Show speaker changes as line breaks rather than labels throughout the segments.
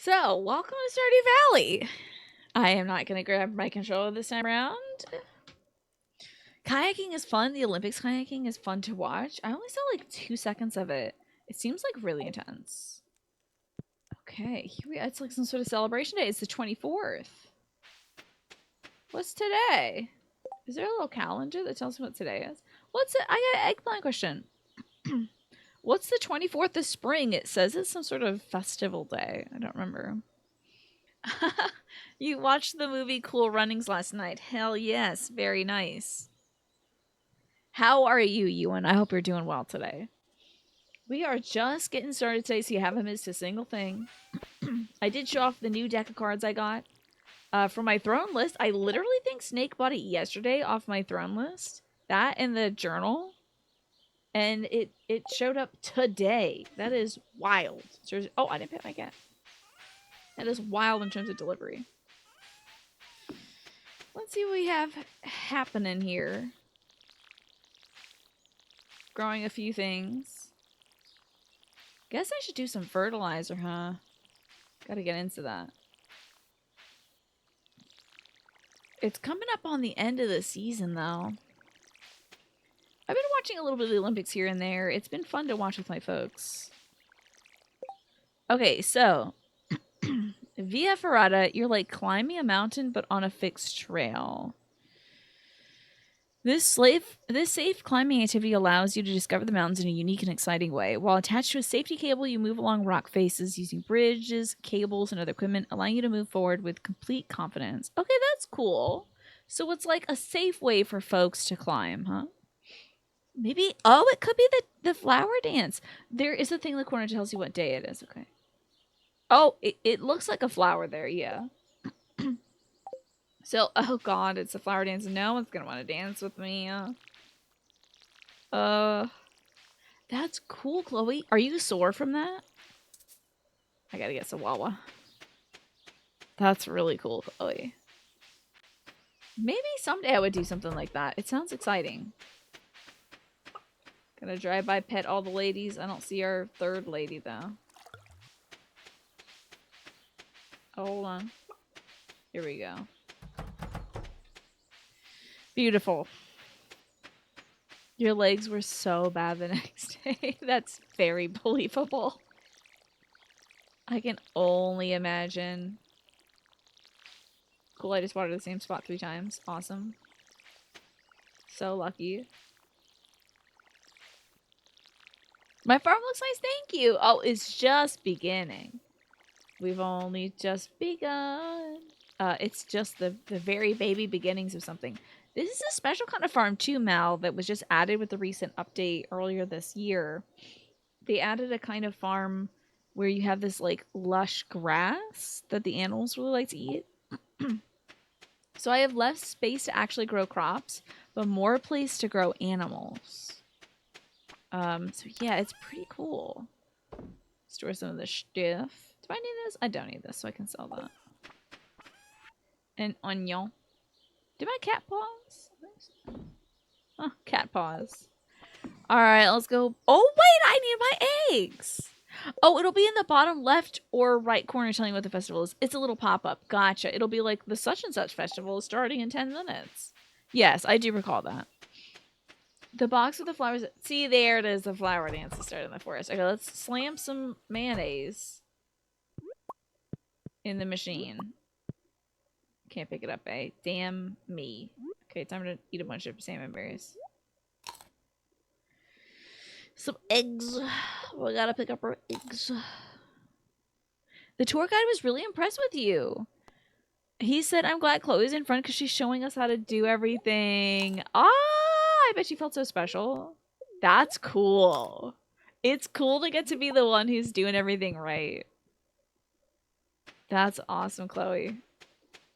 So, welcome to Stardew Valley. I am not going to grab my controller this time around. Kayaking is fun. The Olympics kayaking is fun to watch. I only saw like 2 seconds of it. It seems like really intense. Okay, here we are. It's like some sort of celebration day. It's the 24th. What's today? Is there a little calendar that tells me what today is? What's it? I got an eggplant question. What's the 24th of spring? It says it's some sort of festival day. I don't remember. You watched the movie Cool Runnings last night. Hell yes. Very nice. How are you, Ewan? I hope you're doing well today. We are just getting started today, so you haven't missed a single thing. I did show off the new deck of cards I got. For my throne list, I literally think Snake bought it yesterday off my throne list. That and the journal. And it showed up today. That is wild. Oh, I didn't pet my cat. That is wild in terms of delivery. Let's see what we have happening here. Growing a few things. Guess I should do some fertilizer, huh? Gotta get into that. It's coming up on the end of the season, though. I've been watching a little bit of the Olympics here and there. It's been fun to watch with my folks. Okay, so Via Ferrata, you're like climbing a mountain, but on a fixed trail. This safe climbing activity allows you to discover the mountains in a unique and exciting way. While attached to a safety cable, you move along rock faces using bridges, cables, and other equipment, allowing you to move forward with complete confidence. Okay, that's cool. So it's like a safe way for folks to climb, huh? Maybe, oh, it could be the flower dance. There is a thing in the corner that tells you what day it is, okay. Oh, it looks like a flower there, yeah. So, oh god, it's a flower dance. No one's gonna want to dance with me. That's cool, Chloe. Are you sore from that? I gotta get some Wawa. That's really cool, Chloe. Maybe someday I would do something like that. It sounds exciting. Gonna drive by, pet all the ladies. I don't see our third lady, though. Oh, hold on. Here we go. Beautiful. Your legs were so bad the next day. That's very believable. I can only imagine. Cool, I just watered the same spot 3 times. Awesome. So lucky. My farm looks nice, thank you. Oh, it's just beginning. We've only just begun. It's just the very baby beginnings of something. This is a special kind of farm too, Mal, that was just added with the recent update earlier this year. They added a kind of farm where you have this like lush grass that the animals really like to eat. So I have less space to actually grow crops, but more place to grow animals. So yeah, it's pretty cool. Store some of the stuff. Do I need this? I don't need this, so I can sell that. An onion. Did my cat pause? Oh, cat pause. Alright, let's go. Oh, wait, I need my eggs! Oh, it'll be in the bottom left or right corner telling you what the festival is. It's a little pop-up. Gotcha. It'll be like the such and such festival is starting in 10 minutes. Yes, I do recall that. The box with the flowers. See, there it is. The flower dance is starting in the forest. Okay, let's slam some mayonnaise in the machine. Can't pick it up, eh? Damn me. Okay, time to eat a bunch of salmon berries. Some eggs. We gotta pick up our eggs. The tour guide was really impressed with you. He said, I'm glad Chloe's in front because she's showing us how to do everything. Ah, I bet she felt so special. That's cool. It's cool to get to be the one who's doing everything right. That's awesome, Chloe.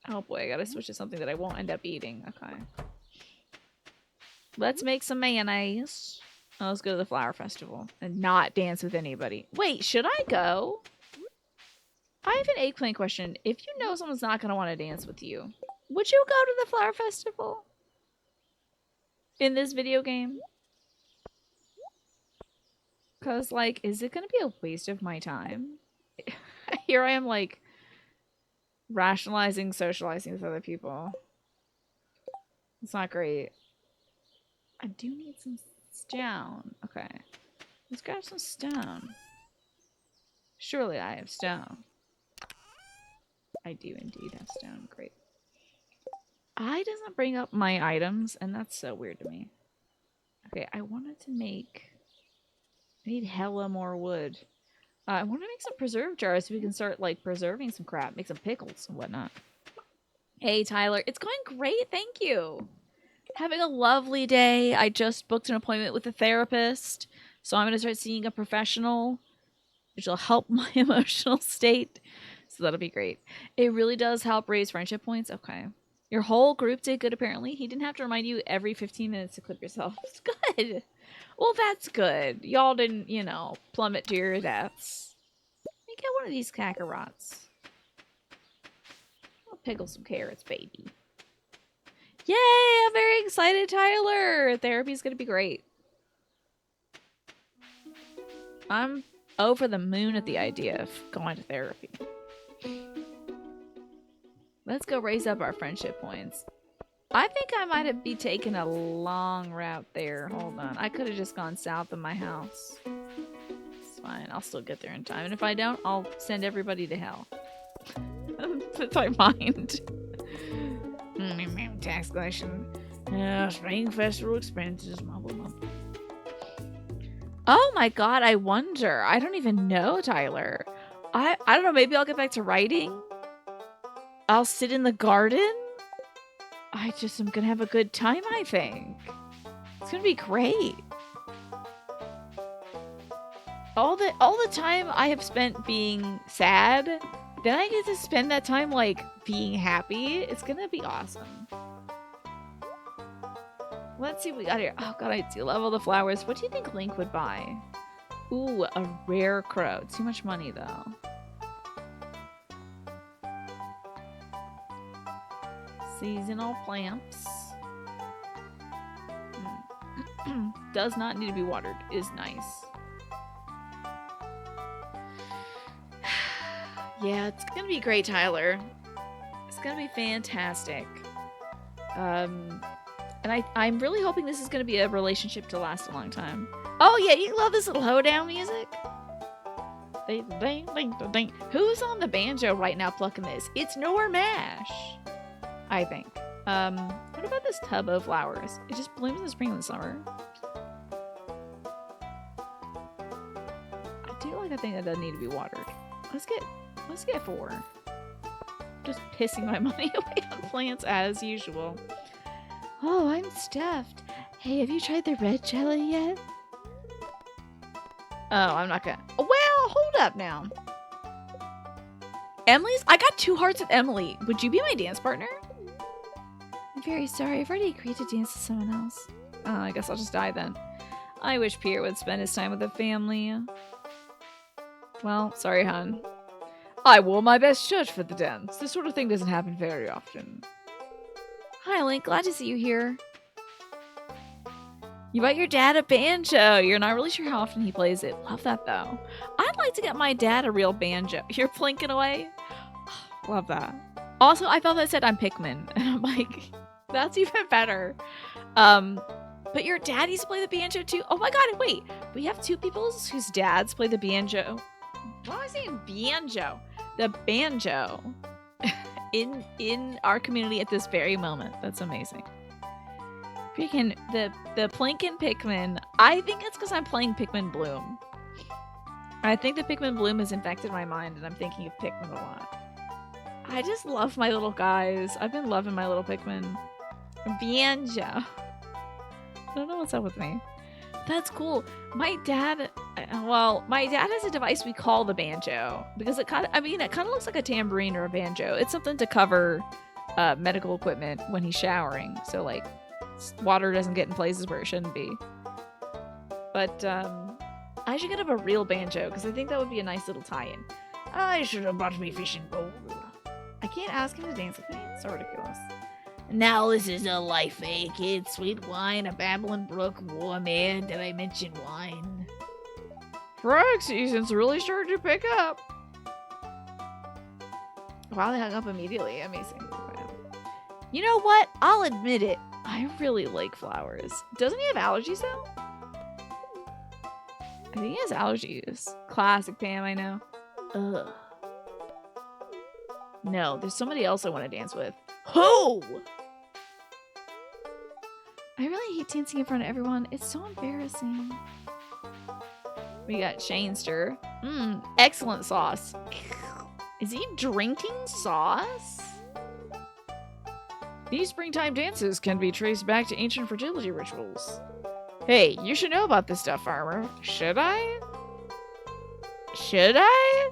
Oh boy, I gotta switch to something that I won't end up eating. Okay. Let's make some mayonnaise. Oh, let's go to the flower festival and not dance with anybody. Wait, should I go? I have an eggplant question. If you know someone's not going to want to dance with you, would you go to the flower festival? In this video game? Because, like, is it going to be a waste of my time? Here I am, like, rationalizing, socializing with other people. It's not great. I do need some stone. Okay. Let's grab some stone. Surely I have stone. I do indeed have stone. Great. I doesn't bring up my items, and that's so weird to me. Okay, I wanted to make... I need hella more wood. I want to make some preserve jars so we can start, like, preserving some crap. Make some pickles and whatnot. Hey, Tyler. It's going great, thank you. Having a lovely day. I just booked an appointment with a therapist, so I'm going to start seeing a professional, which will help my emotional state. So that'll be great. It really does help raise friendship points. Okay. Your whole group did good, apparently. He didn't have to remind you every 15 minutes to clip yourself. It's good. Well, that's good. Y'all didn't, you know, plummet to your deaths. Let me get one of these kakarotts. I'll pickle some carrots, baby. Yay! I'm very excited, Tyler! Therapy's gonna be great. I'm over the moon at the idea of going to therapy. Let's go raise up our friendship points. I think I might be taking a long route there. Hold on. I could have just gone south of my house. It's fine. I'll still get there in time. And if I don't, I'll send everybody to hell. That's my mind. Tax collection. Spring festival expenses. Oh my god, I wonder. I don't even know, Tyler. I don't know. Maybe I'll get back to writing. I'll sit in the garden. I just am gonna have a good time, I think. It's gonna be great. All the time I have spent being sad, then I get to spend that time, like, being happy. It's gonna be awesome. Let's see what we got here. Oh god, I do love all the flowers. What do you think Link would buy? Ooh, a rare crow. Too much money, though. Seasonal plants. Does not need to be watered. Is nice. Yeah, it's gonna be great, Tyler. It's gonna be fantastic. And I'm really hoping this is gonna be a relationship to last a long time. Oh yeah, you love this little hoedown music? Who's on the banjo right now plucking this? It's Normash, I think. What about this tub of flowers? It just blooms in the spring and the summer. I do like a thing that doesn't need to be watered. Let's get 4. Just pissing my money away on plants as usual. Oh, I'm stuffed. Hey, have you tried the red jelly yet? Oh, I'm not gonna. Well, hold up now. Emily's? I got 2 hearts with Emily. Would you be my dance partner? I'm very sorry. I've already agreed to dance with someone else. Oh, I guess I'll just die then. I wish Pierre would spend his time with the family. Well, sorry, hon. I wore my best shirt for the dance. This sort of thing doesn't happen very often. Hi, Link. Glad to see you here. You bought your dad a banjo. You're not really sure how often he plays it. Love that, though. I'd like to get my dad a real banjo. You're plinking away? Love that. Also, I thought that said I'm Pikmin. And I'm like, that's even better. But your dad used to play the banjo, too? Oh my god, wait. We have 2 people whose dads play the banjo. Why am I saying banjo? The banjo. in our community at this very moment. That's amazing. Freaking the Plinkin Pikmin. I think it's because I'm playing Pikmin Bloom. I think the Pikmin Bloom has infected my mind and I'm thinking of Pikmin a lot. I just love my little guys. I've been loving my little Pikmin. Banjo. I don't know what's up with me. That's cool. My dad has a device we call the banjo because it kind of looks like a tambourine or a banjo. It's something to cover medical equipment when he's showering, so like water doesn't get in places where it shouldn't be. But I should get up a real banjo because I think that would be a nice little tie-in. I should have brought me fishing pole. I can't ask him to dance with me. It's so ridiculous. Now this is a life ache. It's sweet wine, a babbling brook, warm air. Did I mention wine? Frog season's really starting to pick up. Wow, they hung up immediately. Amazing. You know what? I'll admit it. I really like flowers. Doesn't he have allergies though? I think he has allergies. Classic Pam, I know. Ugh. No, there's somebody else I want to dance with. Who? I really hate dancing in front of everyone. It's so embarrassing. We got Shanester. Excellent sauce. Is he drinking sauce? These springtime dances can be traced back to ancient fertility rituals. Hey, you should know about this stuff, farmer. Should I? Should I?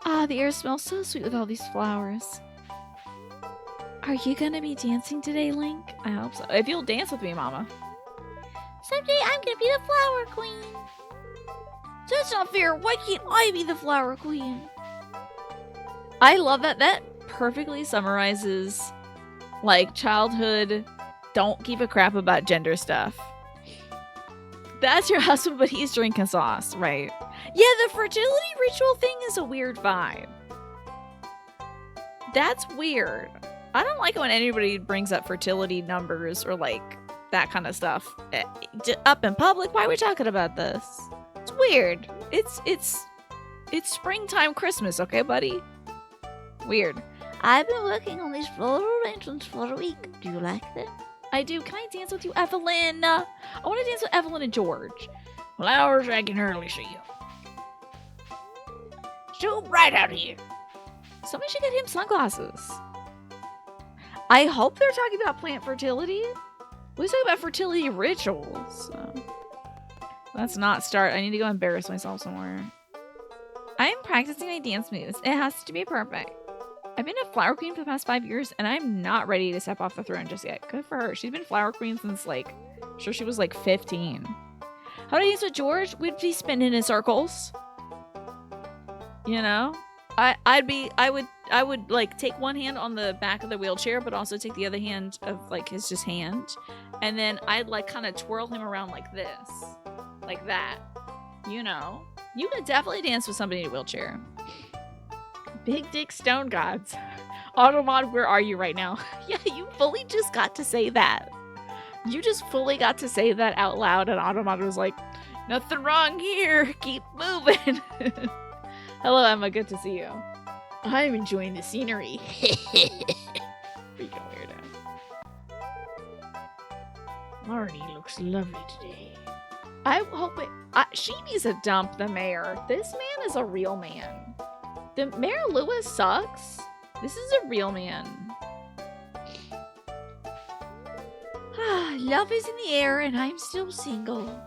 Ah, the air smells so sweet with all these flowers. Are you gonna be dancing today, Link? I hope so. If you'll dance with me, Mama. Someday I'm gonna be the flower queen. That's not fair. Why can't I be the flower queen? I love that. That perfectly summarizes, like, childhood. Don't give a crap about gender stuff. That's your husband, but he's drinking sauce, right? Yeah, the fertility ritual thing is a weird vibe. That's weird. I don't like it when anybody brings up fertility numbers or, like, that kind of stuff up in public. Why are we talking about this? It's weird. It's springtime Christmas, okay, buddy? Weird. I've been working on these floral arrangements for a week. Do you like them? I do. Can I dance with you, Evelyn? I want to dance with Evelyn and George. Flowers, I can hardly see you. So bright out here. Somebody should get him sunglasses. I hope they're talking about plant fertility. We're talking about fertility rituals. So. Let's not start. I need to go embarrass myself somewhere. I am practicing my dance moves. It has to be perfect. I've been a flower queen for the past 5 years, and I'm not ready to step off the throne just yet. Good for her. She's been flower queen since, like, I'm sure she was, like, 15. How do I dance with George? We'd be spinning in circles. You know? I would like take one hand on the back of the wheelchair, but also take the other hand of like his just hand, and then I'd like kind of twirl him around like this, like that. You know, you could definitely dance with somebody in a wheelchair. Big dick stone gods. Automod, where are you right now? Yeah, you fully just got to say that. You just fully got to say that out loud, and Automod was like, nothing wrong here. Keep moving. Hello, Emma. Good to see you. I'm enjoying the scenery. Freaking weirdo. Marnie looks lovely today. I hope it. She needs to dump the mayor. This man is a real man. The Mayor Lewis sucks. This is a real man. Love is in the air, and I'm still single.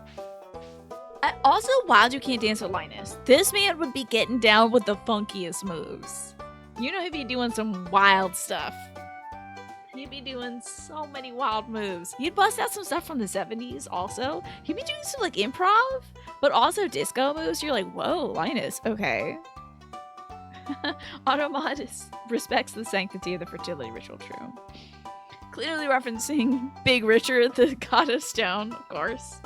Also, wild you can't dance with Linus. This man would be getting down with the funkiest moves. You know he'd be doing some wild stuff. He'd be doing so many wild moves. He'd bust out some stuff from the 70s also. He'd be doing some like improv, but also disco moves. You're like, whoa, Linus, okay. Automod respects the sanctity of the fertility ritual, true. Clearly referencing Big Richard, the god of stone, of course.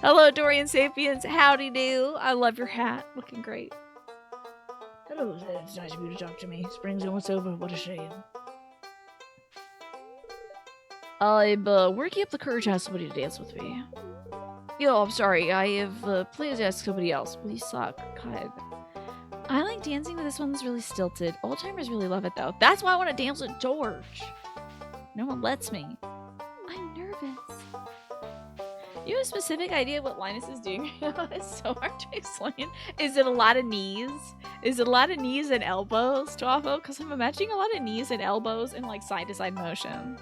Hello, Dorian Sapiens. Howdy do. I love your hat. Looking great. Hello, it's nice of you to talk to me. Spring's almost over. What a shame. I'm working up the courage to ask somebody to dance with me. Yo, I'm sorry. I have plans to ask somebody else. We suck. God. I like dancing, but this one's really stilted. Old timers really love it, though. That's why I want to dance with George. No one lets me. I'm nervous. You have a specific idea what Linus is doing? It's so hard to explain. Is it a lot of knees? Is it a lot of knees and elbows, Twafo? Because I'm imagining a lot of knees and elbows and like side-to-side motions.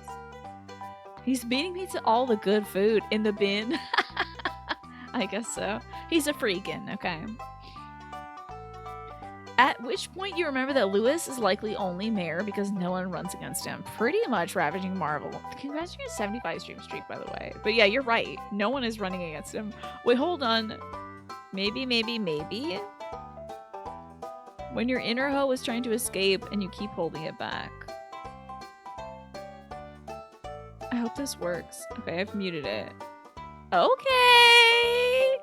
He's beating me to all the good food in the bin. I guess so. He's a freakin', okay. At which point you remember that Lewis is likely only mayor because no one runs against him. Pretty much ravaging Marvel. Congrats on your 75 stream streak, by the way. But yeah, you're right. No one is running against him. Wait, hold on. Maybe. When your inner hoe is trying to escape and you keep holding it back. I hope this works. Okay, I've muted it. Okay.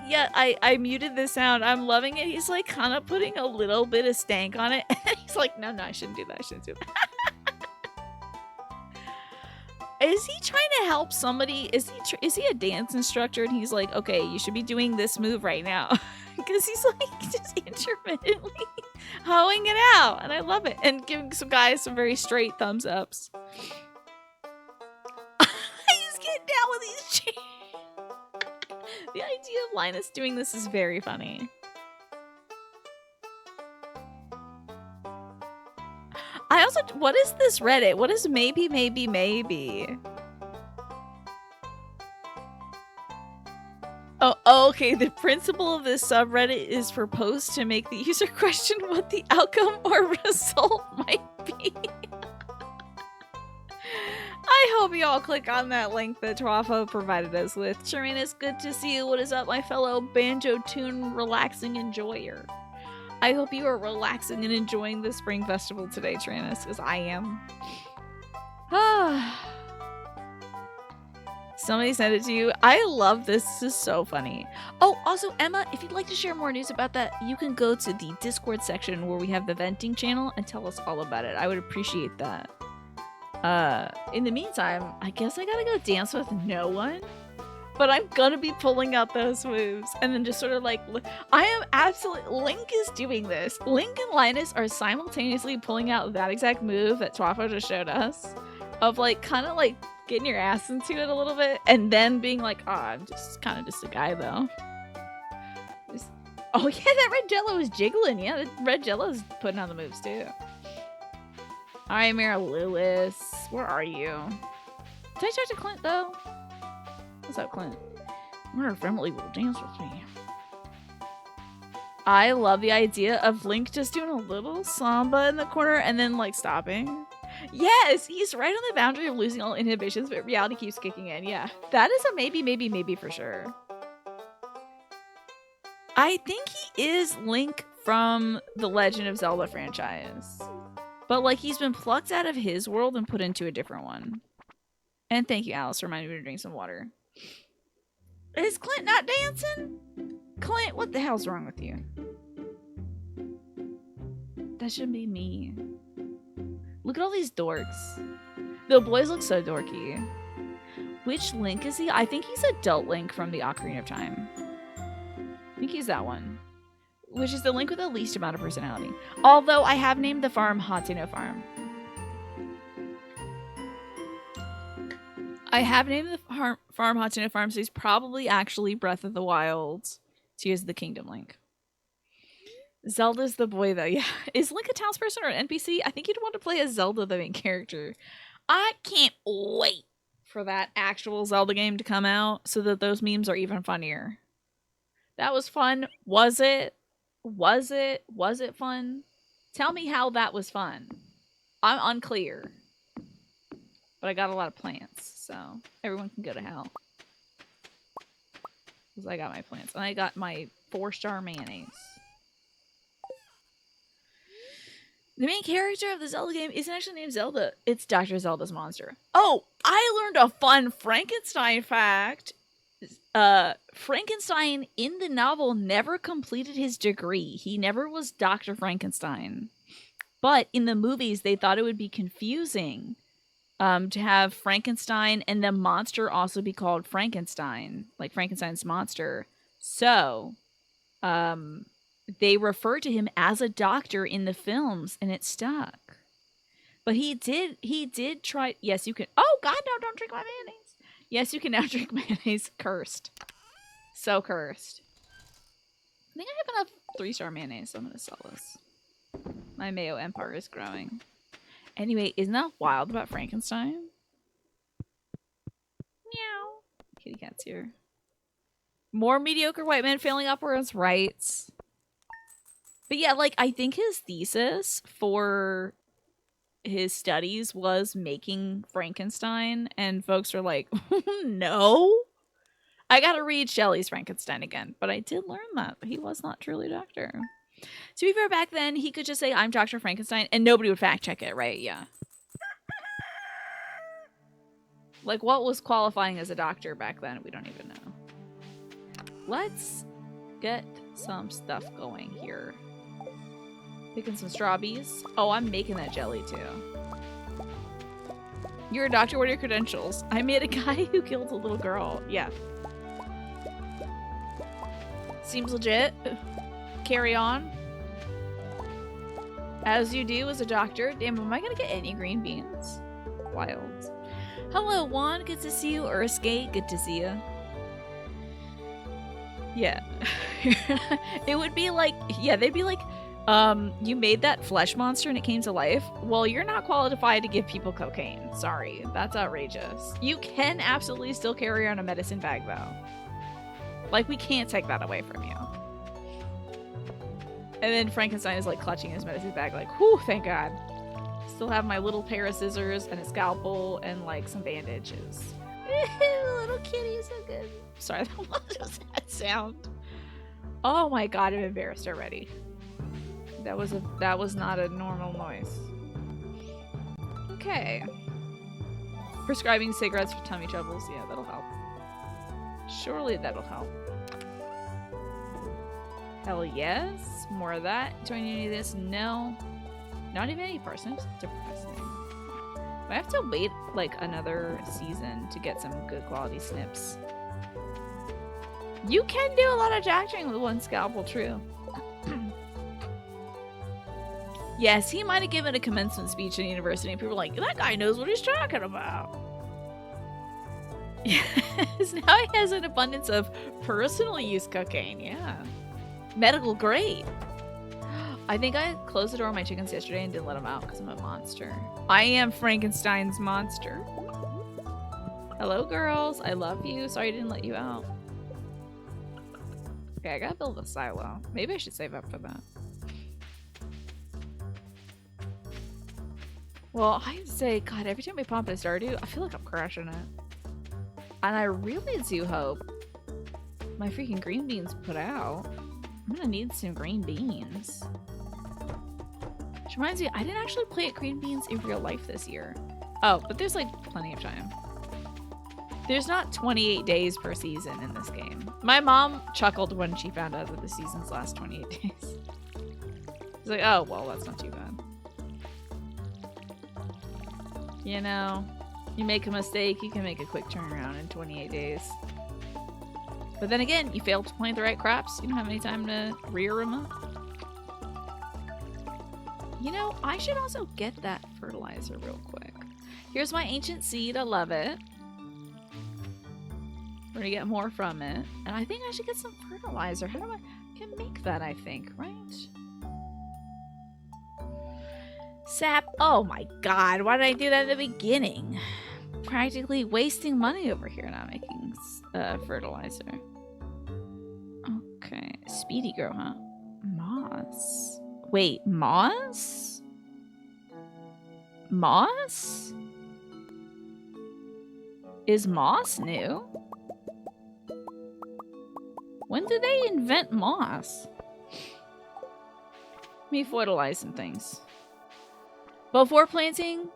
Yeah, I muted the sound. I'm loving it. He's like kind of putting a little bit of stank on it. And he's like, no, I shouldn't do that. I shouldn't do that. Is he trying to help somebody? Is he a dance instructor? And he's like, okay, you should be doing this move right now. Because he's like just intermittently hoeing it out. And I love it. And giving some guys some very straight thumbs ups. He's getting down with these chairs. The idea of Linus doing this is very funny. I also, what is this Reddit? What is maybe? Oh, okay. The principle of this subreddit is for posts to make the user question what the outcome or result might be. I hope you all click on that link that Twafo provided us with. Shireen, it's good to see you. What is up, my fellow banjo tune relaxing enjoyer? I hope you are relaxing and enjoying the Spring Festival today, Tyrannus, because I am. Somebody sent it to you. I love this. This is so funny. Oh, also, Emma, if you'd like to share more news about that, you can go to the Discord section where we have the venting channel and tell us all about it. I would appreciate that. In the meantime, I guess I gotta go dance with no one. But I'm gonna be pulling out those moves and then just sort of like, I am absolutely, Link is doing this. Link and Linus are simultaneously pulling out that exact move that Twafo just showed us. Of like, kind of like getting your ass into it a little bit and then being like, oh, I'm just kind of just a guy though. Oh yeah, that red jello is jiggling. Yeah, the red jello is putting on the moves too. Alright, Mara Lewis. Where are you? Did I talk to Clint though? What's up, Clint? Where Emily will dance with me. I love the idea of Link just doing a little samba in the corner and then like stopping. Yes, he's right on the boundary of losing all inhibitions, but reality keeps kicking in. Yeah, that is a maybe for sure. I think he is Link from the Legend of Zelda franchise. But like he's been plucked out of his world and put into a different one. And thank you, Alice, for reminding me to drink some water. Is Clint not dancing? Clint, what the hell's wrong with you? That shouldn't be me. Look at all these dorks. The boys look so dorky. Which Link is he? I think he's Adult Link from the Ocarina of Time. I think he's that one. Which is the Link with the least amount of personality. Although I have named the farm Hateno Farm. I have named the farm Hateno Farm, so he's probably actually Breath of the Wild's Tears of the Kingdom Link. Zelda's the boy, though. Yeah. Is Link a townsperson or an NPC? I think you'd want to play as Zelda, the main character. I can't wait for that actual Zelda game to come out so that those memes are even funnier. That was fun. Was it? Was it fun? Tell me how that was fun. I'm unclear. But I got a lot of plants, so everyone can go to hell. Because I got my plants. And I got my 4-star mayonnaise. The main character of the Zelda game isn't actually named Zelda. It's Dr. Zelda's monster. Oh, I learned a fun Frankenstein fact. Frankenstein in the novel never completed his degree. He never was Dr. Frankenstein. But in the movies, they thought it would be confusing to have Frankenstein and the monster also be called Frankenstein, like Frankenstein's monster. So, they refer to him as a doctor in the films, and it stuck. But he did try. Yes, you can. Oh God, no! Don't drink my mayonnaise. Yes, you can now drink mayonnaise. Cursed. So cursed. I think I have enough 3-star mayonnaise, so I'm gonna sell this. My mayo empire is growing. Anyway, isn't that wild about Frankenstein? Meow. Kitty cat's here. More mediocre white men failing upwards rights. But yeah, like, I think his thesis for his studies was making Frankenstein, and folks were like, no. I gotta read Shelley's Frankenstein again, but I did learn that he was not truly a doctor. To be fair, back then, he could just say, I'm Dr. Frankenstein, and nobody would fact check it, right? Yeah. Like, what was qualifying as a doctor back then? We don't even know. Let's get some stuff going here. Picking some strawberries. Oh, I'm making that jelly too. You're a doctor, what are your credentials? I made a guy who killed a little girl. Yeah. Seems legit. Carry on. As you do as a doctor. Damn, am I gonna get any green beans? Wild. Hello, Juan. Good to see you. Urskate, good to see you. Yeah. It would be like, yeah, they'd be like, you made that flesh monster and it came to life. Well, you're not qualified to give people cocaine. Sorry. That's outrageous. You can absolutely still carry on a medicine bag, though. Like, we can't take that away from you. And then Frankenstein is, like, clutching his medicine bag, like, whew, thank God. Still have my little pair of scissors and a scalpel and, like, some bandages. Little kitty, so good. Sorry, that was just that sound. Oh my God, I'm embarrassed already. That was not a normal noise. Okay. Prescribing cigarettes for tummy troubles. Yeah, that'll help. Surely that'll help. Hell yes. More of that. Do I need any of this? No. Not even any parsnips. Depressing. I have to wait like another season to get some good quality snips. You can do a lot of doctoring with one scalpel, true. Yes, he might have given a commencement speech in university and people were like, that guy knows what he's talking about. Yes, now he has an abundance of personal use cocaine, yeah. Medical grade. I think I closed the door on my chickens yesterday and didn't let them out because I'm a monster. I am Frankenstein's monster. Hello, girls. I love you. Sorry I didn't let you out. Okay, I gotta build a silo. Maybe I should save up for that. Well, I have to say, God, every time we pump a Stardew, I feel like I'm crushing it. And I really do hope my freaking green beans put out. I'm gonna need some green beans. Which reminds me, I didn't actually play at green beans in real life this year. Oh, but there's like plenty of time. There's not 28 days per season in this game. My mom chuckled when she found out that the seasons last 28 days. She's like, oh, well, that's not too bad. You know, you make a mistake, you can make a quick turnaround in 28 days. But then again, you fail to plant the right crops, you don't have any time to rear them up. You know, I should also get that fertilizer real quick. Here's my ancient seed, I love it. We're gonna get more from it. And I think I should get some fertilizer. How do I can make that, I think, right? Sap. Oh my God, why did I do that at the beginning? Practically wasting money over here not making fertilizer. Okay, speedy grow, huh? Moss. Wait, moss? Moss? Is moss new? When did they invent moss? Let me fertilize some things. Before planting?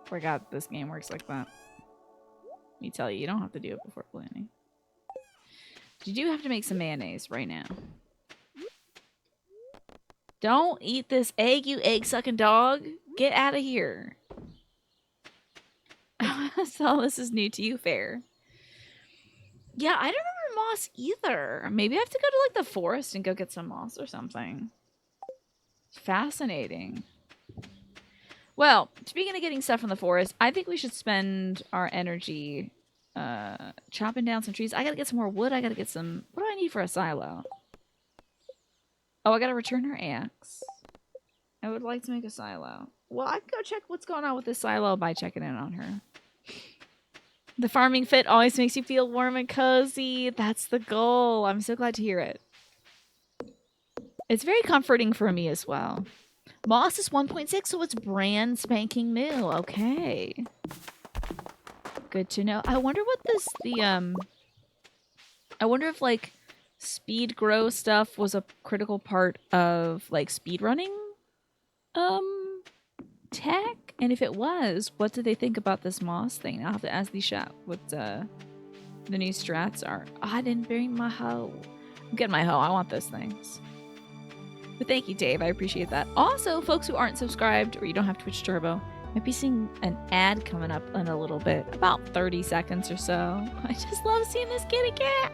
Forgot this game works like that. Let me tell you, you don't have to do it before planting. You do have to make some mayonnaise right now. Don't eat this egg, you egg-sucking dog. Get out of here. So this is new to you, fair. Yeah, I don't remember moss either. Maybe I have to go to like the forest and go get some moss or something. Fascinating. Well, speaking of getting stuff from the forest, I think we should spend our energy chopping down some trees. I gotta get some more wood. I gotta get some... What do I need for a silo? Oh, I gotta return her axe. I would like to make a silo. Well, I can go check what's going on with this silo by checking in on her. The farming fit always makes you feel warm and cozy. That's the goal. I'm so glad to hear it. It's very comforting for me as well. Moss is 1.6, so it's brand spanking new. Okay. Good to know. I wonder what I wonder if, like, speed grow stuff was a critical part of, like, speedrunning, tech? And if it was, what did they think about this moss thing? I'll have to ask the chat what The new strats are... Oh, I didn't bring my hoe. I'm getting my hoe. I want those things. But thank you, Dave. I appreciate that. Also, folks who aren't subscribed or you don't have Twitch Turbo, might be seeing an ad coming up in a little bit. About 30 seconds or so. I just love seeing this kitty cat.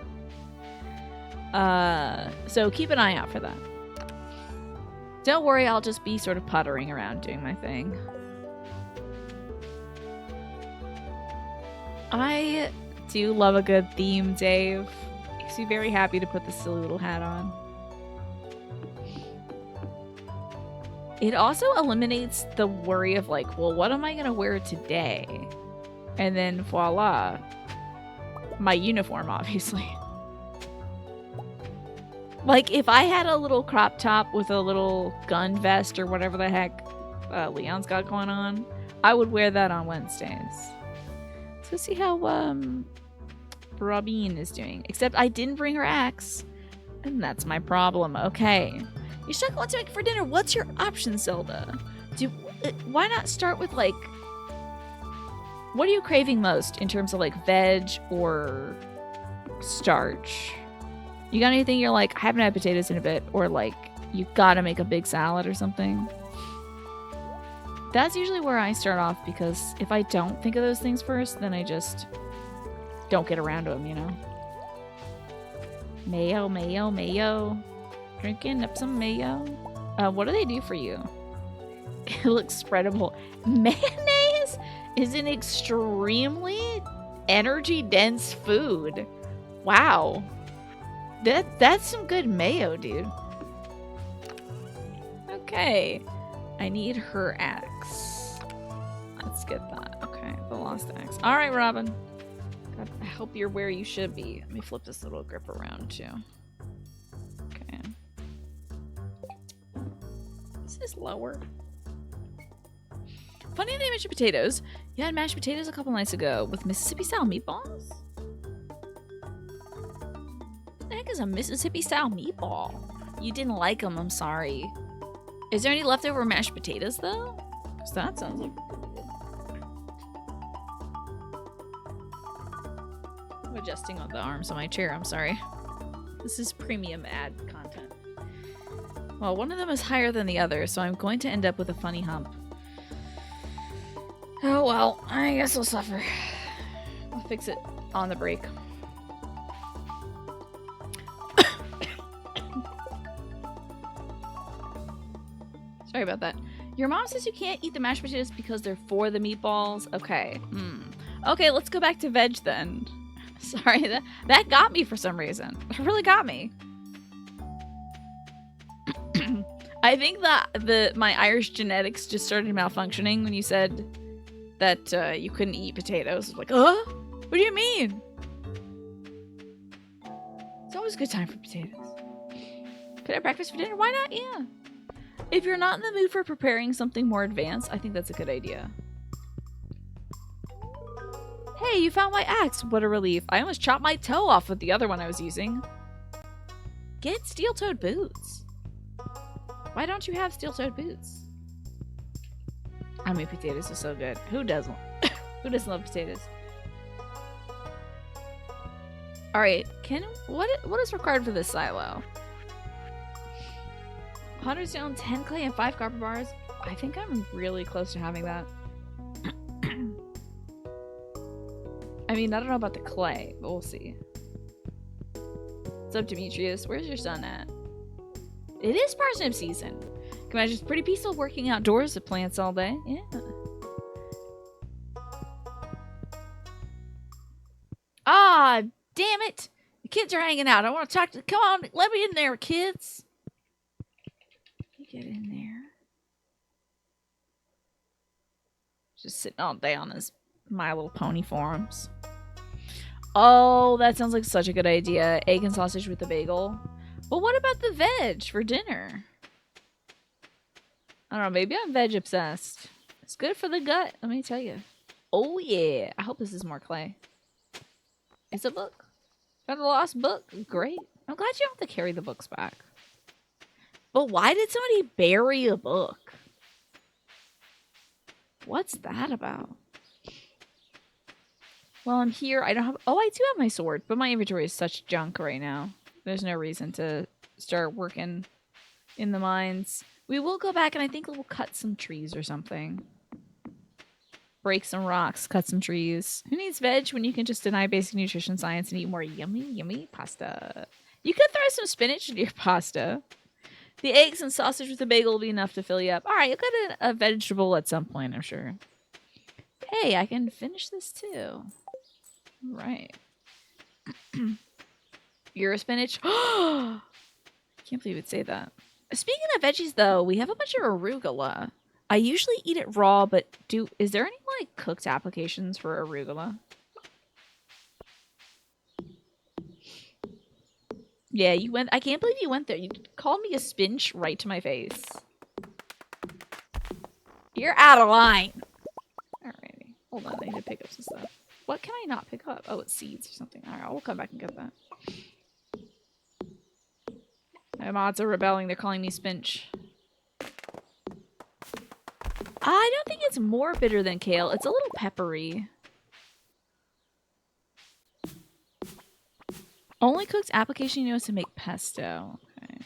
So keep an eye out for that. Don't worry, I'll just be sort of puttering around doing my thing. I do love a good theme, Dave. Makes me very happy to put this silly little hat on. It also eliminates the worry of like, well, what am I going to wear today? And then voila, my uniform, obviously. Like, if I had a little crop top with a little gun vest or whatever the heck Leon's got going on, I would wear that on Wednesdays. So see how Robin is doing. Except I didn't bring her axe. And that's my problem. Okay. You're stuck on what to make for dinner. What's your option, Zelda? Why not start with, like... What are you craving most in terms of, like, veg or starch? You got anything you're like, I haven't had potatoes in a bit, or like, you gotta make a big salad or something? That's usually where I start off, because if I don't think of those things first, then I just don't get around to them, you know? Mayo, mayo, mayo. Drinking up some mayo. What do they do for you? It looks spreadable. Mayonnaise is an extremely energy-dense food. Wow. That's some good mayo, dude. Okay. I need her axe. Let's get that. Okay, the lost axe. Alright, Robin. God, I hope you're where you should be. Let me flip this little grip around, too. Okay. Is this lower? Funny they mentioned potatoes. You had mashed potatoes a couple nights ago with Mississippi-style meatballs? What the heck is a Mississippi-style meatball? You didn't like them, I'm sorry. Is there any leftover mashed potatoes, though? Because that sounds like pretty good. I'm adjusting on the arms on my chair, I'm sorry. This is premium ad content. Well, one of them is higher than the other, so I'm going to end up with a funny hump. Oh well, I guess I'll suffer. I'll fix it on the break. Sorry about that. Your mom says you can't eat the mashed potatoes because they're for the meatballs? Okay. Okay, let's go back to veg then. Sorry, that got me for some reason. It really got me. I think that my Irish genetics just started malfunctioning when you said that you couldn't eat potatoes. I was like, what do you mean? It's always a good time for potatoes. Could I have breakfast for dinner? Why not? Yeah. If you're not in the mood for preparing something more advanced, I think that's a good idea. Hey, you found my axe. What a relief. I almost chopped my toe off with the other one I was using. Get steel-toed boots. Why don't you have steel-toed boots? I mean, potatoes are so good. Who doesn't? Who doesn't love potatoes? Alright, what is required for this silo? 100 stone, 10 clay, and 5 copper bars. I think I'm really close to having that. I mean, I don't know about the clay, but we'll see. What's up, Demetrius? Where's your son at? It is parsnip season. Can imagine it's pretty peaceful working outdoors with plants all day. Yeah. Ah, damn it! The kids are hanging out. I want to talk to. Come on, let me in there, kids. Get in there. Just sitting all day on this My Little Pony forums. Oh, that sounds like such a good idea. Egg and sausage with a bagel. But what about the veg for dinner? I don't know, maybe I'm veg obsessed. It's good for the gut, let me tell you. Oh yeah, I hope this is more clay. It's a book. Got a lost book, great. I'm glad you don't have to carry the books back. But why did somebody bury a book? What's that about? Well, I'm here. I don't have... Oh, I do have my sword, but my inventory is such junk right now. There's no reason to start working in the mines. We will go back and I think we'll cut some trees or something. Break some rocks, cut some trees. Who needs veg when you can just deny basic nutrition science and eat more yummy, yummy pasta? You could throw some spinach into your pasta. The eggs and sausage with the bagel will be enough to fill you up. All right, you'll get a vegetable at some point, I'm sure. Hey, I can finish this too. Right. You're a spinach. Can't believe you'd say that. Speaking of veggies, though, we have a bunch of arugula. I usually eat it raw, but is there any like cooked applications for arugula? Yeah, you went. I can't believe you went there. You called me a spinch right to my face. You're out of line. Alrighty, hold on. I need to pick up some stuff. What can I not pick up? Oh, it's seeds or something. All right, we'll come back and get that. My mods are rebelling. They're calling me spinch. I don't think it's more bitter than kale. It's a little peppery. Only cooked application you know is to make pesto. Okay.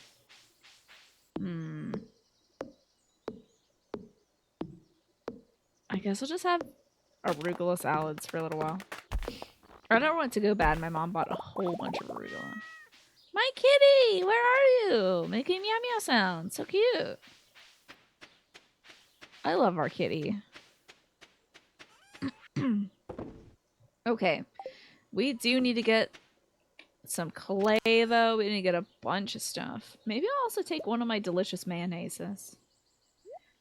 I guess I'll just have arugula salads for a little while. I don't want it to go bad. My mom bought a whole bunch of arugula. My kitty! Where are you? Making meow meow sounds. So cute. I love our kitty. Okay. We do need to get some clay, though. We need to get a bunch of stuff. Maybe I'll also take one of my delicious mayonnaises.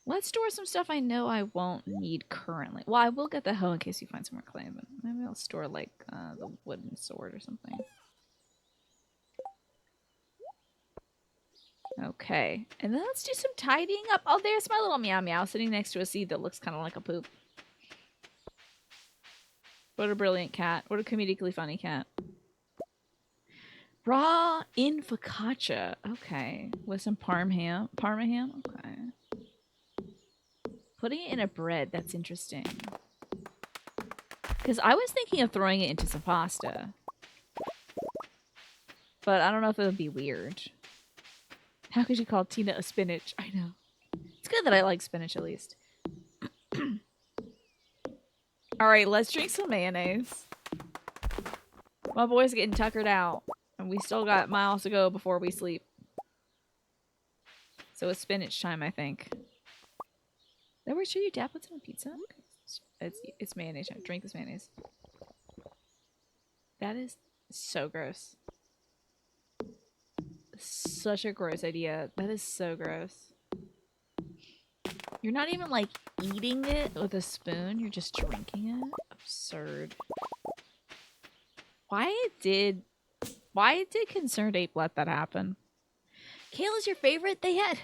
Let's store some stuff I know I won't need currently. Well, I will get the hoe in case you find some more clay, but maybe I'll store, like, the wooden sword or something. Okay. And then let's do some tidying up. Oh, there's my little meow meow sitting next to a seed that looks kind of like a poop. What a brilliant cat. What a comedically funny cat. Raw in focaccia. Okay. With some parma ham. Okay. Putting it in a bread. That's interesting. Because I was thinking of throwing it into some pasta. But I don't know if it would be weird. How could you call Tina a spinach? I know. It's good that I like spinach at least. Alright, let's drink some mayonnaise. My boy's getting tuckered out. And we still got miles to go before we sleep. So it's spinach time, I think. Then we're sure you dab with some pizza? It's mayonnaise time. Drink this mayonnaise. That is so gross. Such a gross idea. That is so gross. You're not even like eating it with a spoon. You're just drinking it. Absurd. Why did Concerned Ape let that happen? Kale is your favorite? They had...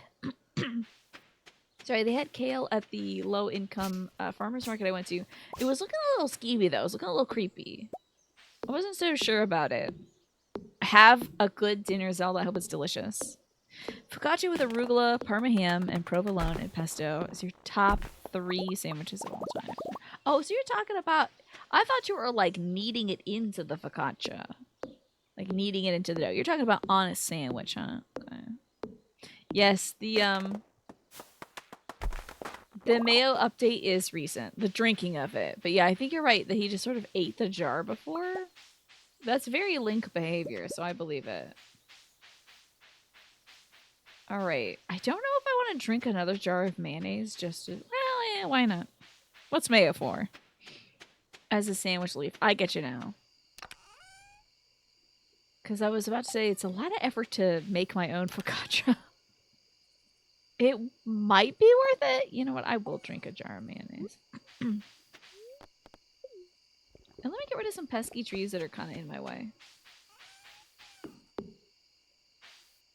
Sorry, they had kale at the low-income farmer's market I went to. It was looking a little skeevy, though. It was looking a little creepy. I wasn't so sure about it. Have a good dinner, Zelda. I hope it's delicious. Focaccia with arugula, parma ham, and provolone and pesto is your top 3 sandwiches of all time. Oh, so you're talking about... I thought you were, like, kneading it into the focaccia. Like, kneading it into the dough. You're talking about on a sandwich, huh? Okay. Yes, the mayo update is recent. The drinking of it. But yeah, I think you're right that he just sort of ate the jar before. That's very Link behavior, so I believe it. Alright. I don't know if I want to drink another jar of mayonnaise just to... Well, yeah, why not? What's mayo for? As a sandwich leaf. I get you now. Because I was about to say, it's a lot of effort to make my own focaccia. It might be worth it. You know what? I will drink a jar of mayonnaise. And let me get rid of some pesky trees that are kind of in my way.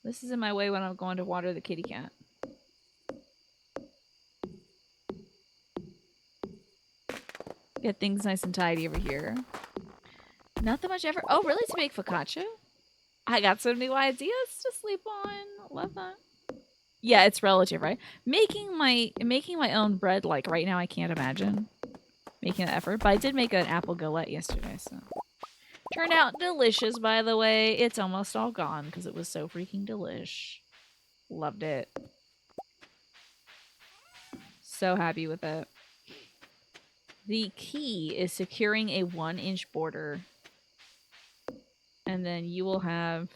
This is in my way when I'm going to water the kitty cat. Get things nice and tidy over here. Not that much effort. Oh, really? To make focaccia? I got some new ideas to sleep on. Love that. Yeah, it's relative, right? Making my own bread, like right now, I can't imagine. making an effort. But I did make an apple galette yesterday, so turned out delicious. By the way, it's almost all gone because it was so freaking delish. Loved it. So happy with it. The key is securing a 1-inch border, and then you will have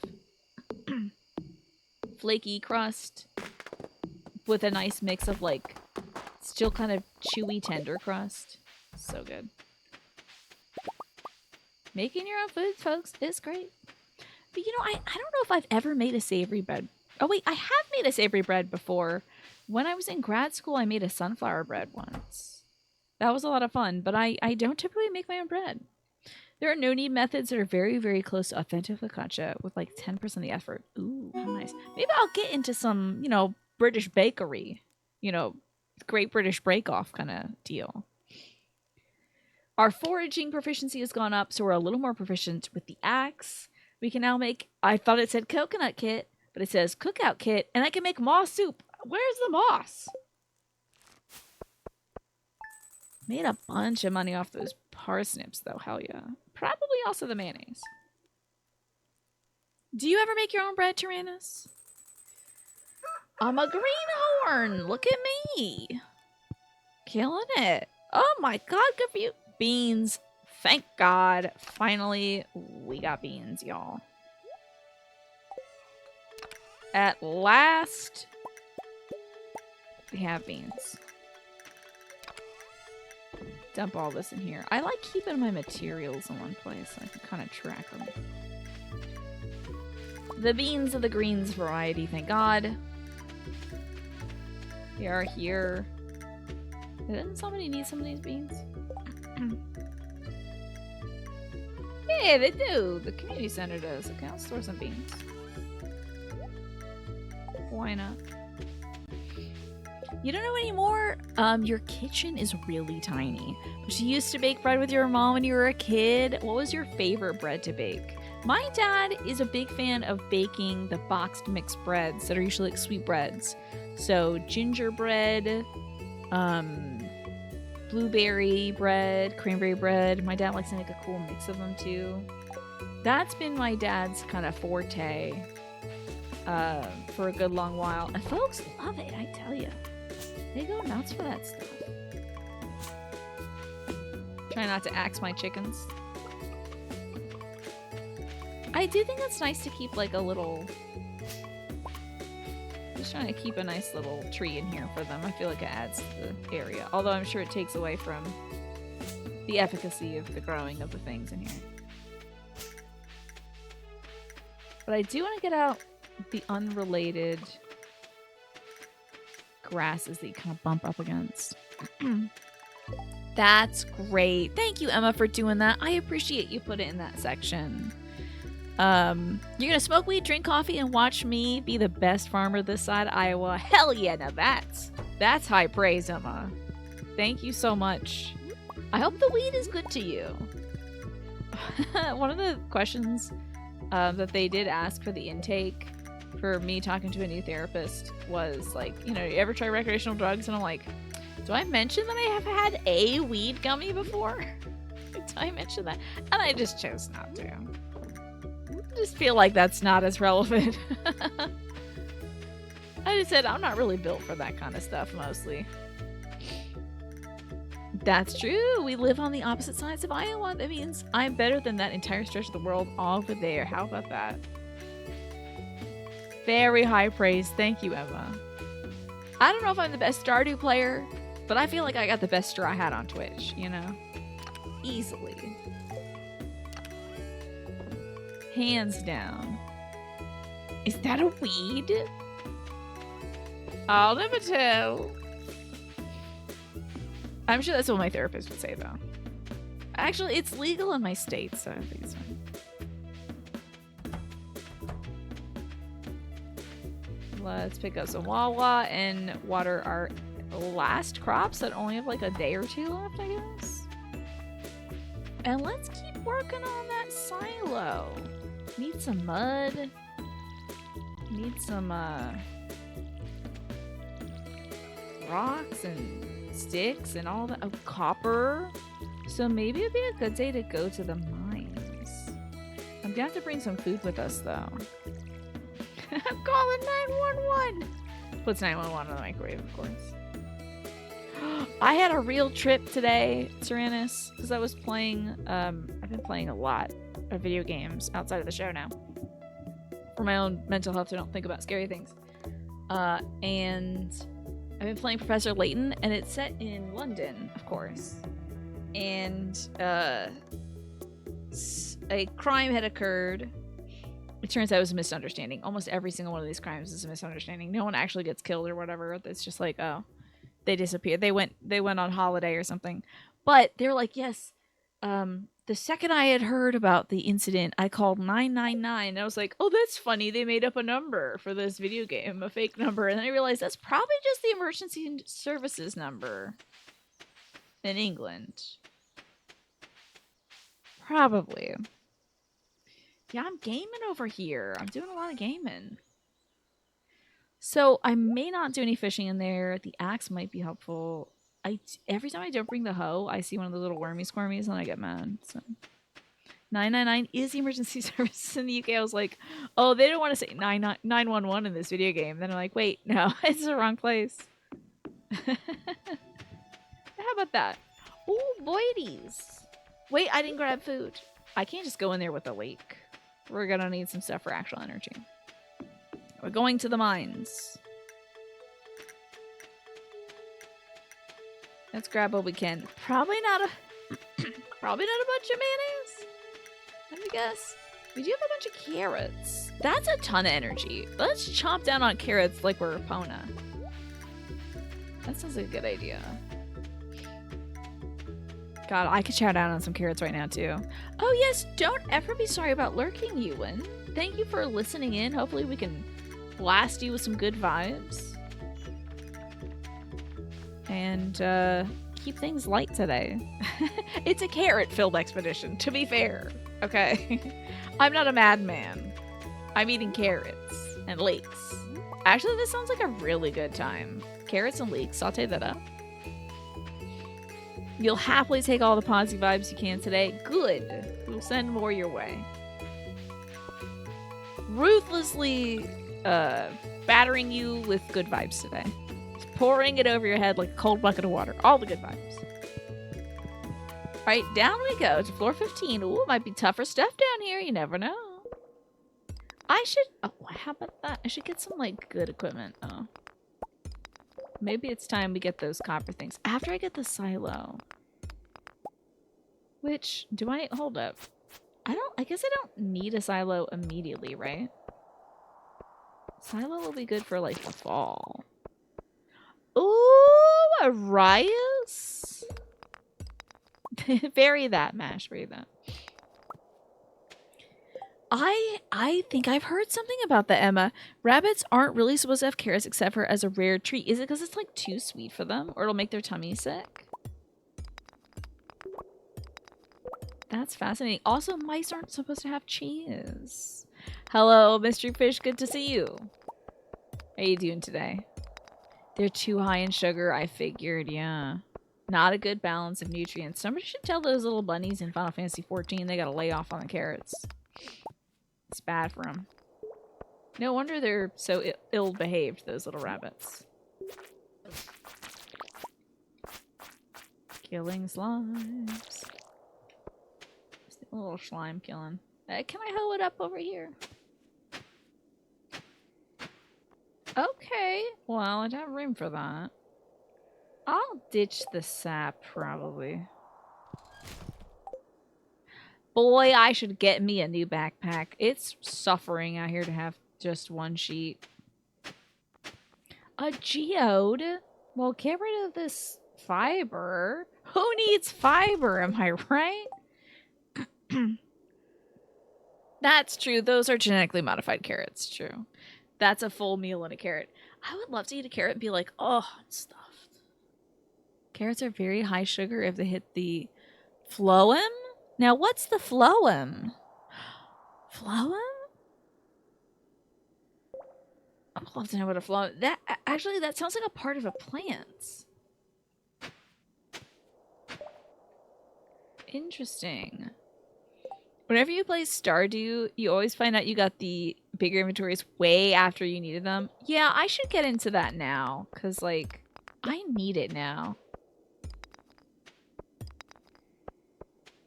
flaky crust with a nice mix of like still kind of chewy tender crust. So good. Making your own food, folks, is great. But you know, I don't know if I've ever made a savory bread. Oh wait, I have made a savory bread before. When I was in grad school, I made a sunflower bread once. That was a lot of fun, but I don't typically make my own bread. There are no-knead methods that are very, very close to authentic focaccia with like 10% of the effort. Ooh, how nice. Maybe I'll get into some, you know, British bakery, you know, Great British Bake Off kind of deal. Our foraging proficiency has gone up, so we're a little more proficient with the axe. We can now make, I thought it said coconut kit, but it says cookout kit, and I can make moss soup. Where's the moss? Made a bunch of money off those parsnips, though. Hell yeah. Probably also the mayonnaise. Do you ever make your own bread, Tyrannus? I'm a greenhorn. Look at me. Killing it. Oh my god, good for you. Beans. Thank God. Finally, we got beans, y'all. At last, we have beans. Dump all this in here. I like keeping my materials in one place so I can kind of track them. The beans of the greens variety, thank God. They are here. Didn't somebody need some of these beans? Yeah, they do. The community center does. Okay, I'll store some beans. Why not? You don't know anymore? Your kitchen is really tiny. But you used to bake bread with your mom when you were a kid. What was your favorite bread to bake? My dad is a big fan of baking the boxed mixed breads that are usually like sweet breads. So gingerbread, blueberry bread, cranberry bread. My dad likes to make a cool mix of them too. That's been my dad's kind of forte for a good long while. And folks love it, I tell you. They go nuts for that stuff. Try not to axe my chickens. I do think it's nice to keep like a little... Just trying to keep a nice little tree in here for them. I feel like it adds to the area. Although I'm sure it takes away from the efficacy of the growing of the things in here. But I do want to get out the unrelated grasses that you kind of bump up against. That's great. Thank you, Emma, for doing that. I appreciate you put it in that section. You're gonna smoke weed, drink coffee, and watch me be the best farmer this side of Iowa. Hell yeah, now that's high praise, Emma. Thank you so much. I hope the weed is good to you. One of the questions that they did ask for the intake for me talking to a new therapist was like, you know, you ever try recreational drugs? And I'm like, do I mention that I have had a weed gummy before? Do I mention that? And I just chose not to. I just feel like that's not as relevant. I just said I'm not really built for that kind of stuff mostly. That's true. We live on the opposite sides of Iowa. That means I'm better than that entire stretch of the world over there. How about that? Very high praise. Thank you, Emma. I don't know if I'm the best Stardew player, but I feel like I got the best straw hat on Twitch, you know? Easily. Hands down. Is that a weed? I'll never tell. I'm sure that's what my therapist would say, though. Actually, it's legal in my state, so I think it's fine. Let's pick up some Wawa and water our last crops that only have like a day or two left, I guess. And let's keep working on that silo. Need some mud. Need some rocks and sticks and all that. Oh, copper. So maybe it'd be a good day to go to the mines. I'm gonna have to bring some food with us, though. I'm calling 911! Puts 911 on the microwave, of course. I had a real trip today, Tyrannus, because I was playing, I've been playing a lot of video games outside of the show now. For my own mental health, so I don't think about scary things. And I've been playing Professor Layton, and it's set in London, of course. And, a crime had occurred. It turns out it was a misunderstanding. Almost every single one of these crimes is a misunderstanding. No one actually gets killed or whatever. It's just like, oh, they disappeared. They went on holiday or something. But they were like, yes, the second I had heard about the incident, I called 999. And I was like, oh, that's funny. They made up a number for this video game, a fake number. And then I realized that's probably just the emergency services number in England. Probably. Yeah, I'm gaming over here. I'm doing a lot of gaming. So I may not do any fishing in there. The axe might be helpful. Every time I don't bring the hoe, I see one of the little wormy squirmies and I get mad. So 999 is the emergency service in the UK. I was like, oh, they don't want to say 911 in this video game. Then I'm like, wait, no, it's the wrong place. How about that? Ooh, Boydies. Wait, I didn't grab food. I can't just go in there with a lake. We're gonna need some stuff for actual energy. We're going to the mines. Let's grab what we can. Probably not a bunch of mayonnaise. Let me guess. We do have a bunch of carrots. That's a ton of energy. Let's chomp down on carrots like we're Epona. That sounds like a good idea. God, I could chow down on some carrots right now, too. Oh, yes, don't ever be sorry about lurking, Ewan. Thank you for listening in. Hopefully we can blast you with some good vibes. And, keep things light today. It's a carrot-filled expedition, to be fair. Okay? I'm not a madman. I'm eating carrots and leeks. Actually, this sounds like a really good time. Carrots and leeks. Saute that up. You'll happily take all the positive vibes you can today. Good. We'll send more your way. Ruthlessly battering you with good vibes today. Just pouring it over your head like a cold bucket of water. All the good vibes. Alright, down we go to floor 15. Ooh, it might be tougher stuff down here. You never know. I should... Oh, how about that? I should get some, like, good equipment. Oh. Maybe it's time we get those copper things. After I get the silo. Which, do I... Hold up. I guess I don't need a silo immediately, right? Silo will be good for, like, the fall. Ooh, a rice? Bury that, Mash. Bury that. I think I've heard something about that, Emma. Rabbits aren't really supposed to have carrots except for as a rare treat. Is it because it's like too sweet for them? Or it'll make their tummy sick? That's fascinating. Also, mice aren't supposed to have cheese. Hello, Mystery Fish. Good to see you. How you doing today? They're too high in sugar, I figured. Yeah. Not a good balance of nutrients. Somebody should tell those little bunnies in Final Fantasy XIV they gotta lay off on the carrots. It's bad for them. No wonder they're so ill-behaved, those little rabbits. Killing slimes. A little slime killing. Can I hoe it up over here? Okay. Well, I don't have room for that. I'll ditch the sap, probably. Boy, I should get me a new backpack. It's suffering out here to have just one sheet. A geode? Well, get rid of this fiber. Who needs fiber, am I right? That's true. Those are genetically modified carrots. True. That's a full meal in a carrot. I would love to eat a carrot and be like, oh, I'm stuffed. Carrots are very high sugar if they hit the phloem. Now, what's the phloem? Phloem? I'd love to know what a phloem... Actually, that sounds like a part of a plant. Interesting. Whenever you play Stardew, you always find out you got the bigger inventories way after you needed them. Yeah, I should get into that now, because, like, I need it now.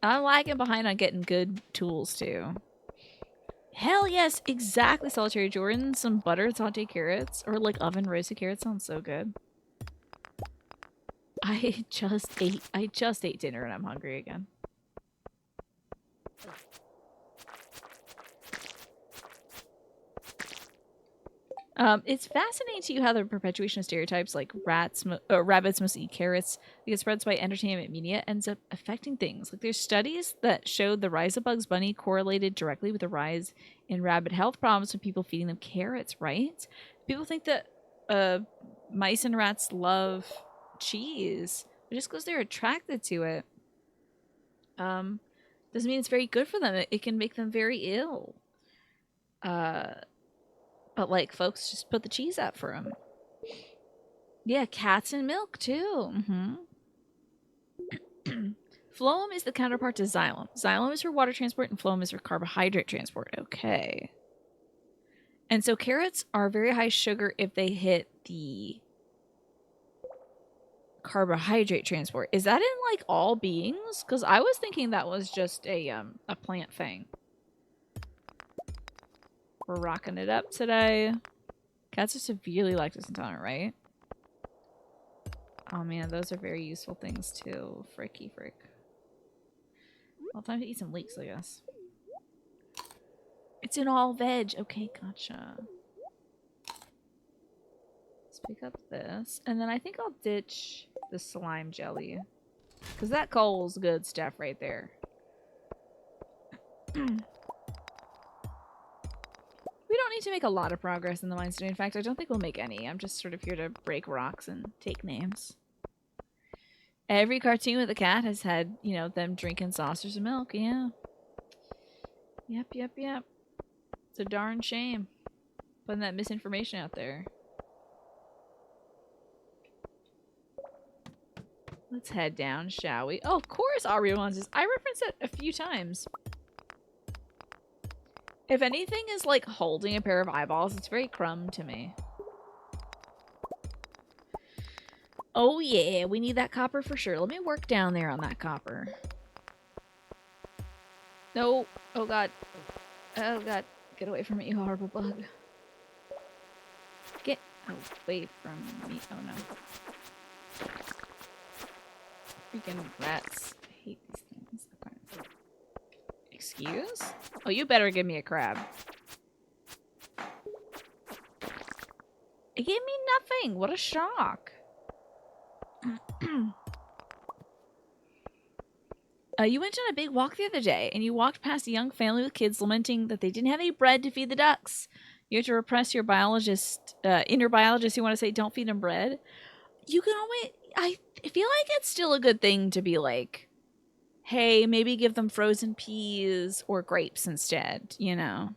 I'm lagging behind on getting good tools, too. Hell yes, exactly, Solitary Jordan. Some buttered sauteed carrots, or, like, oven roasted carrots sounds so good. I just ate dinner and I'm hungry again. It's fascinating to you how the perpetuation of stereotypes like rabbits must eat carrots that get spread by entertainment media ends up affecting things. Like there's studies that showed the rise of Bugs Bunny correlated directly with the rise in rabbit health problems with people feeding them carrots, right? People think that mice and rats love cheese, but just because they're attracted to it, doesn't mean it's very good for them. It can make them very ill. But, like, folks just put the cheese out for them. Yeah, cats and milk, too. Phloem is the counterpart to xylem. Xylem is for water transport, and phloem is for carbohydrate transport. Okay. And so carrots are very high sugar if they hit the carbohydrate transport. Is that in, like, all beings? Because I was thinking that was just a plant thing. We're rocking it up today. Cats are severely lactose intolerant, right? Oh man, those are very useful things too. Fricky frick. Well, time to eat some leeks, I guess. It's an all veg. Okay, gotcha. Let's pick up this. And then I think I'll ditch the slime jelly. Because that coal's good stuff right there. We don't need to make a lot of progress in the mines today. In fact, I don't think we'll make any. I'm just sort of here to break rocks and take names. Every cartoon with a cat has had, you know, them drinking saucers of milk. Yeah. Yep. It's a darn shame. Putting that misinformation out there. Let's head down, shall we? Oh, of course, Aria wants this. I referenced it a few times. If anything is like holding a pair of eyeballs, it's very Crumb to me. Oh yeah, we need that copper for sure. Let me work down there on that copper. No. Oh god. Oh god. Get away from me, you horrible bug. Get away from me. Oh no. Freaking rats. I hate these things. Okay. Excuse? Oh, you better give me a crab. It gave me nothing. What a shock. You went on a big walk the other day, and you walked past a young family with kids lamenting that they didn't have any bread to feed the ducks. You have to repress your inner biologist who want to say, don't feed them bread. You can always... I feel like it's still a good thing to be like, hey, maybe give them frozen peas or grapes instead, you know?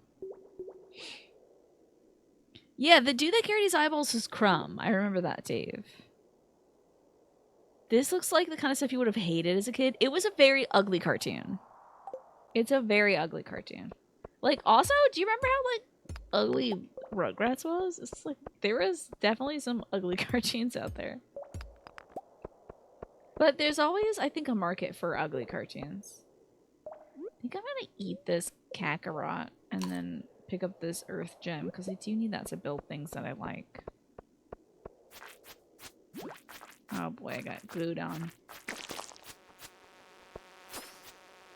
Yeah, the dude that carried his eyeballs was Crumb. I remember that, Dave. This looks like the kind of stuff you would have hated as a kid. It was a very ugly cartoon. It's a very ugly cartoon. Like, also, do you remember how, like, ugly Rugrats was? It's like, there was definitely some ugly cartoons out there. But there's always, I think, a market for ugly cartoons. I think I'm gonna eat this Kakarot and then pick up this Earth Gem, because I do need that to build things that I like. Oh boy, I got glued on.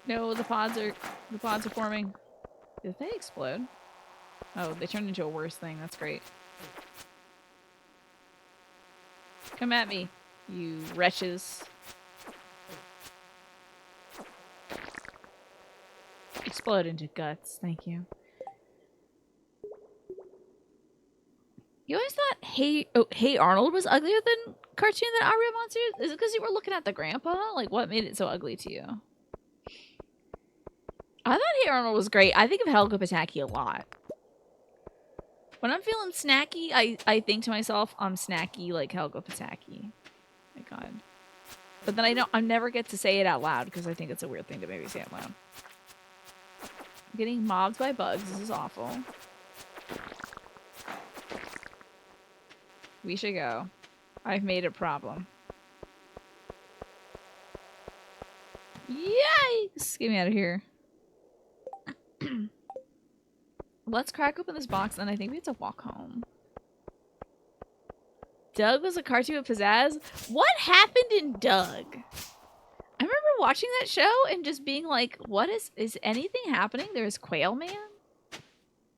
No, the pods are forming. Did they explode? Oh, they turned into a worse thing. That's great. Come at me, you wretches. Explode into guts. Thank you. You always thought Hey Arnold was uglier than cartoon than Aria Monsters? Is it because you were looking at the grandpa? Like, what made it so ugly to you? I thought Hey Arnold was great. I think of Helga Pataki a lot. When I'm feeling snacky, I think to myself, I'm snacky like Helga Pataki. My god. But then I never get to say it out loud because I think it's a weird thing to maybe say out loud. Getting mobbed by bugs. This is awful. We should go. I've made a problem. Yikes! Get me out of here. Let's crack open this box, and I think we have to walk home. Doug was a cartoon with pizzazz? What happened in Doug? I remember watching that show and just being like, what is anything happening? There's Quail Man?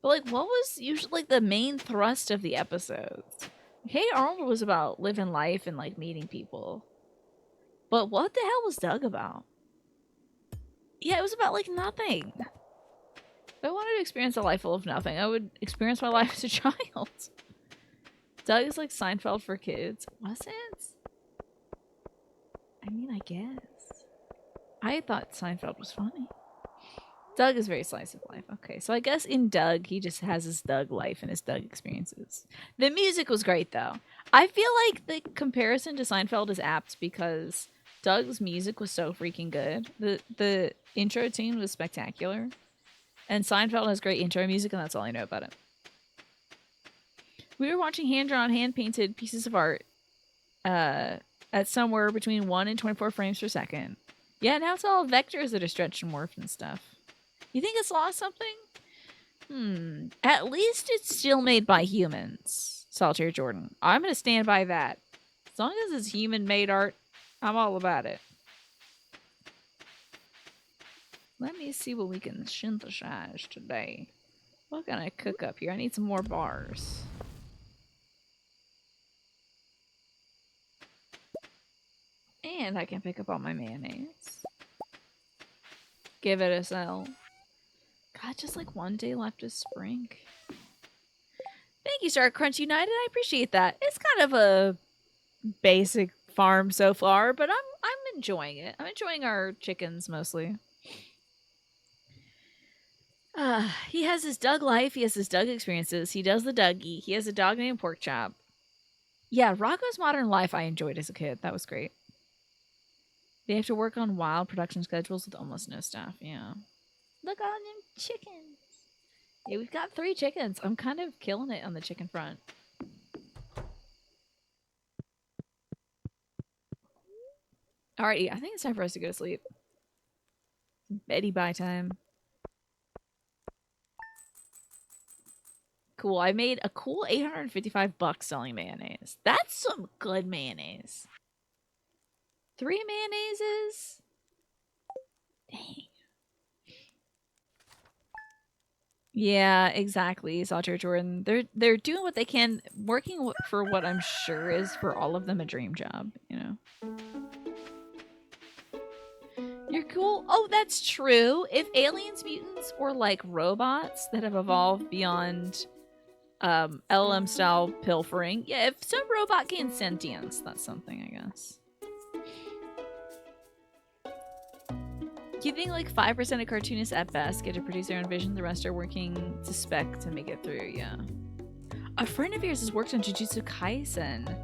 But like, what was usually like the main thrust of the episodes? Hey Arnold was about living life and like meeting people. But what the hell was Doug about? Yeah, it was about like nothing. If I wanted to experience a life full of nothing, I would experience my life as a child. Doug is like Seinfeld for kids. Was it? I mean, I guess. I thought Seinfeld was funny. Doug is very slice of life. Okay, so I guess in Doug, he just has his Doug life and his Doug experiences. The music was great, though. I feel like the comparison to Seinfeld is apt because Doug's music was so freaking good. The intro tune was spectacular. And Seinfeld has great intro music, and that's all I know about it. We were watching hand-drawn, hand-painted pieces of art at somewhere between 1 and 24 frames per second. Yeah, now it's all vectors that are stretched and morphed and stuff. You think it's lost something? At least it's still made by humans, Solitaire Jordan. I'm going to stand by that. As long as it's human-made art, I'm all about it. Let me see what we can synthesize today. What can I cook up here? I need some more bars. And I can pick up all my mayonnaise. Give it a sell. God, just like one day left of spring. Thank you, Star Crunch United. I appreciate that. It's kind of a basic farm so far, but I'm enjoying it. I'm enjoying our chickens mostly. He has his Doug life. He has his Doug experiences. He does the Dougie. He has a dog named Pork Chop. Yeah, Rocco's Modern Life I enjoyed as a kid. That was great. They have to work on wild production schedules with almost no staff. Yeah. Look at all them chickens. Yeah, we've got 3 chickens. I'm kind of killing it on the chicken front. Alrighty, I think it's time for us to go to sleep. Betty bye time. Cool. I made a cool $855 selling mayonnaise. That's some good mayonnaise. 3 mayonnaises? Dang. Yeah, exactly. Solitaire Jordan. They're doing what they can, working for what I'm sure is for all of them a dream job, you know. You're cool. Oh, that's true. If aliens, mutants, or like robots that have evolved beyond LM style pilfering. Yeah, if some robot gains sentience, that's something, I guess. Do you think like 5% of cartoonists at best get to produce their own vision? The rest are working to spec to make it through, yeah. A friend of yours has worked on Jujutsu Kaisen.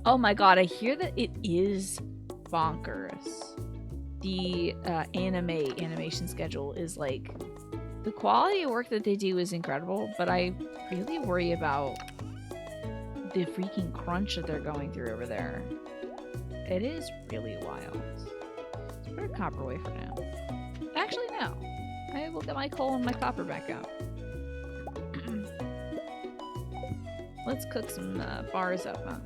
Oh my god, I hear that it is bonkers. The animation schedule is like... The quality of work that they do is incredible, but I really worry about the freaking crunch that they're going through over there. It is really wild. Let's put a copper away for now. Actually, no. I will get my coal and my copper back out. Let's cook some bars up, huh?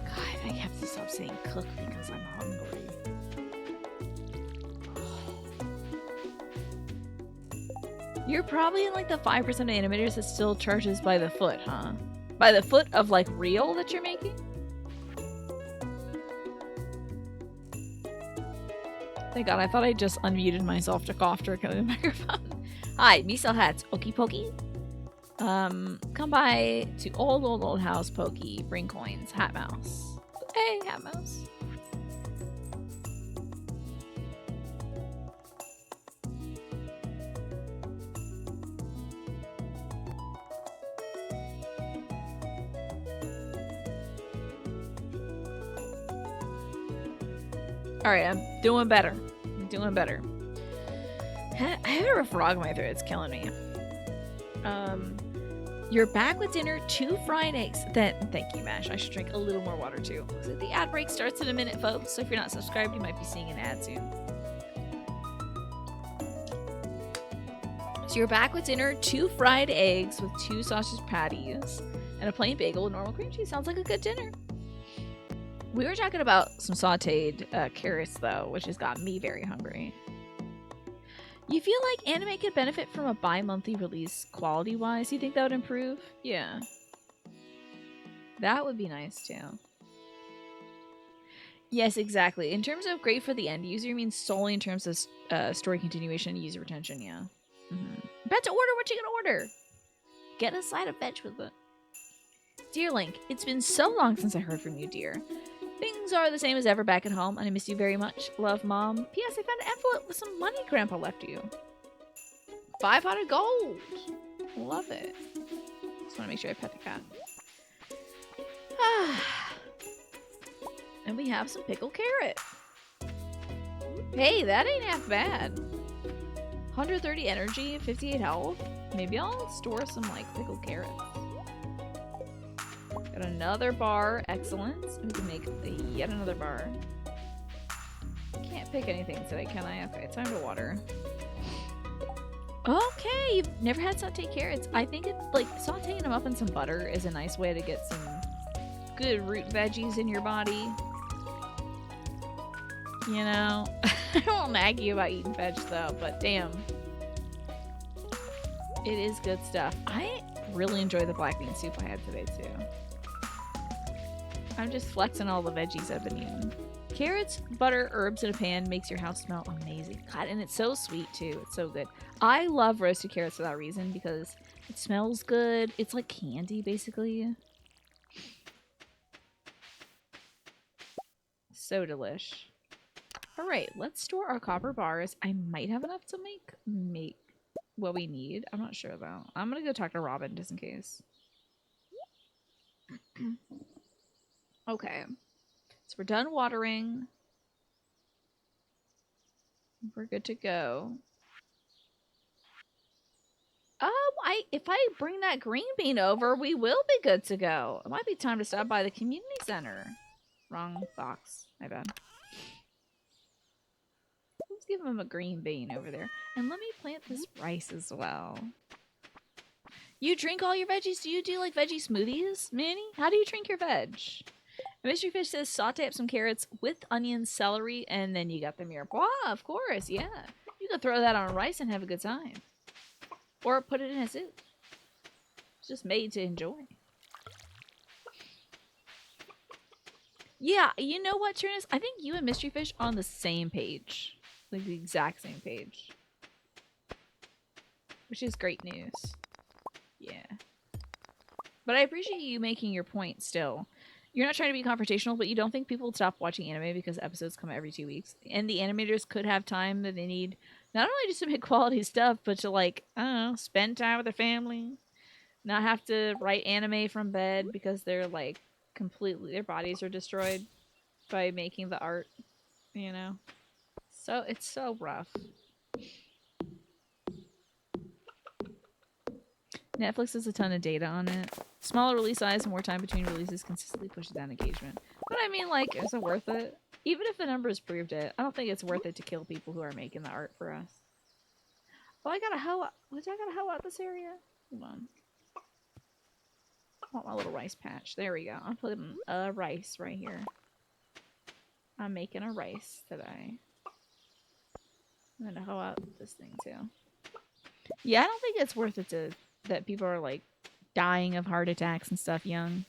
God, I have to stop saying cook because I'm hungry. You're probably in like the 5% of animators that still charges by the foot, huh? By the foot of like reel that you're making? Thank god, I thought I just unmuted myself to cough directly in the microphone. Hi, Miso Hats, Okie Pokey. Come by to old house Pokey, bring coins, Hat Mouse. Hey, Hat Mouse. Alright, I'm doing better. I'm doing better. I have a frog in my throat. It's killing me. You're back with dinner, 2 fried eggs. Thank you, Mash. I should drink a little more water too. So the ad break starts in a minute, folks. So if you're not subscribed, you might be seeing an ad soon. So you're back with dinner, 2 fried eggs with 2 sausage patties and a plain bagel with normal cream cheese. Sounds like a good dinner. We were talking about some sauteed carrots though, which has got me very hungry. You feel like anime could benefit from a bi-monthly release quality-wise? You think that would improve? Yeah. That would be nice too. Yes, exactly. In terms of great for the end user, you mean solely in terms of story continuation and user retention, yeah. About to order, what you gonna order? Get a side of veg with it. Dear Link, it's been so long since I heard from you, dear. Things are the same as ever back at home, and I miss you very much. Love, Mom. P.S. I found an envelope with some money Grandpa left you. 500 gold. Love it. Just want to make sure I pet the cat. And we have some pickled carrot. Hey, that ain't half bad. 130 energy, 58 health. Maybe I'll store some like pickled carrots. Got another bar. Excellent. We can make yet another bar. Can't pick anything today, can I? Okay, time to water. Okay, you've never had sauteed carrots. I think it's like sauteing them up in some butter is a nice way to get some good root veggies in your body. You know? I won't nag you about eating veg though, but damn. It is good stuff. I really enjoy the black bean soup I had today too. I'm just flexing all the veggies I've been eating. Carrots, butter, herbs in a pan makes your house smell amazing. God, and it's so sweet too. It's so good. I love roasted carrots for that reason because it smells good. It's like candy basically. So delish. All right, let's store our copper bars. I might have enough to make what we need. I'm not sure though. I'm gonna go talk to Robin just in case. Okay, so we're done watering. We're good to go. If I bring that green bean over, we will be good to go. It might be time to stop by the community center. Wrong box. My bad. Let's give him a green bean over there. And let me plant this rice as well. You drink all your veggies? Do you do like veggie smoothies, Manny? How do you drink your veg? Mystery Fish says saute up some carrots with onions, celery, and then you got the mirepoix. Of course, yeah. You can throw that on rice and have a good time. Or put it in a soup. It's just made to enjoy. Yeah, you know what, Trinus? I think you and Mystery Fish are on the same page. Like the exact same page. Which is great news. Yeah. But I appreciate you making your point still. You're not trying to be confrontational, but you don't think people would stop watching anime because episodes come every 2 weeks. And the animators could have time that they need, not only just to make quality stuff, but to like, I don't know, spend time with their family. Not have to write anime from bed because they're like completely, their bodies are destroyed by making the art, you know? So it's so rough. Netflix has a ton of data on it. Smaller release size and more time between releases consistently pushes down engagement. But I mean, like, is it worth it? Even if the numbers proved it, I don't think it's worth it to kill people who are making the art for us. Oh, I gotta hoe out. I gotta hoe out this area? Hold on. I want my little rice patch. There we go. I'm putting a rice right here. I'm making a rice today. I'm gonna hoe out this thing too. Yeah, I don't think it's worth it to that people are like dying of heart attacks and stuff young.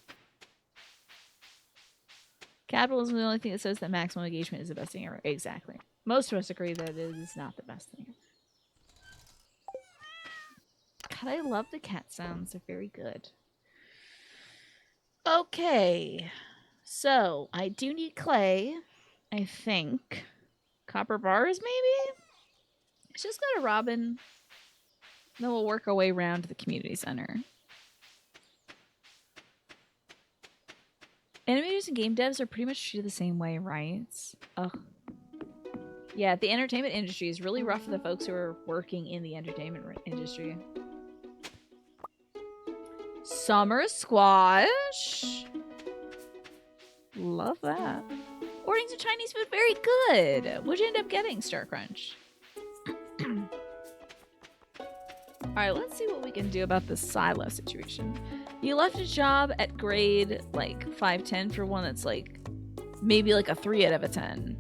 Capitalism is the only thing that says that maximum engagement is the best thing ever. Exactly. Most of us agree that it is not the best thing ever. God, I love the cat sounds. They're very good. Okay. So, I do need clay. I think. Copper bars, maybe? Let's just go to Robin. Then we'll work our way around to the community center. Animators and game devs are pretty much treated the same way, right? Ugh. Yeah, the entertainment industry is really rough for the folks who are working in the entertainment industry. Summer squash. Love that. Ordering some Chinese food, very good. What'd you end up getting, Star Crunch? Alright, let's see what we can do about the silo situation. You left a job at grade like 5-10 for one that's like maybe like a 3 out of a 10.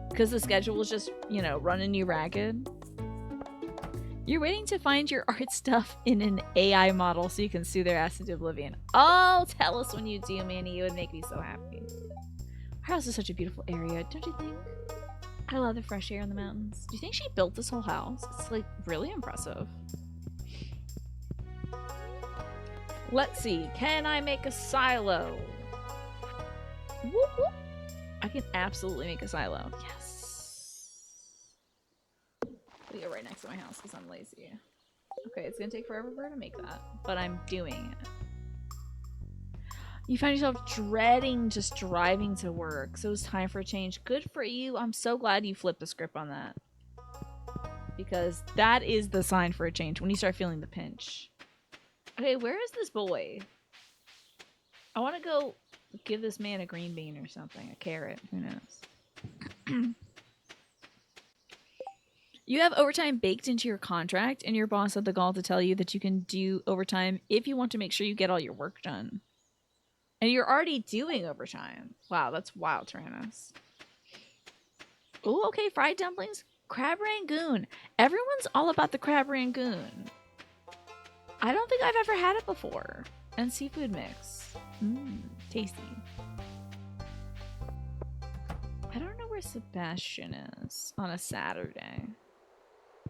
Because the schedule was just, you know, running you ragged. You're waiting to find your art stuff in an AI model so you can sue their ass into oblivion. Oh, tell us when you do, Manny. It would make me so happy. Our house is such a beautiful area, don't you think? I love the fresh air in the mountains. Do you think she built this whole house? It's like really impressive. Let's see. Can I make a silo? Whoop, whoop. I can absolutely make a silo. Yes. We go right next to my house because I'm lazy. Okay, it's gonna take forever for her to make that, but I'm doing it. You found yourself dreading just driving to work, so it's time for a change. Good for you. I'm so glad you flipped the script on that. Because that is the sign for a change, when you start feeling the pinch. Okay, where is this boy? I want to go give this man a green bean or something. A carrot. Who knows? You have overtime baked into your contract, and your boss had the gall to tell you that you can do overtime if you want to make sure you get all your work done. And you're already doing overtime. Wow, that's wild, Tyrannos. Oh, okay, fried dumplings. Crab Rangoon. Everyone's all about the crab Rangoon. I don't think I've ever had it before. And seafood mix. Mmm, tasty. I don't know where Sebastian is on a Saturday.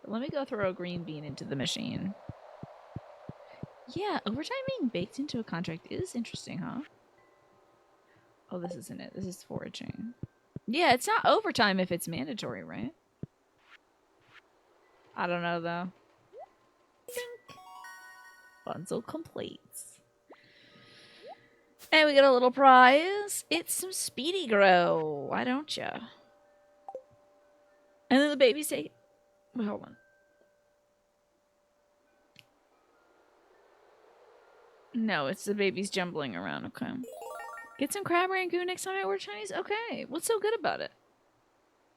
But let me go throw a green bean into the machine. Yeah, overtime being baked into a contract is interesting, huh? Oh, this isn't it. This is foraging. Yeah, it's not overtime if it's mandatory, right? I don't know, though. Dink. Bundle completes. And we get a little prize. It's some speedy grow. Why don't ya? And then the babies take... Wait, hold on. No, it's the babies jumbling around. Okay. Get some crab Rangoon next time I order Chinese? Okay. What's so good about it?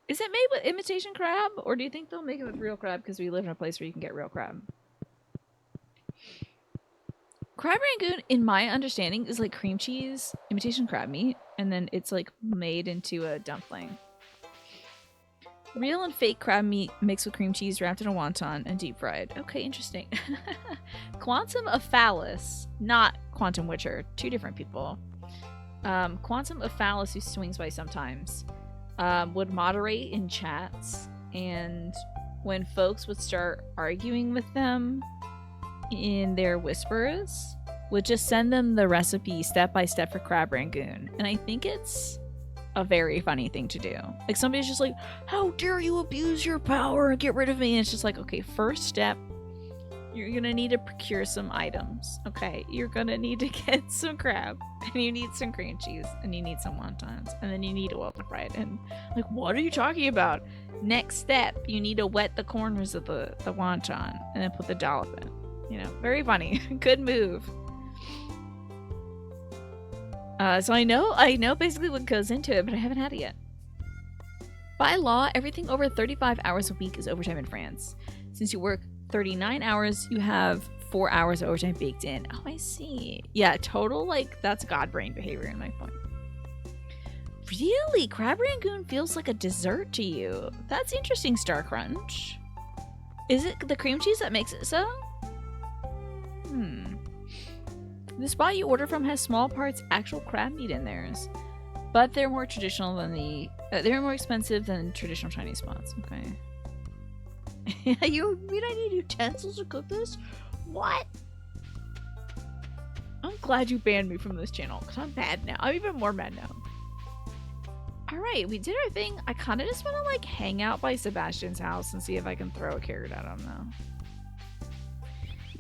Is it made with imitation crab? Or do you think they'll make it with real crab because we live in a place where you can get real crab? Crab Rangoon, in my understanding, is like cream cheese, imitation crab meat, and then it's like made into a dumpling. Real and fake crab meat mixed with cream cheese wrapped in a wonton and deep fried. Okay, interesting. Quantum of Phallus, not Quantum Witcher, two different people. Quantum of Phallus, who swings by sometimes, would moderate in chats, and when folks would start arguing with them in their whispers, would just send them the recipe step by step for crab Rangoon. And I think it's a very funny thing to do. Like, somebody's just like, how dare you abuse your power and get rid of me? And it's just like, okay, first step, you're gonna need to procure some items. Okay, you're gonna need to get some crab, and you need some cream cheese, and you need some wontons, and then you need oil to fry it. And like, what are you talking about? Next step, you need to wet the corners of the wonton and then put the dollop in. You know, very funny. Good move. So I know basically what goes into it, but I haven't had it yet. By law, everything over 35 hours a week is overtime in France. Since you work 39 hours, you have 4 hours of overtime baked in. Oh, I see. Yeah, total, like, that's god brain behavior in my point. Really? Crab Rangoon feels like a dessert to you. That's interesting, Star Crunch. Is it the cream cheese that makes it so? The spot you order from has small parts actual crab meat in theirs, but they're more traditional than they're more expensive than traditional Chinese spots. Okay. You mean I need utensils to cook this? What? I'm glad you banned me from this channel because I'm mad now. I'm even more mad now. Alright, we did our thing. I kind of just want to like hang out by Sebastian's house and see if I can throw a carrot at him now.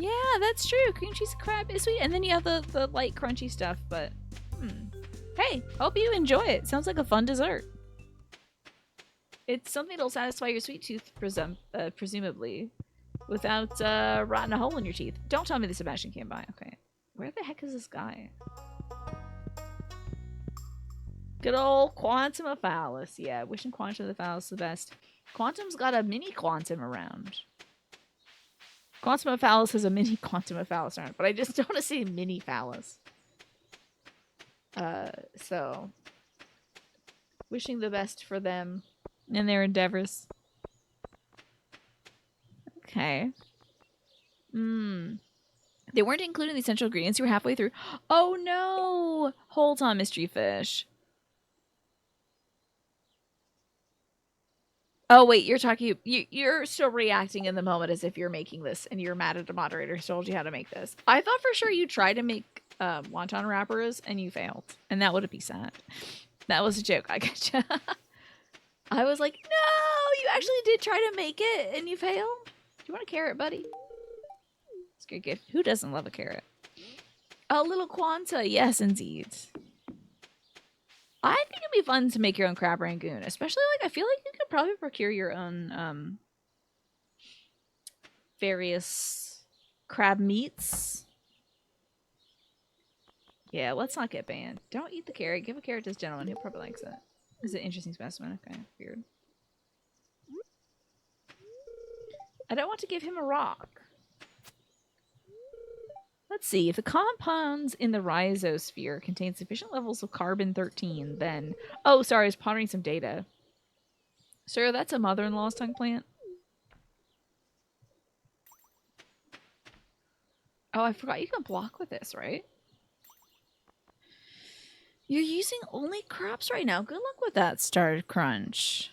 Yeah, that's true. Cream cheese and crab is sweet. And then you have the light crunchy stuff, but hey, hope you enjoy it. Sounds like a fun dessert. It's something that'll satisfy your sweet tooth, presumably, without rotting a hole in your teeth. Don't tell me the Sebastian came by. Okay. Where the heck is this guy? Good old Quantum of Phallus. Yeah, wishing Quantum of the Phallus the best. Quantum's got a mini Quantum around. Quantum of Phallus has a mini Quantum of Phallus around, but I just don't want to see mini Phallus. So, wishing the best for them in their endeavors. Okay. They weren't including the essential ingredients. You were halfway through. Oh no! Hold on, mystery fish. Oh wait, you're talking. You're still reacting in the moment as if you're making this, and you're mad at the moderator who told you how to make this. I thought for sure you tried to make wonton wrappers and you failed, and that would be sad. That was a joke. I gotcha. I was like, no, you actually did try to make it and you failed. Do you want a carrot, buddy? It's a great gift. Who doesn't love a carrot? A little Quanta, yes, indeed. I think it'd be fun to make your own crab rangoon, especially I feel like you could probably procure your own various crab meats. Yeah, let's not get banned. Don't eat the carrot. Give a carrot to this gentleman. He probably likes it. It's an interesting specimen. Okay, weird. I don't want to give him a rock. Let's see. If the compounds in the rhizosphere contain sufficient levels of carbon-13, then... Oh, sorry, I was pondering some data. Sir, that's a mother-in-law's tongue plant? Oh, I forgot you can block with this, right? You're using only crops right now. Good luck with that, Star Crunch.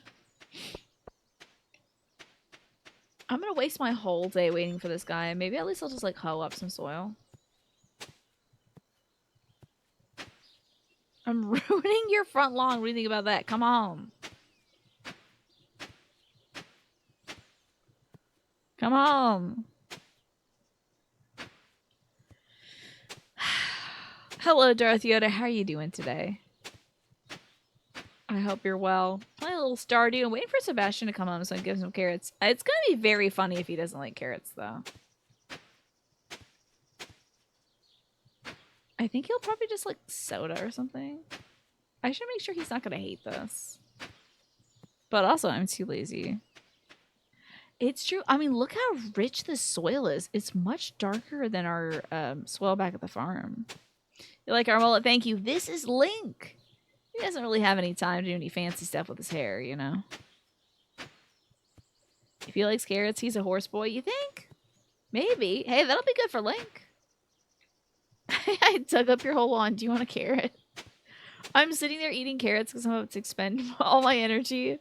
I'm gonna waste my whole day waiting for this guy. Maybe at least I'll just hoe up some soil. I'm ruining your front lawn. What do you think about that? Come on. Come on. Hello, Darth Yoda. How are you doing today? I hope you're well. Playing a little Stardew and waiting for Sebastian to come home so I can give him some carrots. It's going to be very funny if he doesn't like carrots, though. I think he'll probably just like soda or something. I should make sure he's not going to hate this. But also, I'm too lazy. It's true. I mean, look how rich this soil is. It's much darker than our soil back at the farm. You're like, Armola, thank you. This is Link. He doesn't really have any time to do any fancy stuff with his hair, you know? If he likes carrots, he's a horse boy, you think? Maybe. Hey, that'll be good for Link. I dug up your whole lawn. Do you want a carrot? I'm sitting there eating carrots because I'm about to expend all my energy.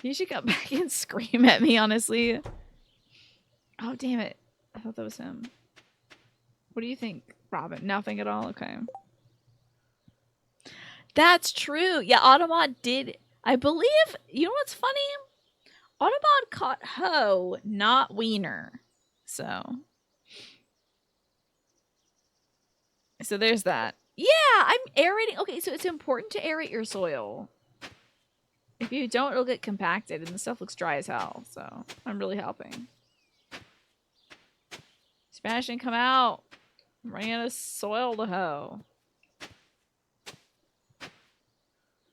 You should come back and scream at me, honestly. Oh, damn it. I thought that was him. What do you think, Robin? Nothing at all? Okay. That's true. Yeah, Autobot did. I believe. You know what's funny? Autobot caught Ho, not Wiener. So there's that. Yeah, I'm aerating. Okay, so it's important to aerate your soil. If you don't, it'll get compacted and the stuff looks dry as hell. So I'm really helping. Sebastian, come out. I'm running out of soil to hoe.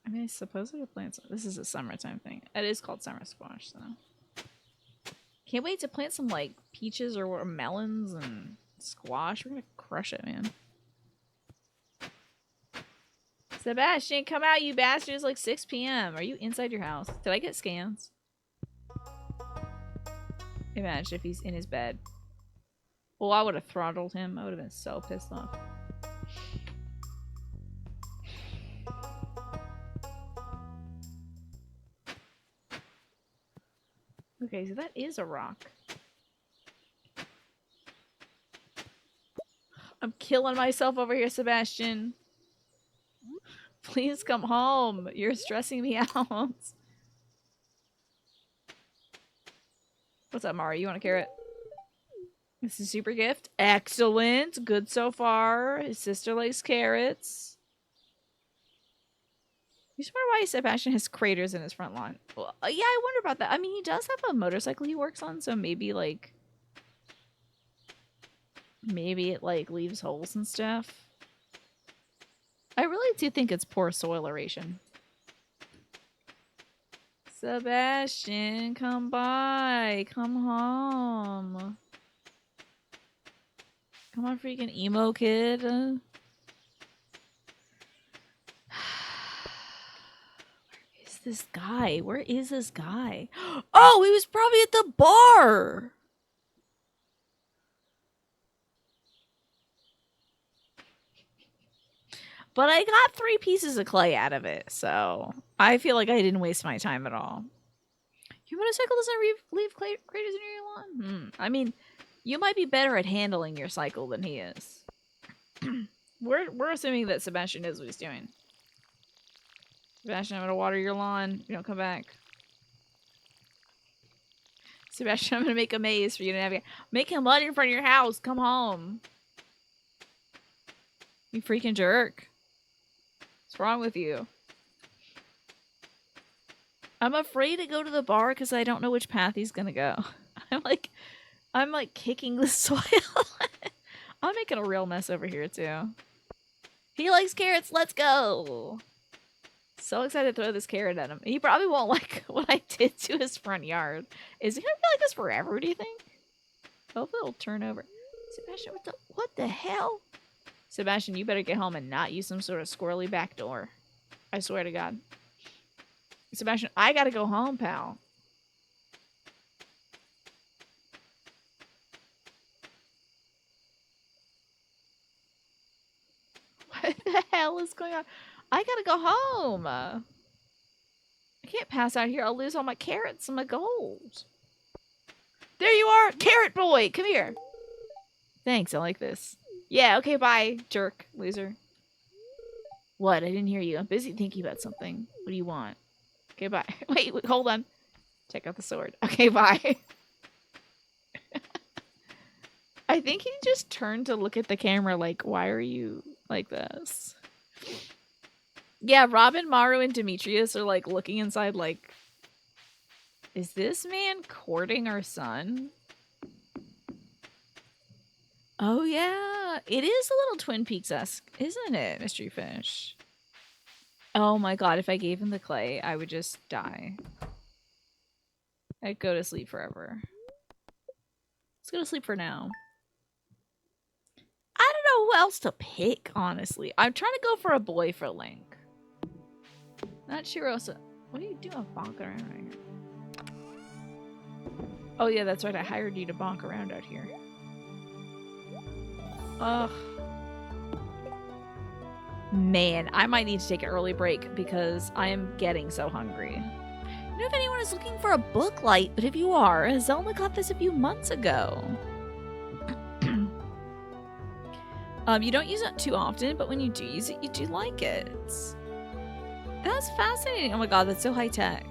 I mean, I suppose I could plant some. This is a summertime thing. It is called summer squash, so. Can't wait to plant some, like, peaches or melons and squash. We're gonna crush it, man. Sebastian, come out, you bastard. It's like 6 p.m. Are you inside your house? Did I get scans? Imagine if he's in his bed. Well, I would have throttled him. I would have been so pissed off. Okay, so that is a rock. I'm killing myself over here, Sebastian. Please come home. You're stressing me out. What's up, Mari? You want a carrot? This is a super gift. Excellent. Good so far. His sister likes carrots. You just wonder why Sebastian has craters in his front lawn. Well, yeah, I wonder about that. I mean, he does have a motorcycle he works on, so maybe like maybe it like leaves holes and stuff. I really do think it's poor soil aeration. Sebastian, come by. Come home. Come on, freaking emo kid. Where is this guy? Where is this guy? Oh, he was probably at the bar. But I got 3 pieces of clay out of it, so I feel like I didn't waste my time at all. Your motorcycle doesn't leave craters in your lawn? I mean, you might be better at handling your cycle than he is. We're assuming that Sebastian knows what he's doing. Sebastian, I'm gonna water your lawn. You don't come back. Sebastian, I'm gonna make a maze for you to navigate. Make him mud in front of your house. Come home. You freaking jerk. What's wrong with you? I'm afraid to go to the bar because I don't know which path he's gonna go. I'm like kicking the soil. I'm making a real mess over here too. He likes carrots. Let's go. So excited to throw this carrot at him. He probably won't like what I did to his front yard. Is he gonna be like this forever, do you think? Hopefully it'll turn over. Sebastian, what the hell? Sebastian, you better get home and not use some sort of squirrely back door. I swear to God. Sebastian, I gotta go home, pal. What the hell is going on? I gotta go home. I can't pass out here. I'll lose all my carrots and my gold. There you are! Carrot boy! Come here! Thanks, I like this. Yeah, okay, bye, jerk, loser. What? I didn't hear you. I'm busy thinking about something. What do you want? Okay, bye. Wait, hold on. Check out the sword. Okay, bye. I think he just turned to look at the camera like, why are you like this? Yeah, Robin, Maru, and Demetrius are like looking inside like, is this man courting our son? Oh yeah, it is a little Twin Peaks-esque, isn't it, Mystery Fish? Oh my god, if I gave him the clay, I would just die. I'd go to sleep forever. Let's go to sleep for now. I don't know who else to pick, honestly. I'm trying to go for a boy for Link. Not Shirosa. What are you doing bonking around right here? Oh yeah, that's right. I hired you to bonk around out here. Ugh. Man, I might need to take an early break because I am getting so hungry. I don't know if anyone is looking for a book light, but if you are, Zelda got this a few months ago. You don't use it too often, but when you do use it, you do like it. That's fascinating. Oh my god, that's so high tech.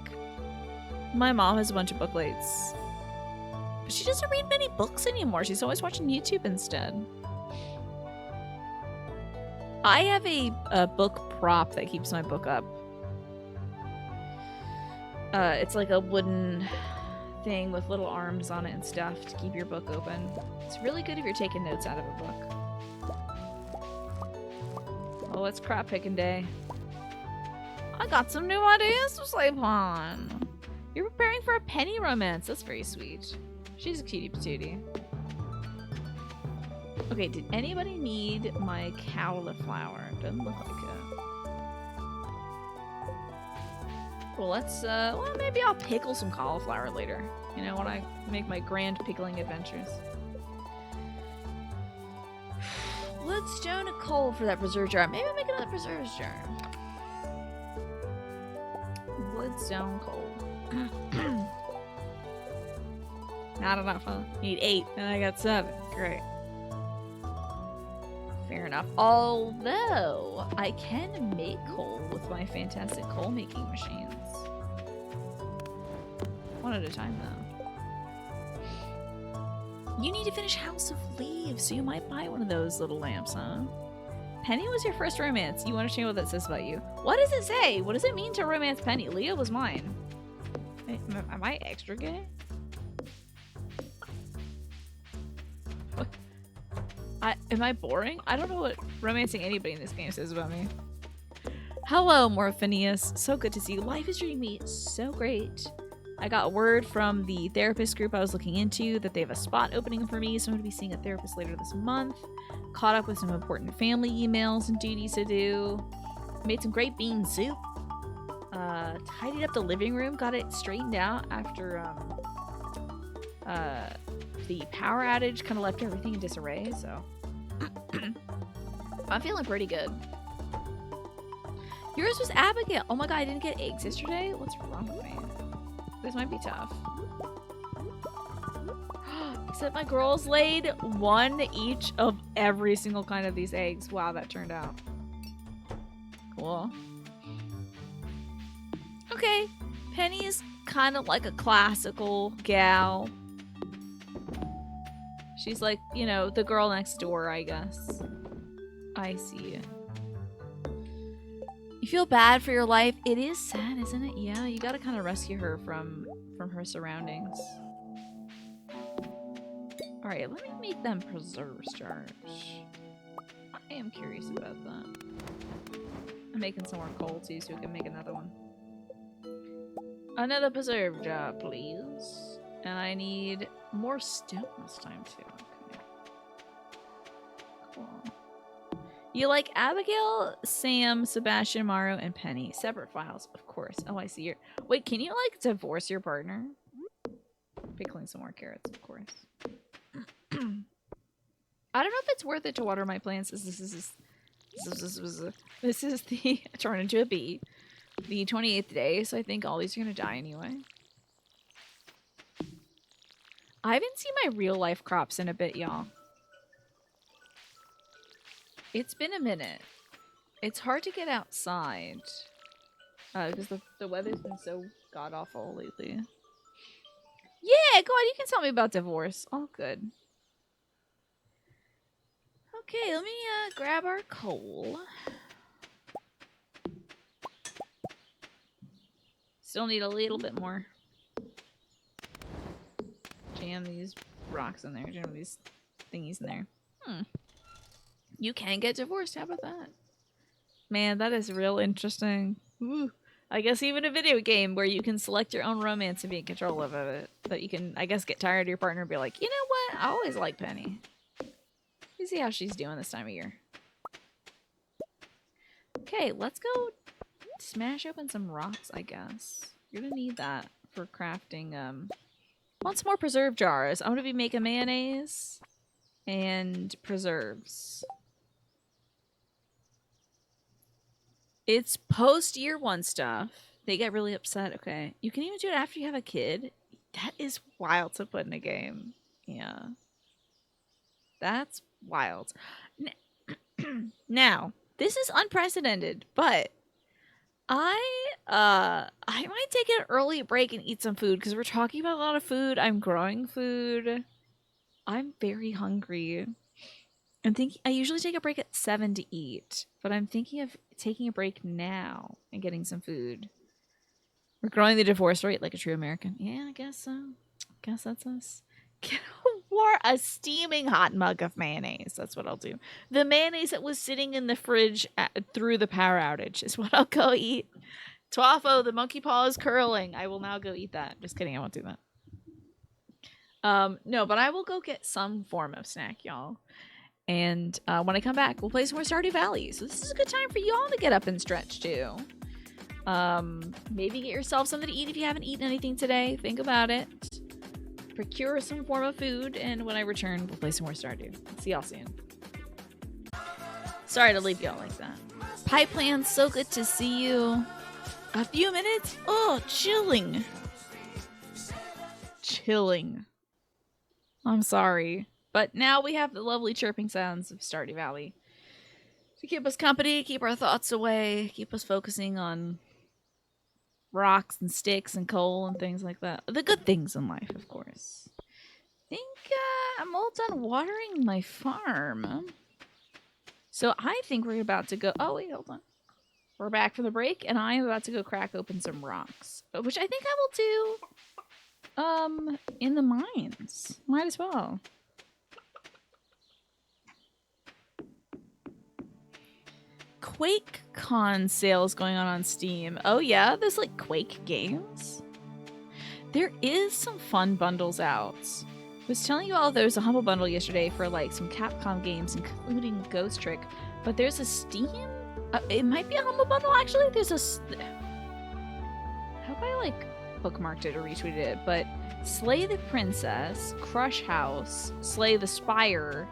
My mom has a bunch of book lights. But she doesn't read many books anymore. She's always watching YouTube instead. I have a book prop that keeps my book up. It's like a wooden thing with little arms on it and stuff to keep your book open. It's really good if you're taking notes out of a book. Oh, it's crap picking day. I got some new ideas to sleep on. You're preparing for a penny romance. That's very sweet. She's a cutie patootie. Okay, did anybody need my cauliflower? Doesn't look like it. Well, let's, well, maybe I'll pickle some cauliflower later. You know, when I make my grand pickling adventures. Wood, stone, and coal for that preserve jar. Maybe I'll make another preserve jar. Wood, stone, coal. Not enough, huh? Need 8, and I got 7. Great. Fair enough. Although, I can make coal with my fantastic coal making machines. One at a time, though. You need to finish House of Leaves, so you might buy one of those little lamps, huh? Penny was your first romance. You understand what that says about you. What does it say? What does it mean to romance Penny? Leah was mine. Wait, am I extra gay? What? Am I boring? I don't know what romancing anybody in this game says about me. Hello, Morphinius. So good to see you. Life is treating me so great. I got word from the therapist group I was looking into that they have a spot opening for me, so I'm going to be seeing a therapist later this month. Caught up with some important family emails and duties to do. Made some great bean soup. Tidied up the living room, got it straightened out after the power outage kind of left everything in disarray, so I'm feeling pretty good. Yours was Abigail. Oh my god, I didn't get eggs yesterday? What's wrong with me? This might be tough. Except my girls laid one each of every single kind of these eggs. Wow, that turned out cool. Okay, Penny is kind of like a classical gal. She's like, you know, the girl next door, I guess. I see. You feel bad for your life. It is sad, isn't it? Yeah, you gotta kind of rescue her from her surroundings. Alright, let me make them preserve jars. I am curious about that. I'm making some more coal too, so we can make another one. Another preserve jar, please. And I need more stone this time too. Okay. Cool. You like Abigail, Sam, Sebastian, Mario, and Penny. Separate files, of course. Oh, I see. Wait, can you like divorce your partner? Pickling some more carrots, of course. I don't know if it's worth it to water my plants. This is the turn into a bee. The 28th day, so I think all these are gonna die anyway. I haven't seen my real life crops in a bit, y'all. It's been a minute. It's hard to get outside. Because the weather's been so god-awful lately. Yeah, go on, you can tell me about divorce. Oh, good. Okay, let me grab our coal. Still need a little bit more. Jam these rocks in there. Jam these thingies in there. You can get divorced. How about that? Man, that is real interesting. Ooh. I guess even a video game where you can select your own romance and be in control of it. That you can, I guess, get tired of your partner and be like, you know what? I always like Penny. You see how she's doing this time of year. Okay, let's go smash open some rocks, I guess. You're gonna need that for crafting, want some more preserve jars. I'm gonna be making mayonnaise and preserves. It's post year one stuff. They get really upset. Okay. You can even do it after you have a kid. That is wild to put in a game. Yeah. That's wild. Now, this is unprecedented, but I might take an early break and eat some food because we're talking about a lot of food. I'm growing food. I'm very hungry. I'm thinking I usually take a break at 7 to eat, but I'm thinking of taking a break now and getting some food. We're growing the divorce rate like a true American. Yeah, I guess so. Guess that's us. Get a steaming hot mug of mayonnaise. That's what I'll do. The mayonnaise that was sitting in the fridge through the power outage is what I'll go eat. Twaffo, the monkey paw is curling. I will now go eat that. Just kidding, I won't do that. No, but I will go get some form of snack, y'all. And when I come back, we'll play some more Stardew Valley. So this is a good time for y'all to get up and stretch too. Maybe get yourself something to eat if you haven't eaten anything today. Think about it. Procure some form of food, and when I return, we'll play some more Stardew. See y'all soon. Sorry to leave y'all like that. Pipe Plan, so good to see you. A few minutes? Oh, chilling. Chilling. I'm sorry. But now we have the lovely chirping sounds of Stardew Valley to keep us company, keep our thoughts away, keep us focusing on rocks and sticks and coal and things like that. The good things in life, of course. I think I'm all done watering my farm.
So I think we're about to go. Oh, wait, hold on. We're back from the break, and I'm about to go crack open some rocks, which I think I will do in the mines. Might as well. QuakeCon sales going on Steam. Oh yeah, there's like Quake games. There is some fun bundles out. I was telling you all there was a Humble Bundle yesterday for like some Capcom games, including Ghost Trick. But there's a Steam. It might be a Humble Bundle actually. There's a. How have I like bookmarked it or retweeted it? But Slay the Princess, Crush House, Slay the Spire,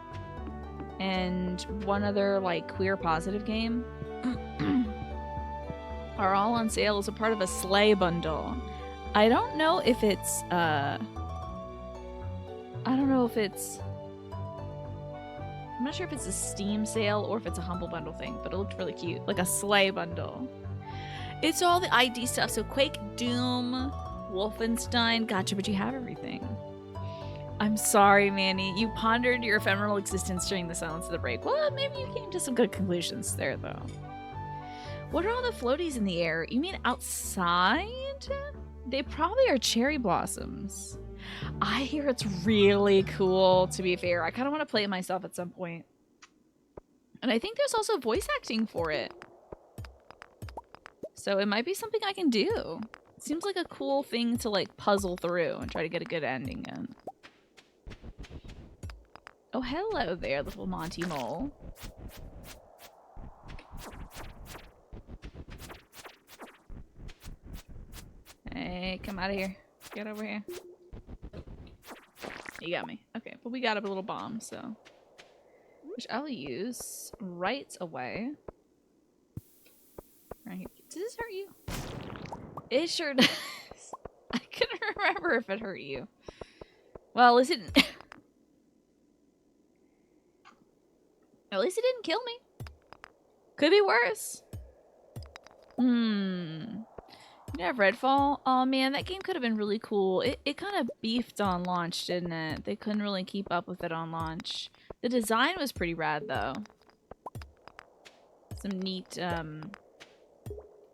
and one other like queer positive game are all on sale as a part of a Slay bundle. I don't know if it's I'm not sure if it's a Steam sale or if it's a Humble Bundle thing, but it looked really cute. Like a Slay bundle. It's all the ID stuff. So Quake, Doom, Wolfenstein. Gotcha, but you have everything. I'm sorry, Manny. You pondered your ephemeral existence during the silence of the break. Well, maybe you came to some good conclusions there, though. What are all the floaties in the air? You mean outside? They probably are cherry blossoms. I hear it's really cool, to be fair. I kind of want to play it myself at some point. And I think there's also voice acting for it. So it might be something I can do. It seems like a cool thing to like puzzle through and try to get a good ending in. Oh, hello there, little Monty Mole. Hey, come out of here. Get over here. You got me. Okay, but we got a little bomb, so. Which I'll use right away. Right here. Does this hurt you? It sure does. I couldn't remember if it hurt you. Well, at least it didn't. At least it didn't kill me. Could be worse. You have Redfall? Oh man, that game could have been really cool. It kind of beefed on launch, didn't it? They couldn't really keep up with it on launch. The design was pretty rad though. Some neat,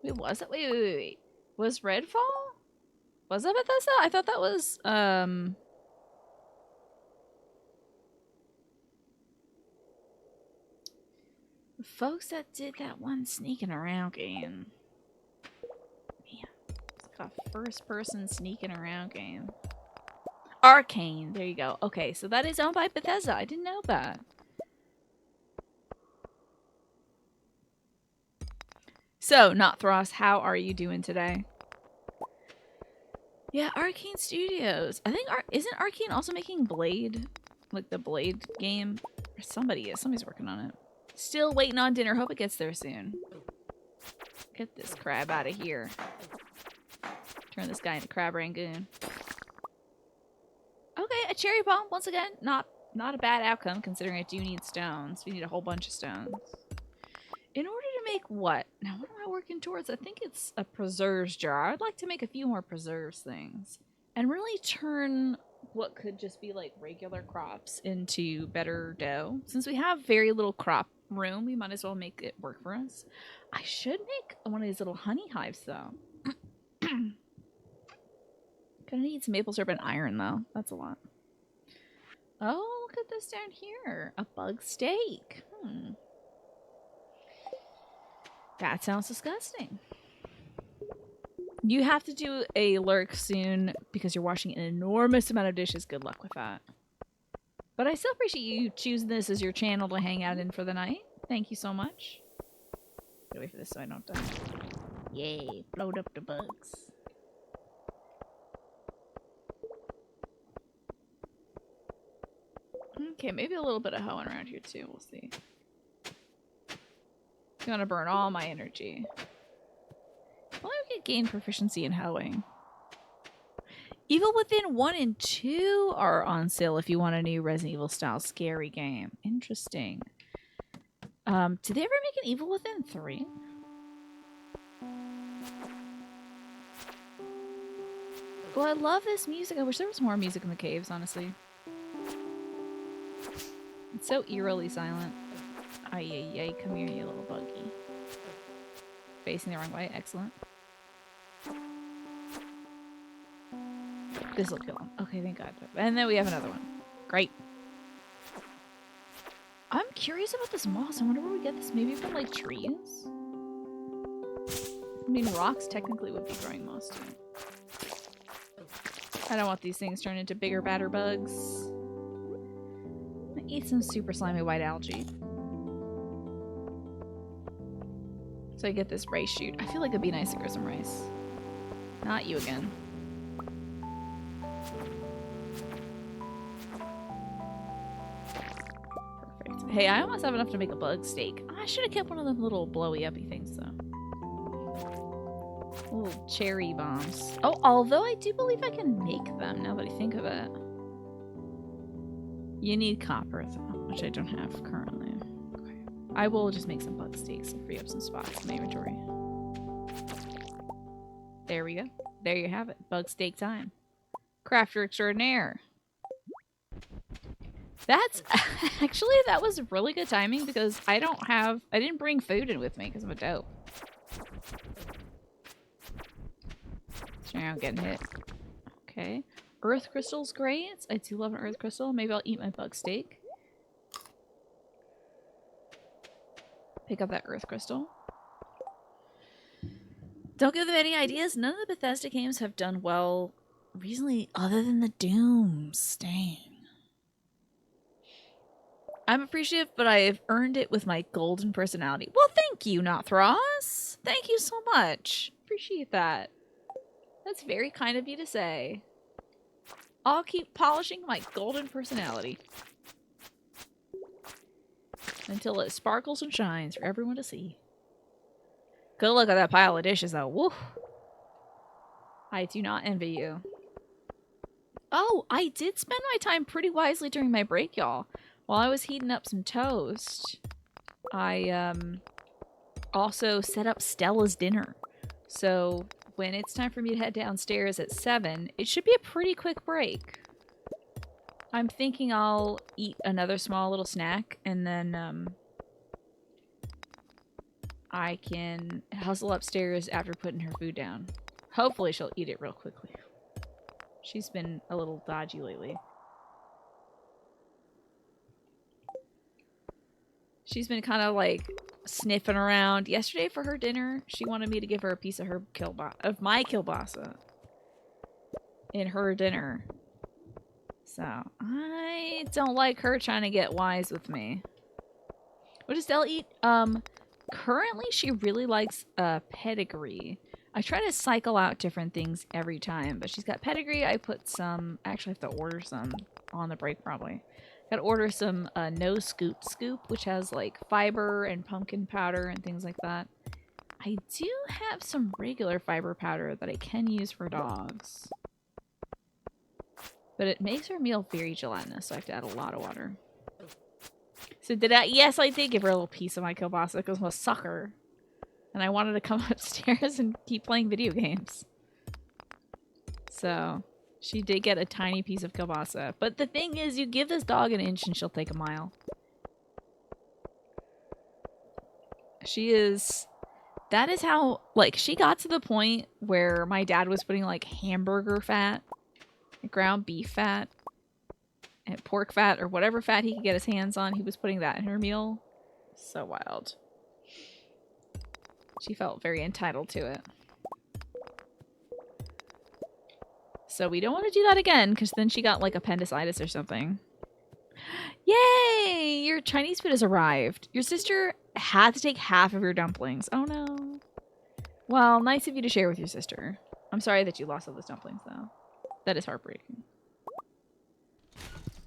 Wait, was it? Wait. Was Redfall? Was that Bethesda? I thought that was, the folks that did that one sneaking around game. Man, it's like a first-person sneaking around game. Arcane. There you go. Okay, so that is owned by Bethesda. I didn't know that. So, Notthross, how are you doing today? Yeah, Arcane Studios. I think isn't Arcane also making Blade, like the Blade game? Or somebody is. Somebody's working on it. Still waiting on dinner. Hope it gets there soon. Get this crab out of here. Turn this guy into Crab Rangoon. Okay, a cherry bomb once again. Not a bad outcome considering I do need stones. We need a whole bunch of stones. In order to make what? Now, what am I working towards? I think it's a preserves jar. I'd like to make a few more preserves things. And really turn what could just be like regular crops into better dough. Since we have very little crop room, we might as well make it work for us. I should make one of these little honey hives, though. Gonna need some maple syrup and iron, though. That's a lot. Oh, look at this down here. A bug steak. That sounds disgusting. You have to do a lurk soon because you're washing an enormous amount of dishes. Good luck with that. But I still appreciate you choosing this as your channel to hang out in for the night. Thank you so much. Get away for this so I don't die. Yay, float up the bugs. Okay, maybe a little bit of hoeing around here too. We'll see. It's gonna burn all my energy. Well, I could gain proficiency in hoeing. Evil Within 1 and 2 are on sale if you want a new Resident Evil style scary game. Interesting. Did they ever make an Evil Within 3? Well, I love this music. I wish there was more music in the caves, honestly. It's so eerily silent.
Ay, ay, ay. Come here, you little buggy. Facing the wrong way. Excellent. This will kill him. Okay, thank God. And then we have another one. Great. I'm curious about this moss. I wonder where we get this. Maybe from, like, trees? I mean, rocks technically would be growing moss, too. I don't want these things turned into bigger, badder bugs. I'm gonna eat some super slimy white algae. So I get this rice shoot. I feel like it'd be nice to grow some rice. Not you again. Perfect. Hey, I almost have enough to make a bug steak. I should have kept one of them little blowy uppy things, though. Little cherry bombs. Oh, although I do believe I can make them, now that I think of it. You need copper, though, which I don't have currently. Okay. I will just make some bug steaks and free up some spots in my inventory. There we go. There you have it. Bug steak time. Crafter extraordinaire. That's actually, that was really good timing because I didn't bring food in with me because I'm a dope. So now I'm getting hit. Okay. Earth crystal's great. I do love an earth crystal. Maybe I'll eat my bug steak. Pick up that earth crystal. Don't give them any ideas. None of the Bethesda games have done well recently other than the Dooms. Dang. I'm appreciative, but I have earned it with my golden personality. Well, thank you, Nothros. Thank you so much. Appreciate that. That's very kind of you to say. I'll keep polishing my golden personality until it sparkles and shines for everyone to see. Good look at that pile of dishes, though. Woo! I do not envy you. Oh, I did spend my time pretty wisely during my break, y'all. While I was heating up some toast, I also set up Stella's dinner. So when it's time for me to head downstairs at 7, it should be a pretty quick break. I'm thinking I'll eat another small little snack and then I can hustle upstairs after putting her food down. Hopefully she'll eat it real quickly. She's been a little dodgy lately. She's been kind of like sniffing around. Yesterday for her dinner, she wanted me to give her a piece of her my kielbasa in her dinner. So I don't like her trying to get wise with me. What does Stella eat? Currently she really likes pedigree. I try to cycle out different things every time, but she's got pedigree. I put some, actually I have to order some on the break probably. Gotta order some no scoop, which has like fiber and pumpkin powder and things like that. I do have some regular fiber powder that I can use for dogs. But it makes her meal very gelatinous, so I have to add a lot of water. So did I? Yes, I did give her a little piece of my kielbasa because I'm a sucker. And I wanted to come upstairs and keep playing video games. So she did get a tiny piece of kielbasa. But the thing is, you give this dog an inch and she'll take a mile. That is how, like, she got to the point where my dad was putting, like, hamburger fat, ground beef fat, and pork fat, or whatever fat he could get his hands on. He was putting that in her meal. So wild. She felt very entitled to it. So we don't want to do that again, because then she got, like, appendicitis or something. Yay! Your Chinese food has arrived. Your sister had to take half of your dumplings. Oh, no. Well, nice of you to share with your sister. I'm sorry that you lost all those dumplings, though. That is heartbreaking.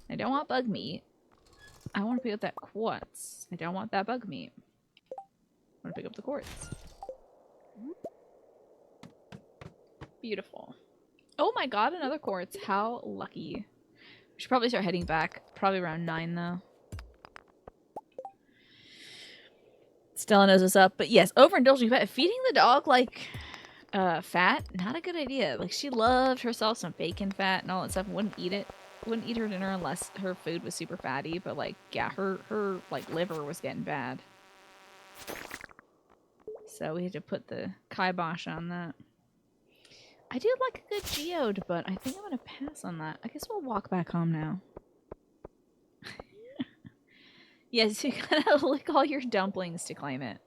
I don't want bug meat. I want to pick up that quartz. I don't want that bug meat. I want to pick up the quartz. Beautiful. Oh my god, another quartz. How lucky. We should probably start heading back. Probably around 9, though. Stella knows what's up. But yes, overindulging fat. Feeding the dog, like, fat, not a good idea. Like, she loved herself some bacon fat and all that stuff and wouldn't eat it. wouldn't eat her dinner unless her food was super fatty, but like, yeah, her like liver was getting bad. So we had to put the kibosh on that. I do like a good geode, but I think I'm gonna pass on that. I guess we'll walk back home now. Yes, you gotta lick all your dumplings to claim it.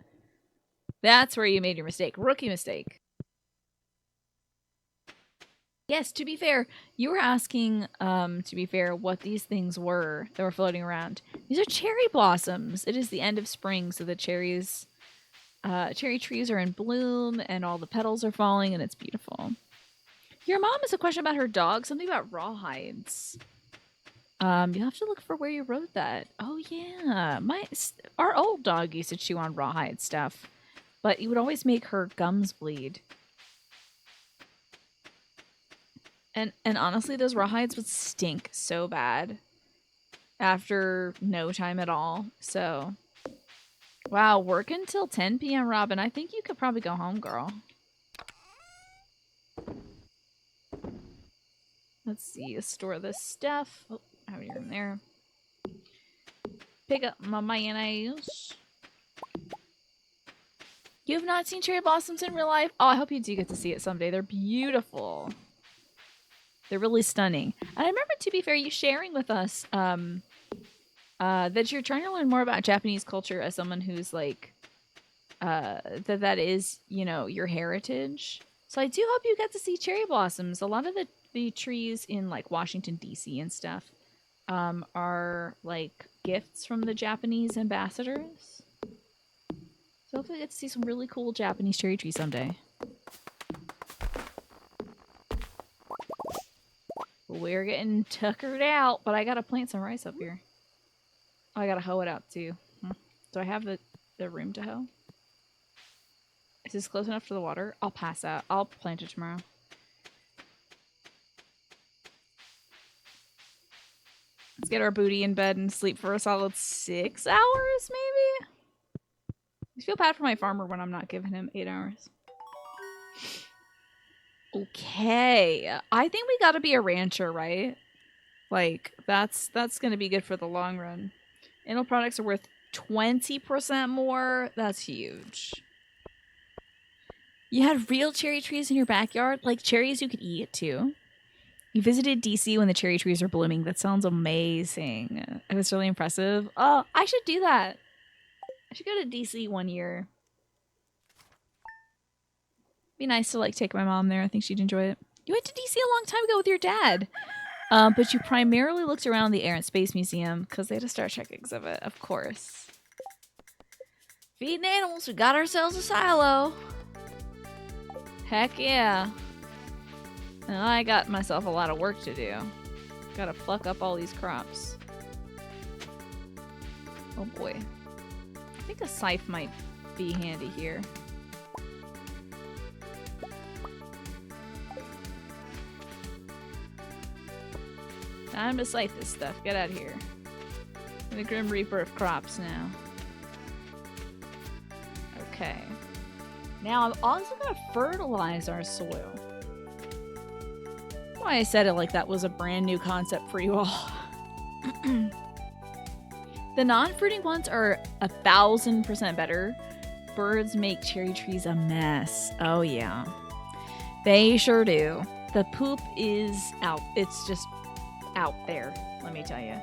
That's where you made your mistake. Rookie mistake. Yes, to be fair, you were asking, to be fair, what these things were that were floating around. These are cherry blossoms. It is the end of spring, so the cherry trees are in bloom, and all the petals are falling, and it's beautiful. Your mom has a question about her dog, something about rawhides. You'll have to look for where you wrote that. Oh yeah, our old dog used to chew on rawhide stuff, but it would always make her gums bleed. And honestly, those rawhides would stink so bad after no time at all. So, wow, work until 10 p.m., Robin. I think you could probably go home, girl. Let's see. Store this stuff. Oh, have you in there? Pick up my mayonnaise. You have not seen cherry blossoms in real life? Oh, I hope you do get to see it someday. They're beautiful. They're really stunning. And I remember, to be fair, you sharing with us that you're trying to learn more about Japanese culture as someone who's like, that is, you know, your heritage. So I do hope you get to see cherry blossoms. A lot of the trees in like Washington, D.C. and stuff are like gifts from the Japanese ambassadors. So hopefully we get to see some really cool Japanese cherry trees someday. We're getting tuckered out, but I gotta plant some rice up here. Oh, I gotta hoe it out too. Do I have the room to hoe? Is this close enough to the water? I'll pass out. I'll plant it tomorrow. Let's get our booty in bed and sleep for a solid 6 hours, maybe? I feel bad for my farmer when I'm not giving him 8 hours. Okay. I think we gotta be a rancher, right? Like, that's gonna be good for the long run. Animal products are worth 20% more. That's huge. You had real cherry trees in your backyard? Like cherries you could eat, too? You visited DC when the cherry trees are blooming. That sounds amazing. It was really impressive. Oh, I should do that. I should go to DC one year. Be nice to like take my mom there. I think she'd enjoy it. You went to DC a long time ago with your dad. But you primarily looked around the Air and Space Museum because they had a Star Trek exhibit, of course. Feeding animals, we got ourselves a silo. Heck yeah. And I got myself a lot of work to do. Gotta pluck up all these crops. Oh boy. I think a scythe might be handy here. Time to scythe this stuff. Get out of here. I'm the Grim Reaper of crops now. Okay. Now I'm also gonna fertilize our soil. Why I said it like that was a brand new concept for you all. The non-fruiting ones are 1,000% better. Birds make cherry trees a mess. Oh yeah. They sure do. The poop is out. It's just out there, let me tell you.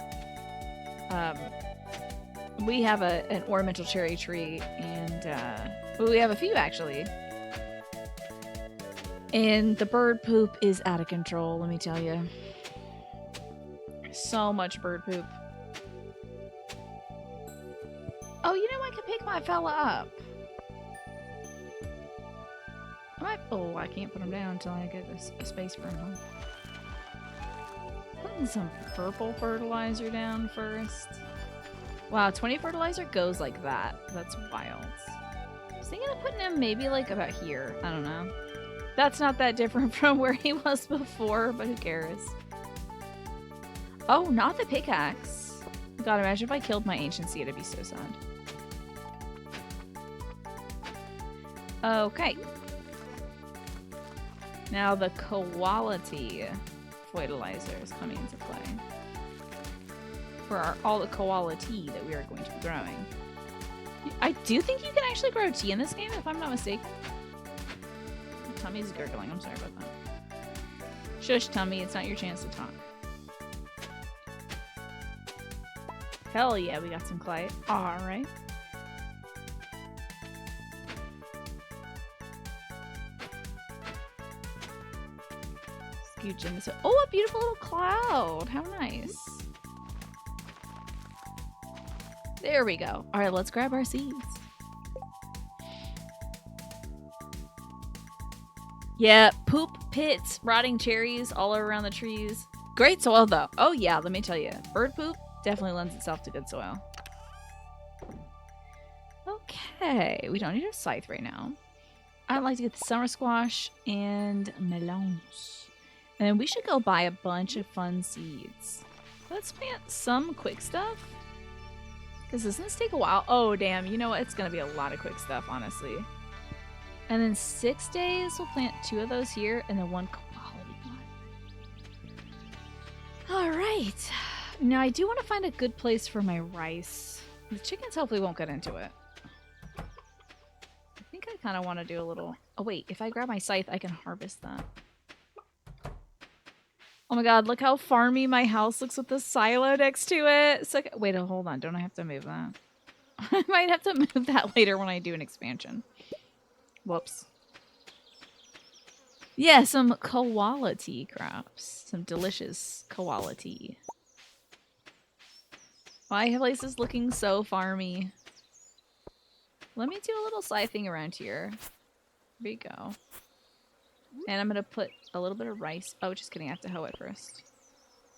We have an ornamental cherry tree, and we have a few actually. And the bird poop is out of control, let me tell you. So much bird poop. Oh, you know I can pick my fella up. Oh, I can't put him down until I get a space for him. Putting some purple fertilizer down first. Wow, 20 fertilizer goes like that. That's wild. I was thinking of putting him maybe like about here. I don't know. That's not that different from where he was before, but who cares? Oh, not the pickaxe. God, imagine if I killed my ancient seed. It'd be so sad. Okay. Now the quality. fertilizer is coming into play for all the koala tea that we are going to be growing. I do think you can actually grow tea in this game, if I'm not mistaken. Tummy's gurgling. I'm sorry about that. Shush, Tummy. It's not your chance to talk. Hell yeah, we got some clay. Alright. Scooch in this. Oh, a beautiful little cloud. How nice. There we go. Alright, let's grab our seeds. Yeah, poop pits, rotting cherries all around the trees. Great soil, though. Oh, yeah, let me tell you. Bird poop definitely lends itself to good soil. Okay, we don't need a scythe right now. I'd like to get the summer squash and melons. And we should go buy a bunch of fun seeds. Let's plant some quick stuff. Because doesn't this take a while? Oh, damn. You know what? It's going to be a lot of quick stuff, honestly. And then 6 days, we'll plant 2 of those here and then 1 quality one. All right. Now, I do want to find a good place for my rice. The chickens hopefully won't get into it. I think I kind of want to do a little... Oh, wait. If I grab my scythe, I can harvest that. Oh my god, look how farmy my house looks with the silo next to it. So, wait, hold on. Don't I have to move that? I might have to move that later when I do an expansion. Whoops. Yeah, some koala tea crops. Some delicious koala tea. My place is looking so farmy. Let me do a little scything around here. There we go. And I'm going to put a little bit of rice. Oh, just kidding. I have to hoe it first.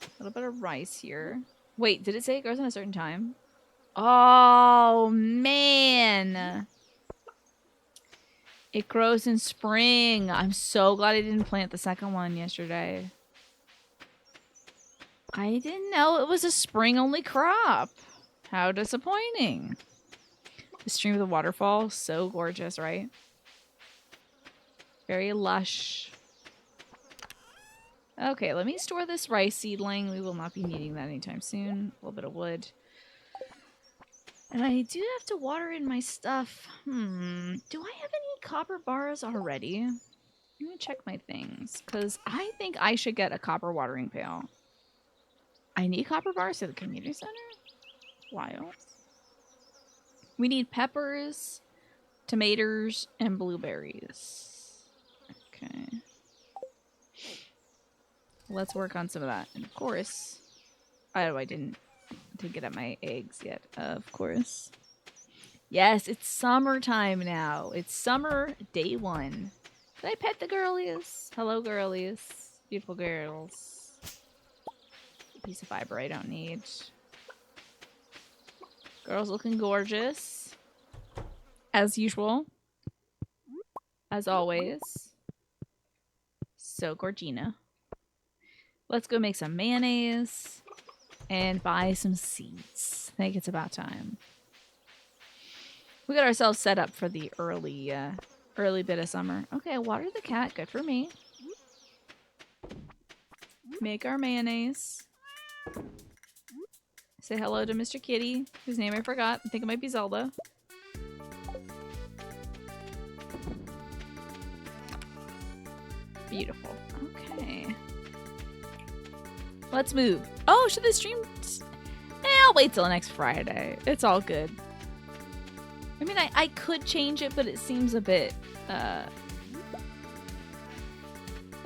A little bit of rice here. Wait, did it say it grows in a certain time? Oh, man. It grows in spring. I'm so glad I didn't plant the second one yesterday. I didn't know it was a spring-only crop. How disappointing. The stream of the waterfall. So gorgeous, right? Very lush. Okay, let me store this rice seedling. We will not be needing that anytime soon. A little bit of wood. And I do have to water in my stuff. Do I have any copper bars already? Let me check my things. Because I think I should get a copper watering pail. I need copper bars at the community center? Wild. We need peppers, tomatoes, and blueberries. Okay. Let's work on some of that. And of course... Oh, I didn't get at my eggs yet. Of course. Yes, it's summertime now. It's summer day 1. Did I pet the girlies? Hello, girlies. Beautiful girls. A piece of fiber I don't need. Girls looking gorgeous. As usual. As always. So Gorgina. Let's go make some mayonnaise and buy some seeds. I think it's about time. We got ourselves set up for the early bit of summer. Okay, water the cat. Good for me. Make our mayonnaise. Say hello to Mr. Kitty, whose name I forgot. I think it might be Zelda. Beautiful. Okay. Let's move. Oh, should the stream... I'll wait till next Friday. It's all good. I mean, I could change it, but it seems a bit...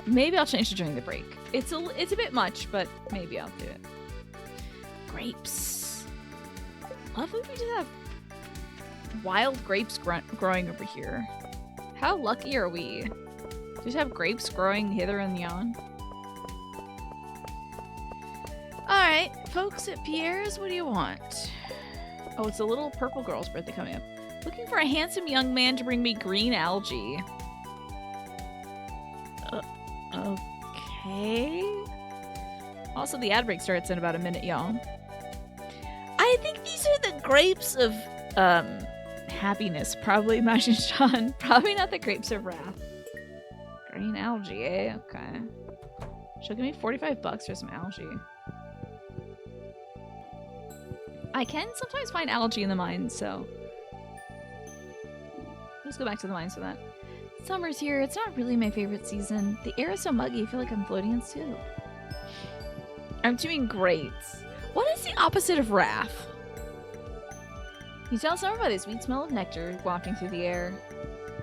Maybe I'll change it during the break. It's a bit much, but maybe I'll do it. Grapes. Love that we just have wild grapes growing over here. How lucky are we? Just have grapes growing hither and yon. Alright, folks at Pierre's, what do you want? Oh, it's a little purple girl's birthday coming up. Looking for a handsome young man to bring me green algae. Okay. Also, the ad break starts in about a minute, y'all. I think these are the grapes of, happiness. Probably Majin Sean. Probably not the grapes of wrath. Green algae, eh? Okay.
She'll give me 45 bucks for some algae. I can sometimes find algae in the mines, so let's go back to the mines for that. Summer's here. It's not really my favorite season. The air is so muggy, I feel like I'm floating in soup. I'm doing great. What is the opposite of wrath? You tell summer by the sweet smell of nectar wafting through the air.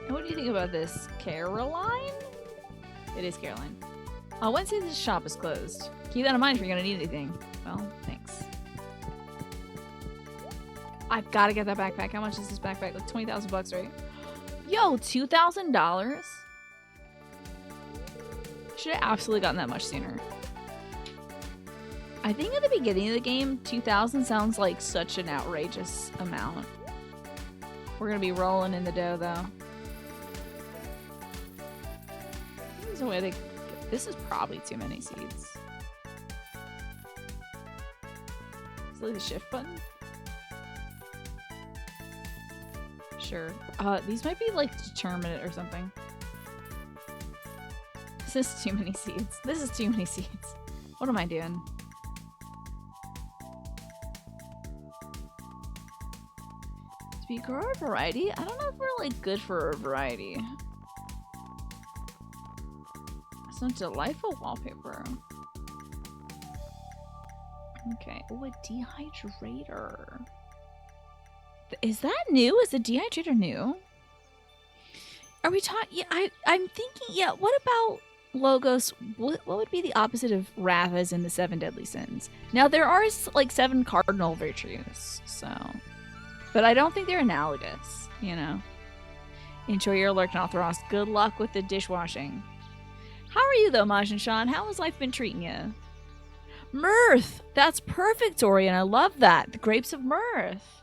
And what do you think about this? Caroline? It is Caroline. Wednesday this shop is closed. Keep that in mind if you're gonna need anything. Well, thanks. I've got to get that backpack. How much is this backpack? Like 20,000 bucks, right? Yo, $2,000? Should have absolutely gotten that much sooner. I think at the beginning of the game, 2,000 sounds like such an outrageous amount. We're gonna be rolling in the dough, though. There's a way they... This is probably too many seeds. Is it the shift button? Sure. These might be like determinate or something. This is too many seeds. This is too many seeds. What am I doing? Do we grow a variety? I don't know if we're like good for a variety. It's not delightful wallpaper. Okay. Oh, a dehydrator. Is that new? Is the dehydrator new? Are we talking? Yeah, I'm thinking. Yeah. What about Logos? What would be the opposite of wrath as in the 7 deadly sins? Now there are like 7 cardinal virtues, so, but I don't think they're analogous. You know. Enjoy your lurk, Nothros. Good luck with the dishwashing. How are you though, Maj and Sean? How has life been treating you? Mirth. That's perfect, Dorian. I love that. The grapes of mirth.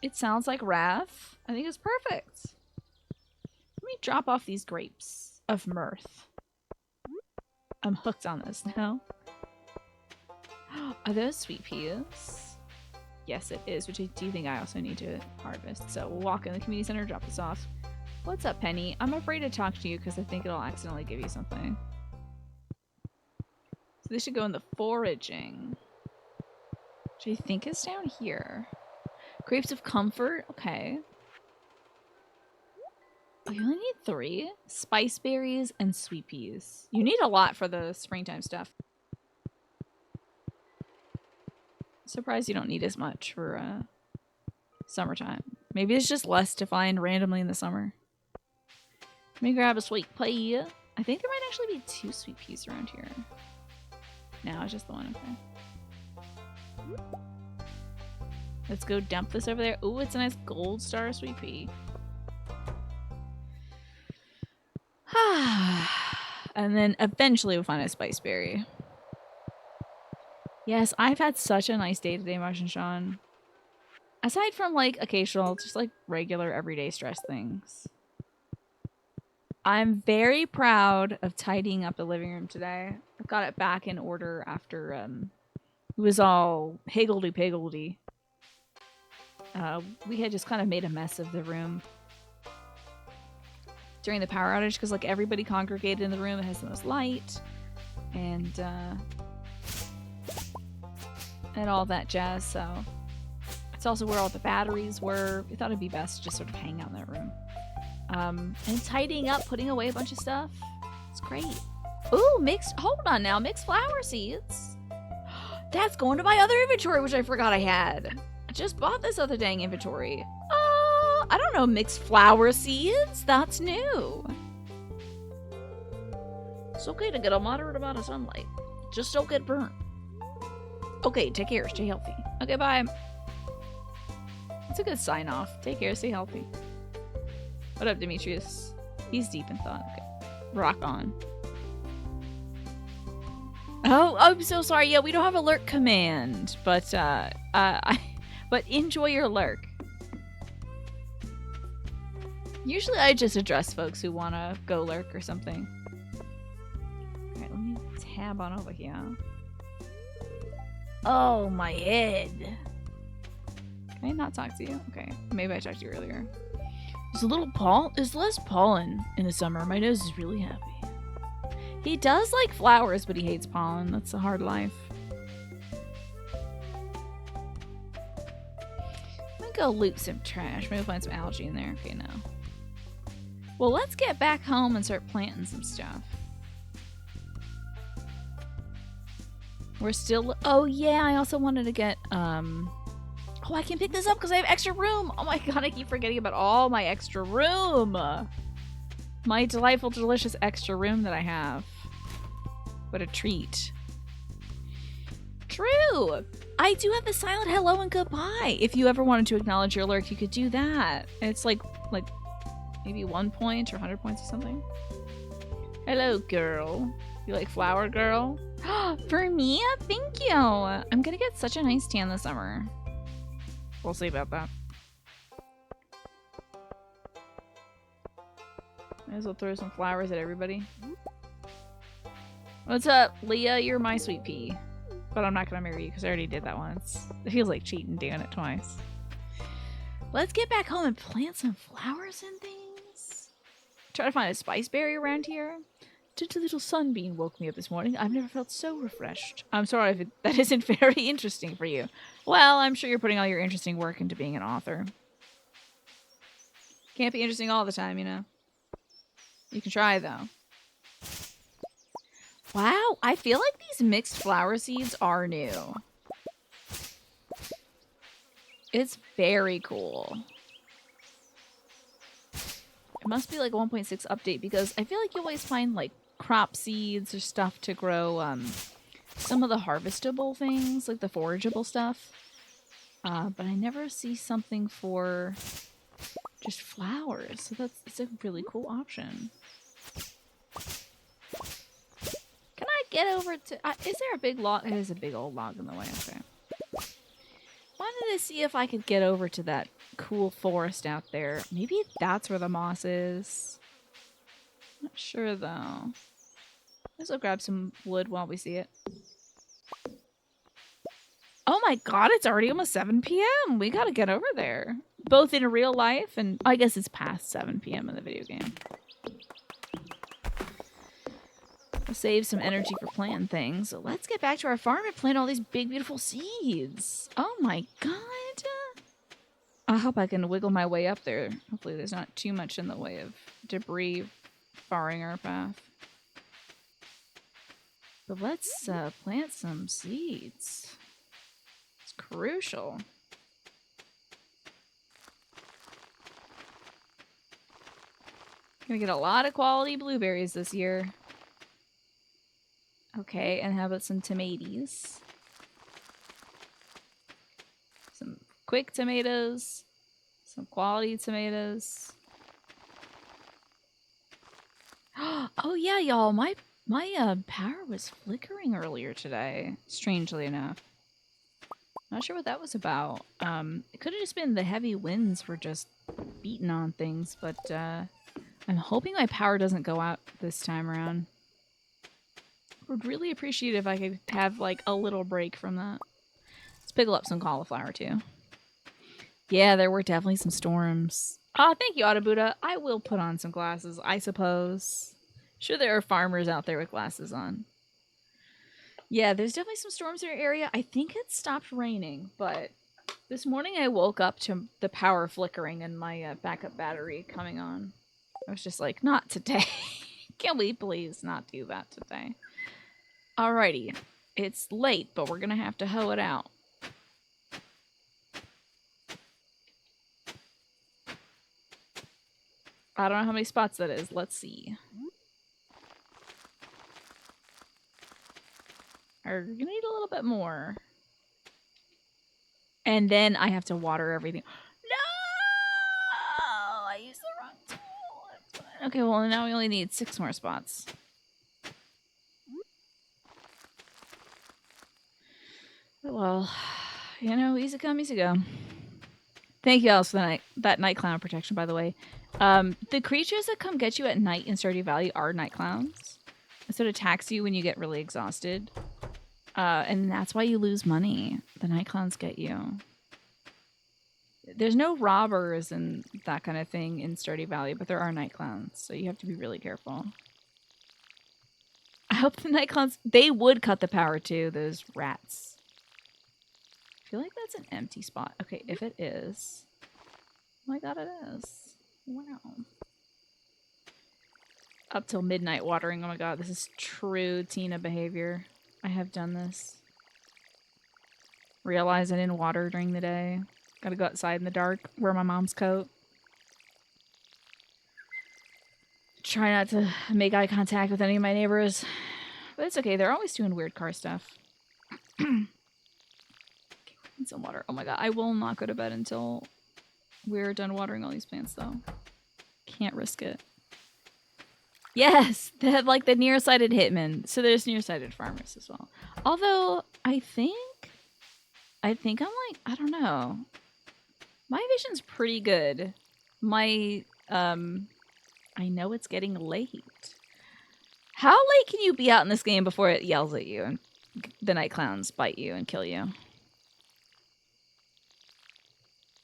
It sounds like wrath. I think it's perfect. Let me drop off these grapes of mirth. I'm hooked on this now. Are those sweet peas? Yes, it is, which I do think I also need to harvest. So we'll walk in the community center, drop this off. What's up, Penny? I'm afraid to talk to you because I think it'll accidentally give you something. So this should go in the foraging. Which I think is down here. Grapes of comfort. Okay. Oh, you only need 3? Spice berries and sweet peas. You need a lot for the springtime stuff. Surprised you don't need as much for summertime. Maybe it's just less to find randomly in the summer. Let me grab a sweet pea. I think there might actually be 2 sweet peas around here. No, it's just the one. Okay. Let's go dump this over there. Ooh, it's a nice gold star sweet pea. And then eventually we'll find a spice berry. Yes, I've had such a nice day today, Marsh and Sean. Aside from like occasional, just like regular everyday stress things. I'm very proud of tidying up the living room today. I've got it back in order after it was all higgledy-piggledy. We had just kind of made a mess of the room during the power outage because like everybody congregated in the room. It has the most light and all that jazz. So it's also where all the batteries were. We thought it'd be best to just sort of hang out in that room. And tidying up, putting away a bunch of stuff. It's great. Ooh, hold on now, mixed flower seeds. That's going to my other inventory, which I forgot I had. I just bought this other dang inventory. I don't know, mixed flower seeds? That's new. It's okay to get a moderate amount of sunlight. Just don't get burnt. Okay, take care, stay healthy. Okay, bye. That's a good sign off. Take care, stay healthy. What up, Demetrius? He's deep in thought. Okay. Rock on. Oh, I'm so sorry. Yeah, we don't have a lurk command, but but enjoy your lurk. Usually I just address folks who want to go lurk or something. Alright, let me tab on over here. Oh, my head. Can I not talk to you? Okay, maybe I talked to you earlier. There's less pollen in the summer. My nose is really happy.
He does like flowers, but he hates pollen. That's a hard life. Let me go loot some trash. Maybe find some algae in there. Okay, no. Well, let's get back home and start planting some stuff. We're still... Oh, yeah, I also wanted to get... Oh, I can pick this up because I have extra room. Oh my god, I keep forgetting about all my extra room. My delightful, delicious extra room that I have. What a treat. True! I do have the silent hello and goodbye. If you ever wanted to acknowledge your lurk, you could do that. It's like maybe 1 point or 100 points or something. Hello, girl. You like flower girl? For me? Thank you. I'm gonna get such a nice tan this summer. We'll see about that. Might as well throw some flowers at everybody. What's up, Leah? You're my sweet pea. But I'm not gonna marry you because I already did that once. It feels like cheating doing it twice. Let's get back home and plant some flowers and things. Try to find a spice berry around here. Just a little sunbeam woke me up this morning. I've never felt so refreshed. I'm sorry if that isn't very interesting for you. Well, I'm sure you're putting all your interesting work into being an author. Can't be interesting all the time, you know. You can try, though. Wow, I feel like these mixed flower seeds are new. It's very cool. It must be like a 1.6 update because I feel like you always find like crop seeds or stuff to grow some of the harvestable things, like the forageable stuff. But I never see something for just flowers. So it's a really cool option. Can I get over to... is there a big log? There's a big old log in the way. Okay. Wanted to see if I could get over to that cool forest out there. Maybe that's where the moss is. Not sure, though. Let's go grab some wood while we see it. Oh my god, it's already almost 7 p.m. We gotta get over there. Both in real life and... I guess it's past 7 p.m. in the video game. We'll save some energy for planting things. So let's get back to our farm and plant all these big, beautiful seeds. Oh my god. I hope I can wiggle my way up there. Hopefully there's not too much in the way of debris barring our path. But let's plant some seeds. It's crucial. Gonna get a lot of quality blueberries this year. Okay, and how about some tomatoes? Some quick tomatoes. Some quality tomatoes. Oh yeah, y'all. My power was flickering earlier today. Strangely enough. Not sure what that was about. It could have just been the heavy winds were just beating on things, but I'm hoping my power doesn't go out this time around. Would really appreciate it if I could have like a little break from that. Let's pickle up some cauliflower too. Yeah, there were definitely some storms. Oh, thank you, Autobuddha. I will put on some glasses, I suppose. Sure, there are farmers out there with glasses on. Yeah, there's definitely some storms in our area. I think it stopped raining, but this morning I woke up to the power flickering and my backup battery coming on. I was just like, not today. Can we please not do that today? Alrighty. It's late, but we're gonna have to hoe it out. I don't know how many spots that is. Let's see. We're gonna need a little bit more. And then I have to water everything. No! I used the wrong tool. Okay, well, now we only need 6 more spots. Well, you know, easy come, easy go. Thank you, Alice, for that night clown protection, by the way. The creatures that come get you at night in Stardew Valley are night clowns. It sort of attacks you when you get really exhausted. And that's why you lose money. The night clowns get you. There's no robbers and that kind of thing in Stardew Valley, but there are night clowns, so you have to be really careful. I hope the night clouds, they would cut the power too, those rats. I feel like that's an empty spot. Okay, if it is. Oh my god, it is. Wow. Up till midnight watering. Oh my god, this is true Tina behavior. I have done this. Realize I didn't water during the day. Gotta go outside in the dark, wear my mom's coat. Try not to make eye contact with any of my neighbors. But it's okay, they're always doing weird car stuff. Okay, need some water. Oh my god, I will not go to bed until we're done watering all these plants though. Can't risk it. Yes, they have like the nearsighted hitmen. So there's nearsighted farmers as well. Although I think I'm like, I don't know. My vision's pretty good. My I know it's getting late. How late can you be out in this game before it yells at you and the night clowns bite you and kill you?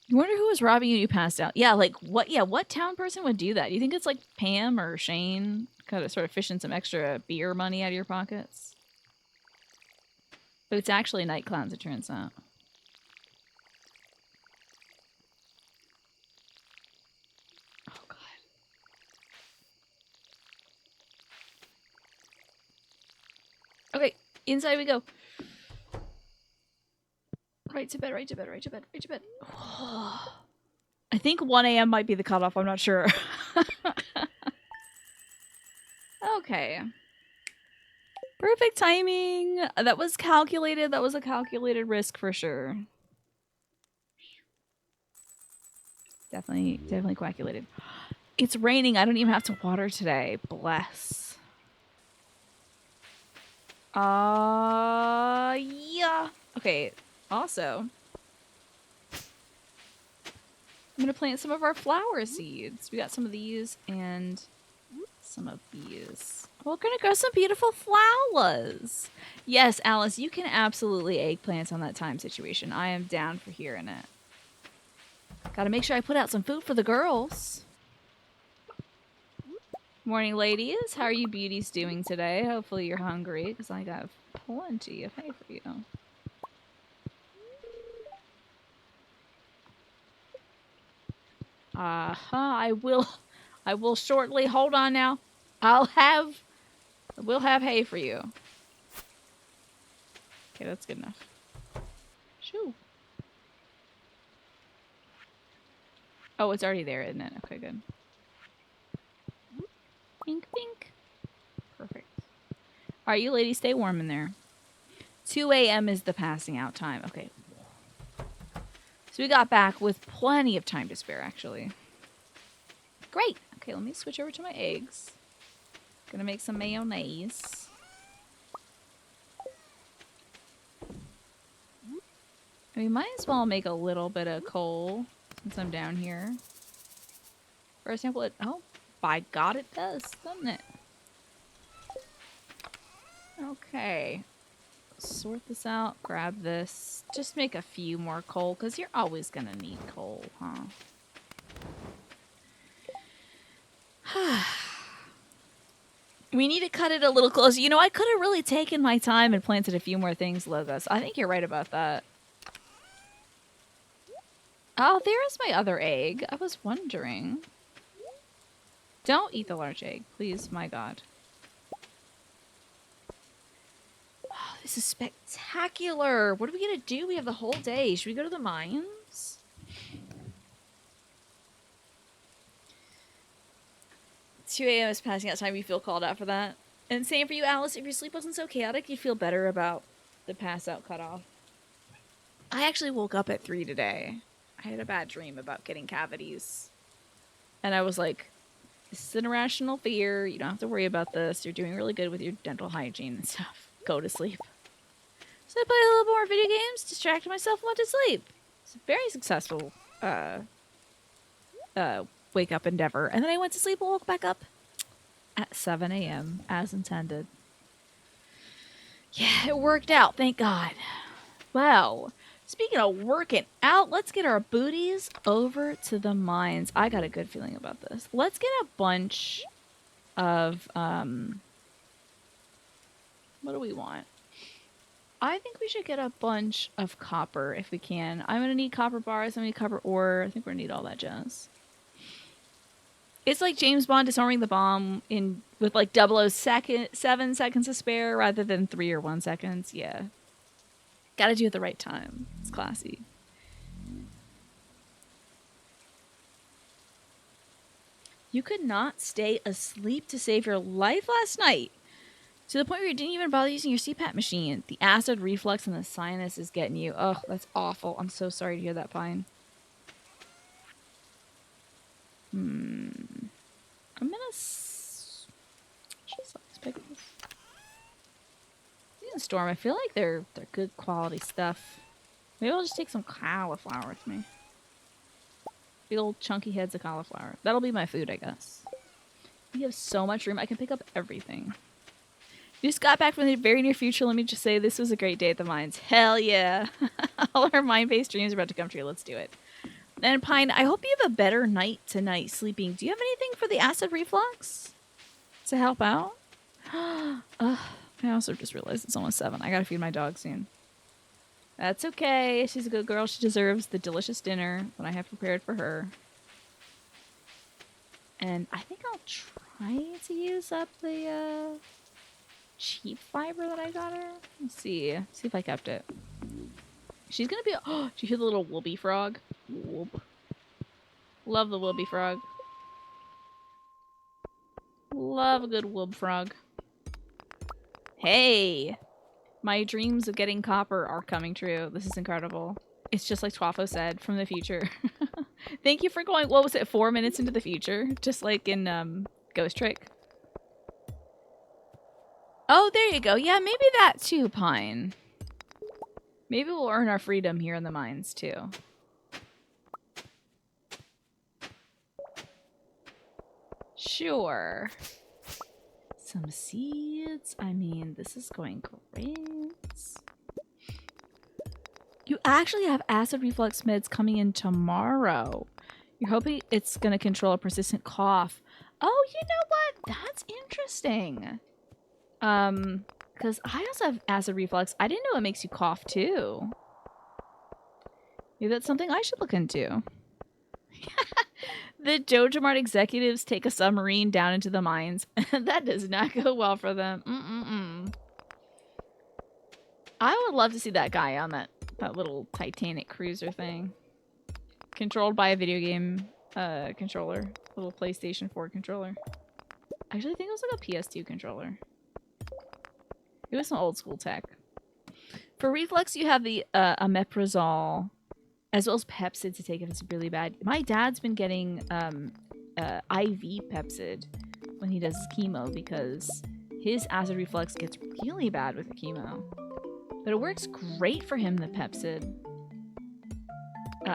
You wonder who was robbing you and you passed out. Yeah, like what what town person would do that? You think it's like Pam or Shane kind of sort of fishing some extra beer money out of your pockets? But it's actually night clowns, it turns out. Oh god. Okay, inside we go. Right to bed, right to bed, right to bed, right to bed. I think 1 a.m. might be the cutoff, I'm not sure. Okay. Perfect timing. That was calculated. That was a calculated risk for sure. Definitely calculated. It's raining. I don't even have to water today. Bless. Yeah. Okay. Also, I'm gonna plant some of our flower seeds. We got some of these and some of these. We're gonna grow some beautiful flowers. Yes, Alice, you can absolutely eggplant on that time situation. I am down for hearing it. Gotta make sure I put out some food for the girls. Morning, ladies. How are you beauties doing today? Hopefully you're hungry, because I got plenty of hay for you. I will shortly. Hold on now. I will have hay for you. Okay, that's good enough. Shoo. Oh, it's already there, isn't it? Okay, good. Pink, pink. Perfect. All right, you ladies, stay warm in there. 2 a.m. is the passing out time. Okay. So we got back with plenty of time to spare, actually. Great. Okay, let me switch over to my eggs. Gonna make some mayonnaise. We might as well make a little bit of coal since I'm down here. For example, oh, by God, it does, doesn't it? Okay. Sort this out, grab this. Just make a few more coal, because you're always gonna need coal, huh? We need to cut it a little closer. You know, I could have really taken my time and planted a few more things, Logos. I think you're right about that. Oh, there's my other egg. I was wondering. Don't eat the large egg, please. My God. Oh, this is spectacular. What are we going to do? We have the whole day. Should we go to the mines? Two a.m. is passing out time. You feel called out for that. And same for you, Alice. If your sleep wasn't so chaotic, you'd feel better about the pass out cutoff. I actually woke up at 3 today. I had a bad dream about getting cavities. And I was like, this is an irrational fear. You don't have to worry about this. You're doing really good with your dental hygiene and stuff. Go to sleep. So I played a little more video games, distracted myself, and went to sleep. It's a very successful wake up endeavor. And then I went to sleep and woke back up at 7 a.m. as intended. Yeah, it worked out. Thank God. Well, speaking of working out, let's get our booties over to the mines. I got a good feeling about this. Let's get a bunch of What do we want? I think we should get a bunch of copper if we can. I'm gonna need copper bars. I'm gonna need copper ore. I think we're gonna need all that jazz. It's like James Bond disarming the bomb in with like 7 seconds to spare rather than 3 or 1 seconds. Yeah. Gotta do it at the right time. It's classy. You could not stay asleep to save your life last night. To the point where you didn't even bother using your CPAP machine. The acid reflux and the sinus is getting you. Ugh, that's awful. I'm so sorry to hear that, Pine. I'm gonna... pickles. Storm, I feel like they're good quality stuff. Maybe I'll just take some cauliflower with me. Big old chunky heads of cauliflower. That'll be my food, I guess. We have so much room. I can pick up everything. We just got back from the very near future. Let me just say this was a great day at the mines. Hell yeah. All our mine-based dreams are about to come true. Let's do it. And Pine, I hope you have a better night tonight sleeping. Do you have anything for the acid reflux to help out? I also just realized it's almost 7. I gotta feed my dog soon. That's okay. She's a good girl. She deserves the delicious dinner that I have prepared for her. And I think I'll try to use up the cheap fiber that I got her. Let's see. See if I kept it. She's gonna be... Oh, did you hear the little whoopie frog? Whoop. Love the whoopie frog. Love a good whoop frog. Hey! My dreams of getting copper are coming true. This is incredible. It's just like Twafo said, from the future. Thank you for going, what was it, 4 minutes into the future? Just like in Ghost Trick. Oh, there you go. Yeah, maybe that too, Pine. Maybe we'll earn our freedom here in the mines too. Sure. Some seeds. I mean, this is going great. You actually have acid reflux meds coming in tomorrow. You're hoping it's going to control a persistent cough. Oh, you know what? That's interesting. Because I also have acid reflux. I didn't know it makes you cough too. Maybe that's something I should look into. The Jojo Mart executives take a submarine down into the mines. That does not go well for them. I would love to see that guy on that little Titanic cruiser thing. Controlled by a video game controller. Little PlayStation 4 controller. Actually, I think it was like a PS2 controller. It was some old school tech. For reflux, you have the omeprazole, as well as Pepsid to take if it's really bad. My dad's been getting IV Pepsid when he does his chemo because his acid reflux gets really bad with the chemo. But it works great for him, the Pepsid,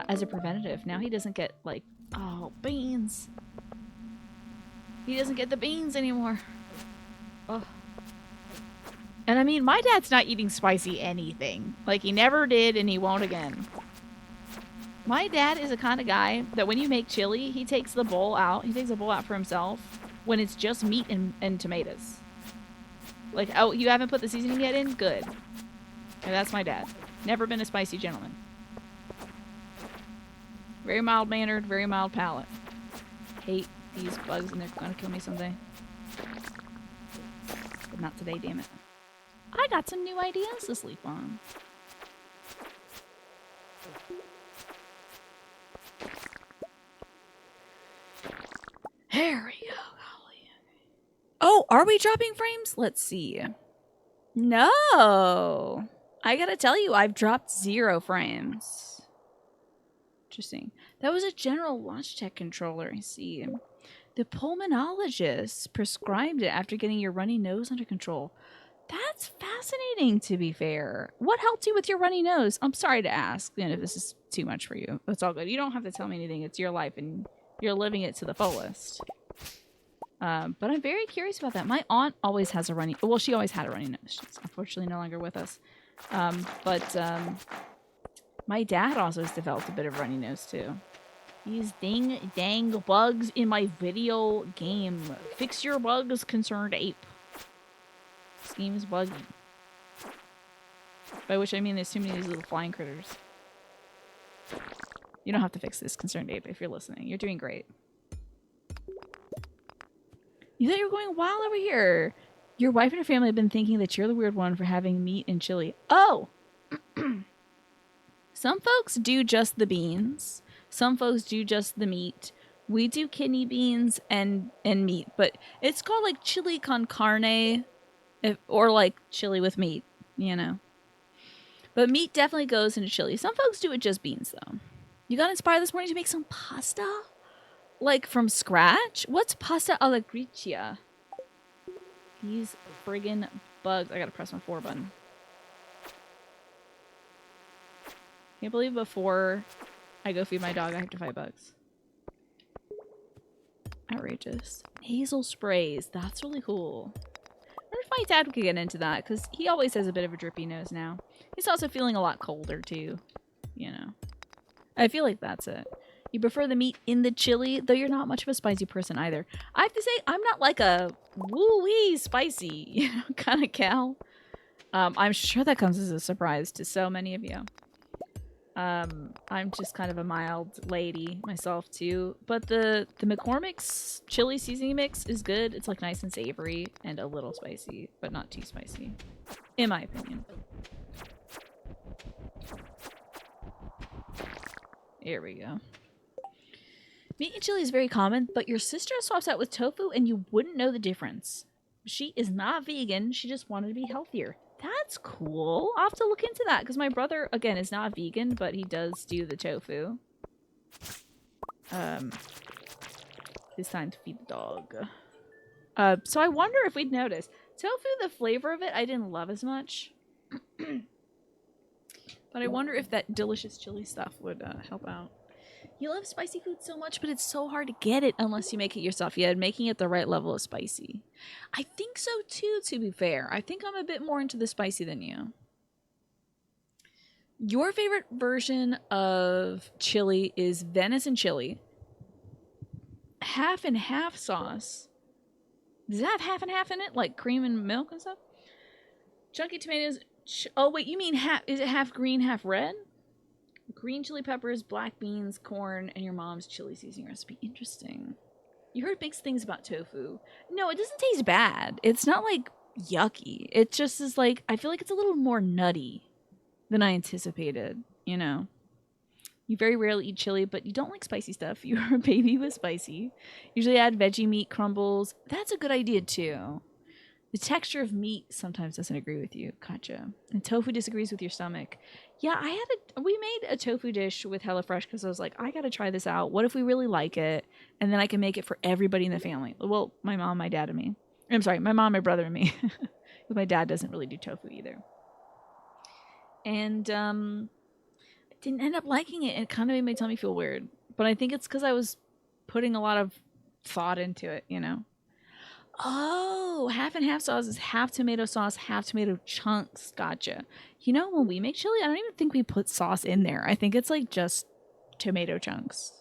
as a preventative. Now he doesn't get, like, oh, beans. He doesn't get the beans anymore. Oh. And I mean, my dad's not eating spicy anything. Like, he never did and he won't again. My dad is the kind of guy that when you make chili, he takes the bowl out. He takes a bowl out for himself when it's just meat and tomatoes. Like, oh, you haven't put the seasoning yet in? Good. And that's my dad. Never been a spicy gentleman. Very mild-mannered, very mild palate. Hate these bugs and they're gonna kill me someday. But not today, damn it. I got some new ideas to sleep on. There we go. Oh, are we dropping frames? Let's see. No. I gotta tell you, I've dropped 0 frames. Interesting. That was a general Logitech controller, I see. The pulmonologist prescribed it after getting your runny nose under control. That's fascinating, to be fair. What helped you with your runny nose? I'm sorry to ask, and if this is too much for you. That's all good. You don't have to tell me anything. It's your life, and you're living it to the fullest. But I'm very curious about that. My aunt always has a runny... Well, she always had a runny nose. She's unfortunately no longer with us. My dad also has developed a bit of runny nose, too. These dang bugs in my video game. Fix your bugs, concerned ape. Scheme's buggy.
By which I mean there's too many of these little flying critters. You don't have to fix this, Concerned Ape, if you're listening. You're doing great. You thought you were going wild over here. Your wife and her family have been thinking that you're the weird one for having meat and chili. Oh! Some folks do just the beans. Some folks do just the meat. We do kidney beans and meat, but it's called like chili con carne, or like chili with meat, you know. But meat definitely goes into chili. Some folks do it just beans, though. You got inspired this morning to make some pasta? Like from scratch? What's pasta alla gricia? These friggin' bugs. I gotta press my 4 button. Can't believe before I go feed my dog, I have to fight bugs. Outrageous. Nasal sprays. That's really cool. I wonder if my dad could get into that, because he always has a bit of a drippy nose now. He's also feeling a lot colder, too. You know. I feel like that's it. You prefer the meat in the chili, though you're not much of a spicy person either. I have to say, I'm not like a woo-wee spicy, you know, kind of gal. I'm sure that comes as a surprise to so many of you. I'm just kind of a mild lady myself too. But the McCormick's chili seasoning mix is good. It's like nice and savory and a little spicy, but not too spicy, in my opinion. Here we go. Meat and chili is very common, but your sister swaps out with tofu and you wouldn't know the difference. She is not vegan. She just wanted to be healthier. That's cool. I'll have to look into that because my brother, again, is not vegan, but he does do the tofu. It's time to feed the dog. So I wonder if we'd notice. Tofu, the flavor of it, I didn't love as much. But I wonder if that delicious chili stuff would help out. You love spicy food so much, but it's so hard to get it unless you make it yourself. Yeah, making it the right level of spicy. I think so too, to be fair. I think I'm a bit more into the spicy than you. Your favorite version of chili is venison chili. Half and half sauce. Does it have half and half in it? Like cream and milk and stuff? Chunky tomatoes. Oh, wait, you mean half? Is it half green, half red? Green chili peppers, black beans, corn, and your mom's chili seasoning recipe. Interesting. You heard mixed things about tofu. No, it doesn't taste bad. It's not like yucky. It just is like, I feel like it's a little more nutty than I anticipated, you know. You very rarely eat chili, but you don't like spicy stuff. You're a baby with spicy. Usually add veggie meat crumbles. That's a good idea too. The texture of meat sometimes doesn't agree with you. Gotcha. And tofu disagrees with your stomach. Yeah, we made a tofu dish with HelloFresh because I was like, I gotta try this out. What if we really like it? And then I can make it for everybody in the family. Well, my mom, my dad, and me. I'm sorry, my mom, my brother, and me. But my dad doesn't really do tofu either. And I didn't end up liking it. It kind of made my tummy feel weird. But I think it's because I was putting a lot of thought into it, you know? Oh, half and half sauce is half tomato sauce, half tomato chunks. Gotcha. You know, when we make chili, I don't even think we put sauce in there. I think it's like just tomato chunks.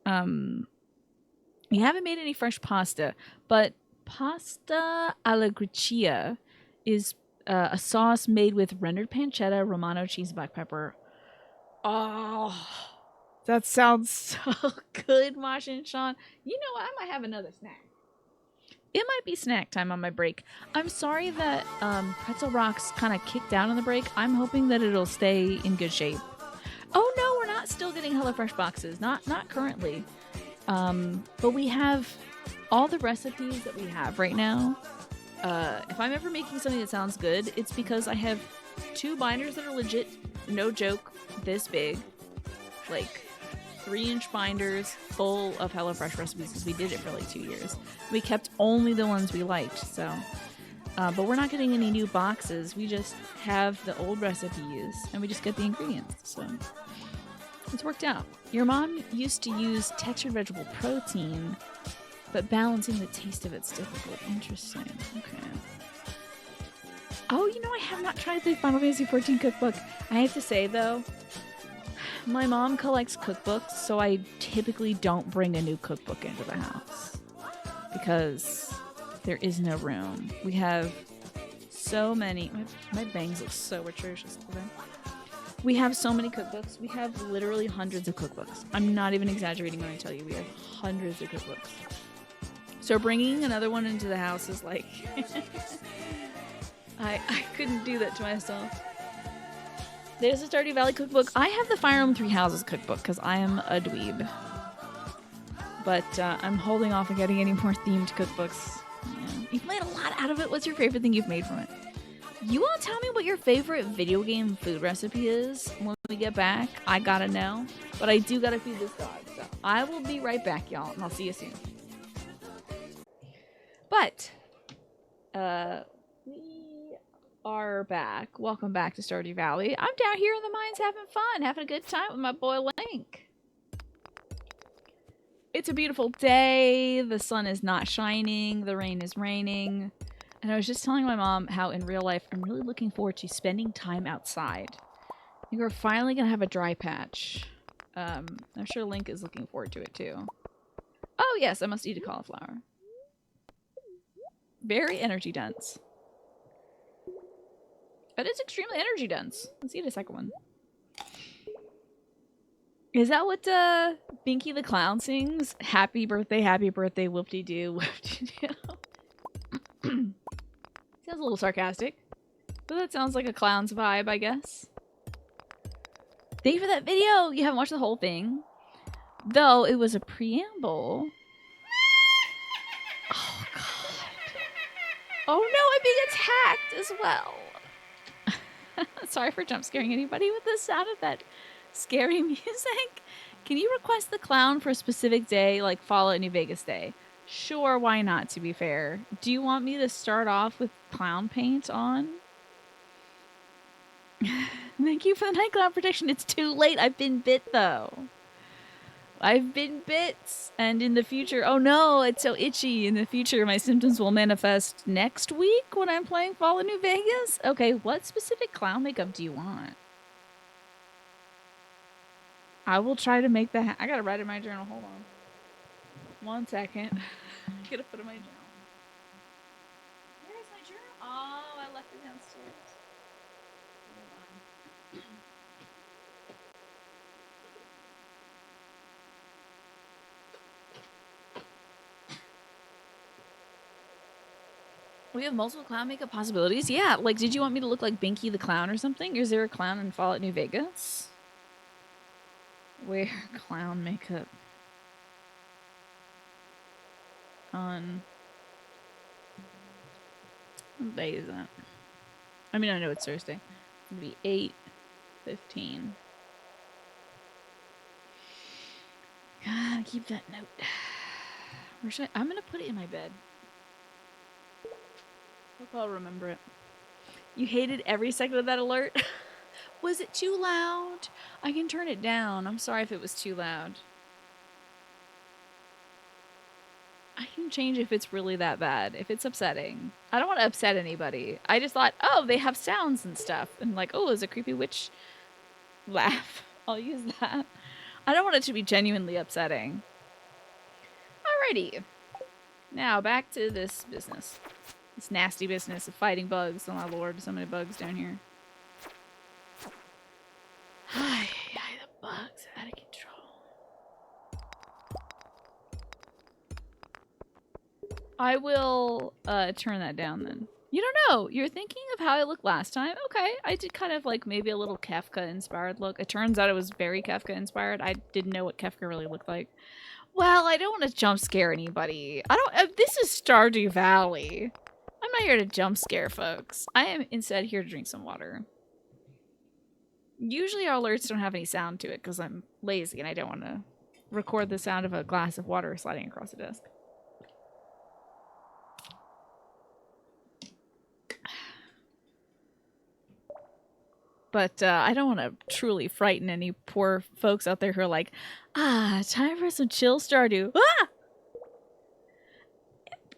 We haven't made any fresh pasta, but pasta alla gricia is a sauce made with rendered pancetta, Romano cheese, black pepper. Oh, that sounds so good, Masha and Sean. You know what? I might have another snack. It might be snack time on my break. I'm sorry that Pretzel Rocks kind of kicked out on the break. I'm hoping that it'll stay in good shape. Oh no, we're not still getting HelloFresh boxes. Not currently. But we have all the recipes that we have right now. If I'm ever making something that sounds good, it's because I have 2 binders that are legit, no joke, this big. Like 3-inch binders full of HelloFresh recipes because we did it for like 2 years. We kept only the ones we liked, so. But we're not getting any new boxes. We just have the old recipes and we just get the ingredients. So it's worked out. Your mom used to use textured vegetable protein, but balancing the taste of it's difficult. Interesting. Okay. Oh, you know, I have not tried the Final Fantasy XIV cookbook. I have to say, though, my mom collects cookbooks, so I typically don't bring a new cookbook into the house because there is no room. We have so many. My bangs look so atrocious today. We have so many cookbooks. We have literally hundreds of cookbooks. I'm not even exaggerating when I tell you we have hundreds of cookbooks. So bringing another one into the house is like... I couldn't do that to myself. There's a Stardew Valley cookbook. I have the Fire Emblem Three Houses cookbook because I am a dweeb. But I'm holding off on getting any more themed cookbooks. Yeah. You've made a lot out of it. What's your favorite thing you've made from it? You want to tell me what your favorite video game food recipe is when we get back? I gotta know. But I do gotta feed this dog. So I will be right back, y'all. And I'll see you soon. But, we are back. Welcome back to Stardew Valley. I'm down here in the mines having fun, having a good time with my boy Link. It's a beautiful day. The sun is not shining. The rain is raining. And I was just telling my mom how in real life I'm really looking forward to spending time outside. I think we're finally going to have a dry patch. I'm sure Link is looking forward to it too. Oh yes, I must eat a cauliflower. Very energy dense. But it's extremely energy dense. Let's eat a second one. Is that what Binky the Clown sings? Happy birthday, whoop-de-doo, whoop-de-doo. Sounds a little sarcastic. But that sounds like a clown's vibe, I guess. Thank you for that video! You haven't watched the whole thing. Though it was a preamble. Oh, God. Oh, no, I'm being attacked as well. Sorry for jump scaring anybody with the sound of that scary music. Can you request the clown for a specific day, like Fallout New Vegas Day? Sure, why not, to be fair. Do you want me to start off with clown paint on? Thank you for the night clown protection. It's too late. I've been bit, though. I've been bit. And in the future... Oh, no, it's so itchy. In the future, my symptoms will manifest next week when I'm playing Fallout New Vegas. Okay, what specific clown makeup do you want? I will try to make that... I gotta write in my journal. Hold on. 1 second. I gotta put in my journal. Where is my journal? Oh, I left it downstairs. Hold on. We have multiple clown makeup possibilities. Yeah, like, did you want me to look like Binky the Clown or something? Is there a clown in Fallout New Vegas? Wear clown makeup. On... What day is that? I mean, I know it's Thursday. It'll be 8:15. Gotta keep that note. Where should I'm gonna put it in my bed. Hope I'll remember it. You hated every second of that alert? Was it too loud? I can turn it down. I'm sorry if it was too loud. I can change if it's really that bad. If it's upsetting. I don't want to upset anybody. I just thought, oh, they have sounds and stuff. And like, oh, there's a creepy witch laugh. I'll use that. I don't want it to be genuinely upsetting. Alrighty. Now, back to this business. This nasty business of fighting bugs. Oh my lord, so many bugs down here. Ay, the bugs are out of control. I will turn that down then. You don't know. You're thinking of how I looked last time? Okay, I did kind of like maybe a little Kefka-inspired look. It turns out it was very Kefka-inspired. I didn't know what Kefka really looked like. Well, I don't want to jump scare anybody. I don't... this is Stardew Valley. I'm not here to jump scare folks. I am instead here to drink some water. Usually our alerts don't have any sound to it because I'm lazy and I don't want to record the sound of a glass of water sliding across the desk. But I don't want to truly frighten any poor folks out there who are like, time for some chill Stardew. Ah!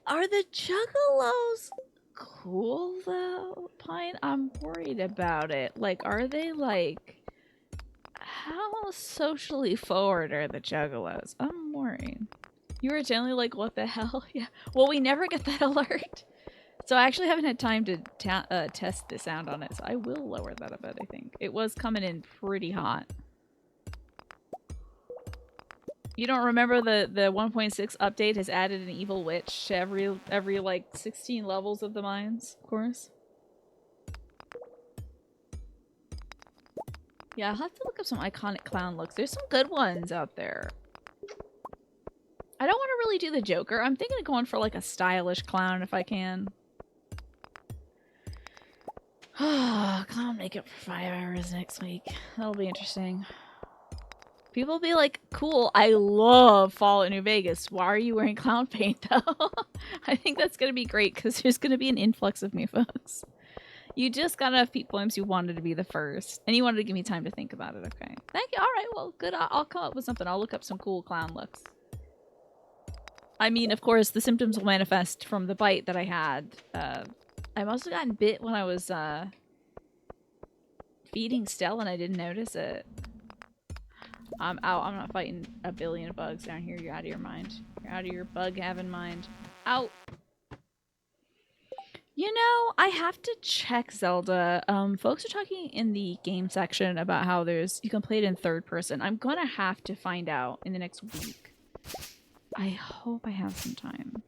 Are the juggalos cool, though, Pine? I'm worried about it. Like, are they, like... How socially forward are the juggalos? I'm worried. You were generally like, what the hell? Yeah. Well, we never get that alert.
So I actually haven't had time to test the sound on it, so I will lower that a bit, I think. It was coming in pretty hot. You don't remember the 1.6 update has added an evil witch to every like 16 levels of the mines, of course? Yeah, I'll have to look up some iconic clown looks. There's some good ones out there. I don't want to really do the Joker. I'm thinking of going for like a stylish clown if I can. Clown makeup for 5 hours next week. That'll be interesting. People will be like, cool, I love Fallout New Vegas. Why are you wearing clown paint though? I think that's going to be great because there's going to be an influx of new folks. You just got enough peak poems you wanted to be the first. And you wanted to give me time to think about it, okay. Thank you. Alright, well, good. I'll come up with something. I'll look up some cool clown looks. I mean, of course, the symptoms will manifest from the bite that I had. I must have gotten bit when I was feeding Stella and I didn't notice it. I'm out. I'm not fighting a billion bugs down here. You're out of your mind. You're out of your bug-having mind. Out. You know, I have to check Zelda. Folks are talking in the game section about how you can play it in third person. I'm gonna have to find out in the next week. I hope I have some time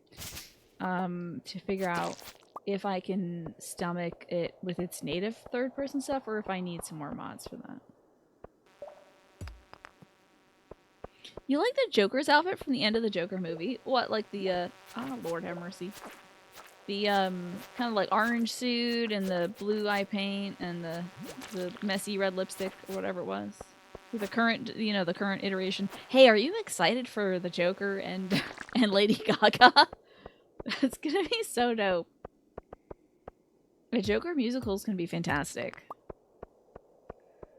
to figure out if I can stomach it with its native third person stuff or if I need some more mods for that. You like the Joker's outfit from the end of the Joker movie? What, like the oh Lord have mercy. The kind of like orange suit and the blue eye paint and the messy red lipstick or whatever it was. With the current, you know, the current iteration. Hey, are you excited for the Joker and Lady Gaga? That's gonna be so dope. The Joker musical is gonna be fantastic.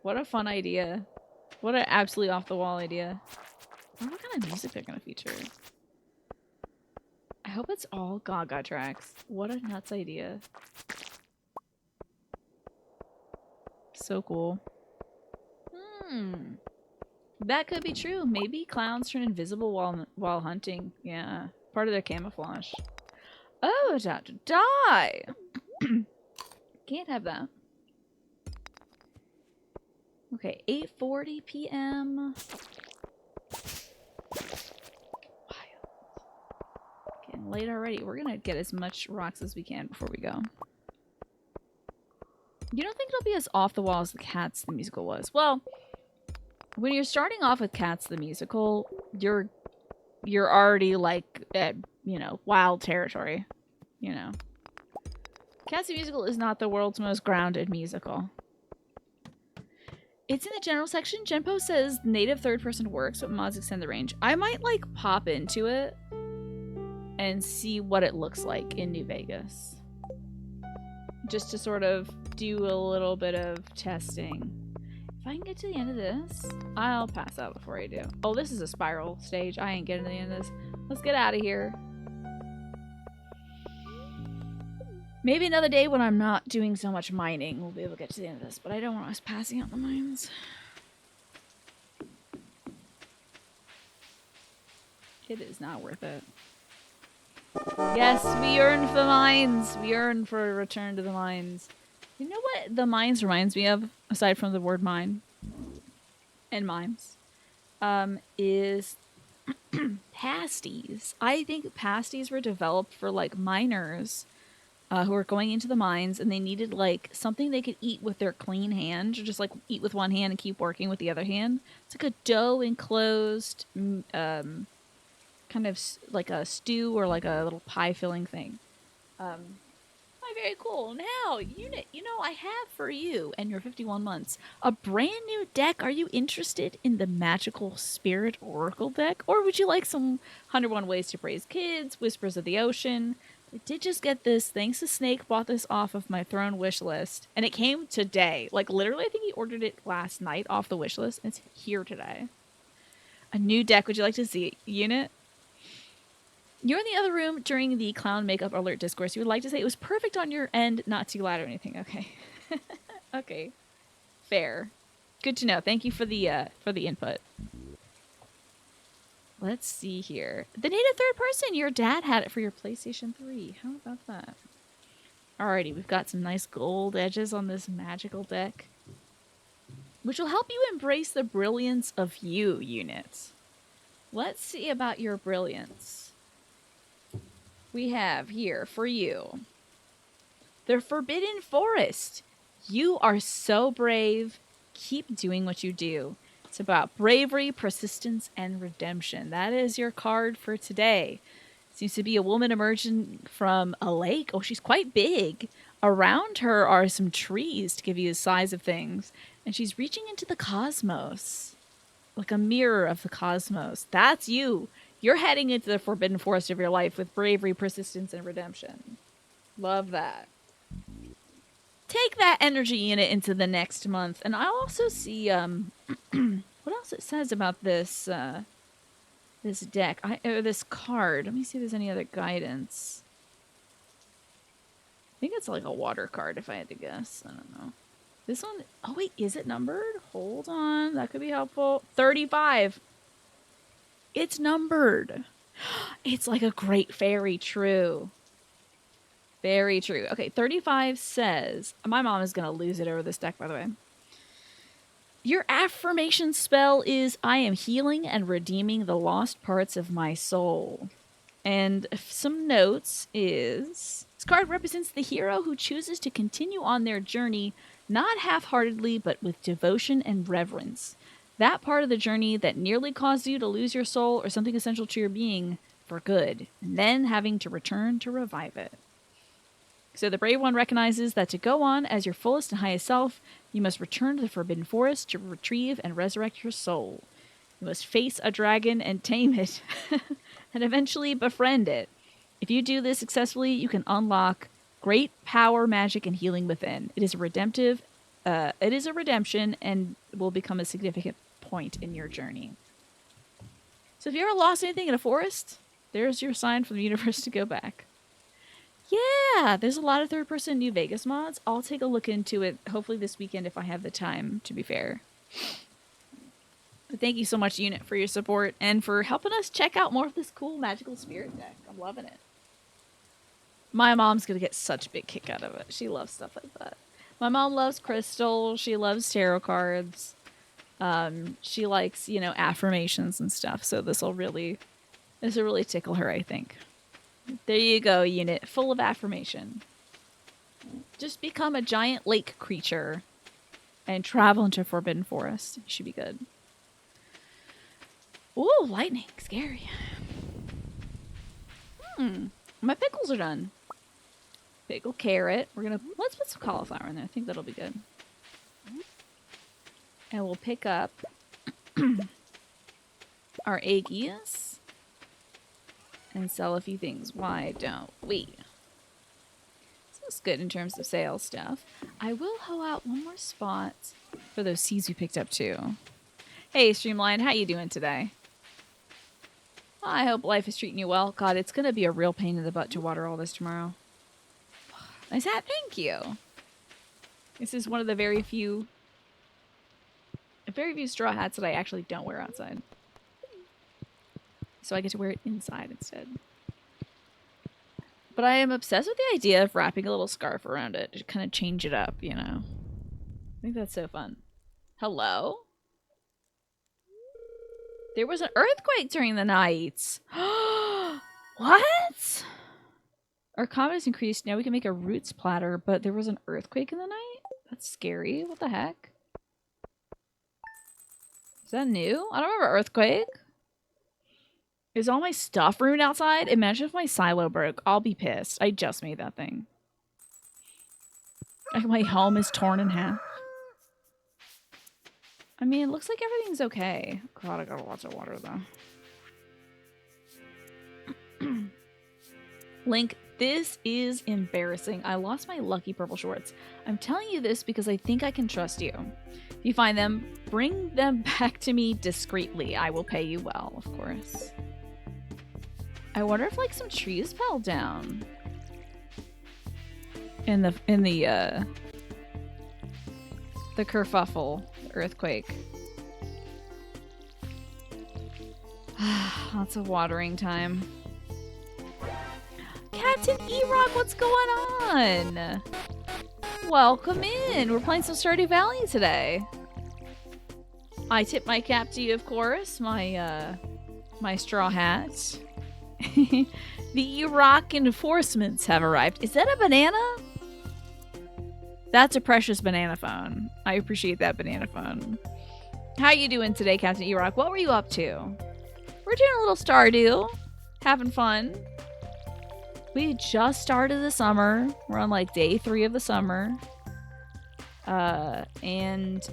What a fun idea. What an absolutely off the wall idea. I wonder what kind of music they're gonna feature. I hope it's all Gaga tracks. What a nuts idea. So cool. That could be true. Maybe clowns turn invisible while hunting. Yeah. Part of their camouflage. Oh, it's out to die. Can't have that. Okay, 8:40 p.m. Getting late already. We're gonna get as much rocks as we can before we go. You don't think it'll be as off the wall as the Cats the musical was? Well, when you're starting off with Cats the musical, you're already like at, you know, wild territory. You know. Cats the musical is not the world's most grounded musical. It's in the general section. Genpo says native third person works, but mods extend the range. I might like pop into it and see what it looks like in New Vegas. Just to sort of do a little bit of testing. If I can get to the end of this, I'll pass out before I do. Oh, this is a spiral stage. I ain't getting to the end of this. Let's get out of here. Maybe another day when I'm not doing so much mining, we'll be able to get to the end of this, but I don't want us passing out the mines. It is not worth it. Yes, we yearn for the mines. We yearn for a return to the mines. You know what the mines reminds me of, aside from the word mine and mimes, is pasties. I think pasties were developed for like miners who were going into the mines and they needed like something they could eat with their clean hand, or just like eat with one hand and keep working with the other hand. It's like a dough enclosed kind of like a stew or like a little pie filling thing. Very cool. Now, Unit, you know, I have for you and your 51 months a brand new deck. Are you interested in the Magical Spirit Oracle deck? Or would you like some 101 Ways to Praise Kids, Whispers of the Ocean? I did just get this. Thanks to Snake, bought this off of my Throne wish list. And it came today. Like, literally, I think he ordered it last night off the wish list. And it's here today. A new deck. Would you like to see it, Unit? You're in the other room during the clown makeup alert discourse. You would like to say it was perfect on your end, not too loud or anything. Okay. Okay. Fair. Good to know. Thank you for the input. Let's see here. The native third person. Your dad had it for your PlayStation 3. How about that? Alrighty, we've got some nice gold edges on this magical deck, which will help you embrace the brilliance of you, units. Let's see about your brilliance. We have here for you the Forbidden Forest. You are so brave. Keep doing what you do. It's about bravery, persistence, and redemption. That is your card for today. Seems to be a woman emerging from a lake. Oh, she's quite big. Around her are some trees to give you the size of things. And she's reaching into the cosmos, like a mirror of the cosmos. That's you. You're heading into the forbidden forest of your life with bravery, persistence, and redemption. Love that. Take that energy unit into the next month. And I also see what else it says about this this deck, or this card. Let me see if there's any other guidance. I think it's like a water card if I had to guess. I don't know. This one, oh wait, is it numbered? Hold on, that could be helpful. 35. It's numbered. It's like a great fairy, true. Very true. Okay, 35 says, my mom is going to lose it over this deck, by the way. Your affirmation spell is, I am healing and redeeming the lost parts of my soul. And some notes is, this card represents the hero who chooses to continue on their journey, not half-heartedly, but with devotion and reverence. That part of the journey that nearly caused you to lose your soul or something essential to your being for good, and then having to return to revive it. So the brave one recognizes that to go on as your fullest and highest self, you must return to the Forbidden Forest to retrieve and resurrect your soul. You must face a dragon and tame it, and eventually befriend it. If you do this successfully, you can unlock great power, magic, and healing within. It is a redemption, and will become a significant point in your journey. So if you ever lost anything in a forest, there's your sign from the universe to go back. Yeah, there's a lot of third-person New Vegas mods. I'll take a look into it, hopefully this weekend if I have the time, to be fair. But thank you so much, Unit, for your support and for helping us check out more of this cool magical spirit deck. I'm loving it. My mom's going to get such a big kick out of it. She loves stuff like that. My mom loves crystals. She loves tarot cards. She likes, affirmations and stuff. So this will really tickle her, I think. There you go, Unit. Full of affirmation. Just become a giant lake creature and travel into Forbidden Forest. You should be good. Ooh, lightning. Scary. My pickles are done. Pickle carrot. Let's put some cauliflower in there. I think that'll be good. And we'll pick up our eggies and sell a few things. Why don't we? So it's good in terms of sales stuff. I will hoe out one more spot for those seeds we picked up too. Hey, Streamline, how you doing today? I hope life is treating you well. God, it's going to be a real pain in the butt to water all this tomorrow. Nice hat, thank you. This is one of the very few straw hats that I actually don't wear outside. So I get to wear it inside instead. But I am obsessed with the idea of wrapping a little scarf around it to kind of change it up, I think that's so fun. Hello? There was an earthquake during the night. What? Our confidence increased. Now we can make a roots platter, but there was an earthquake in the night? That's scary. What the heck? Is that new? I don't remember earthquake. Is all my stuff ruined outside? Imagine if my silo broke. I'll be pissed. I just made that thing. Like my home is torn in half. I mean, it looks like everything's okay. God, I got lots of water though. Link, this is embarrassing. I lost my lucky purple shorts. I'm telling you this because I think I can trust you. If you find them, bring them back to me discreetly. I will pay you well, of course. I wonder if like some trees fell down in the kerfuffle, the earthquake. Lots of watering time. Cat Captain E-Rock, what's going on? Welcome in. We're playing some Stardew Valley today. I tip my cap to you, of course. My my straw hat. The E-Rock enforcements have arrived. Is that a banana? That's a precious banana phone. I appreciate that banana phone. How you doing today, Captain E-Rock? What were you up to? We're doing a little Stardew. Having fun. We just started the summer. We're on like day 3 of the summer. And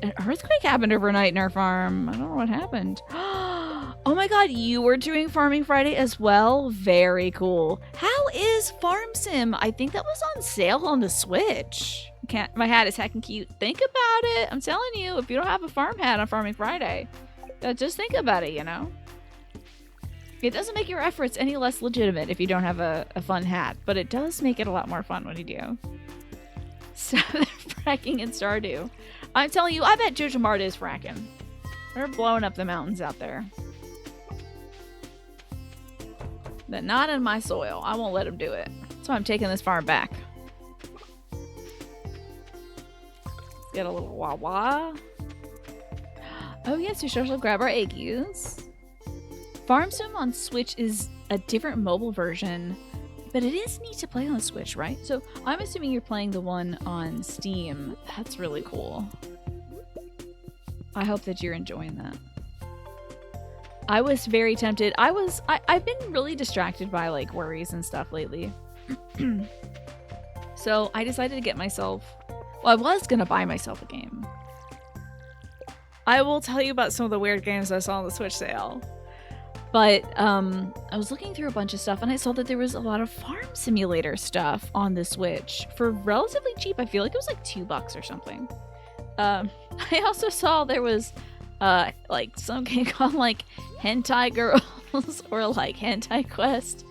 an earthquake happened overnight in our farm. I don't know what happened. Oh my god, you were doing Farming Friday as well? Very cool. How is Farm Sim? I think that was on sale on the Switch. My hat is heckin' cute. Think about it. I'm telling you, if you don't have a farm hat on Farming Friday, just think about it, you know? It doesn't make your efforts any less legitimate if you don't have a fun hat, but it does make it a lot more fun when you do. So they're fracking in Stardew. I'm telling you, I bet Jojo Mart is fracking. They're blowing up the mountains out there. But not in my soil. I won't let them do it. So I'm taking this farm back. Let's get a little wah-wah. Oh yes, we should also grab our eggies. Farm Sim on Switch is a different mobile version, but it is neat to play on Switch, right? So I'm assuming you're playing the one on Steam. That's really cool. I hope that you're enjoying that. I was very tempted. I've been really distracted by like worries and stuff lately. So I decided to get myself, well, I was gonna buy myself a game. I will tell you about some of the weird games I saw on the Switch sale. But I was looking through a bunch of stuff and I saw that there was a lot of farm simulator stuff on the Switch for relatively cheap. I feel like it was like $2 or something. I also saw there was like some game called like Hentai Girls or like Hentai Quest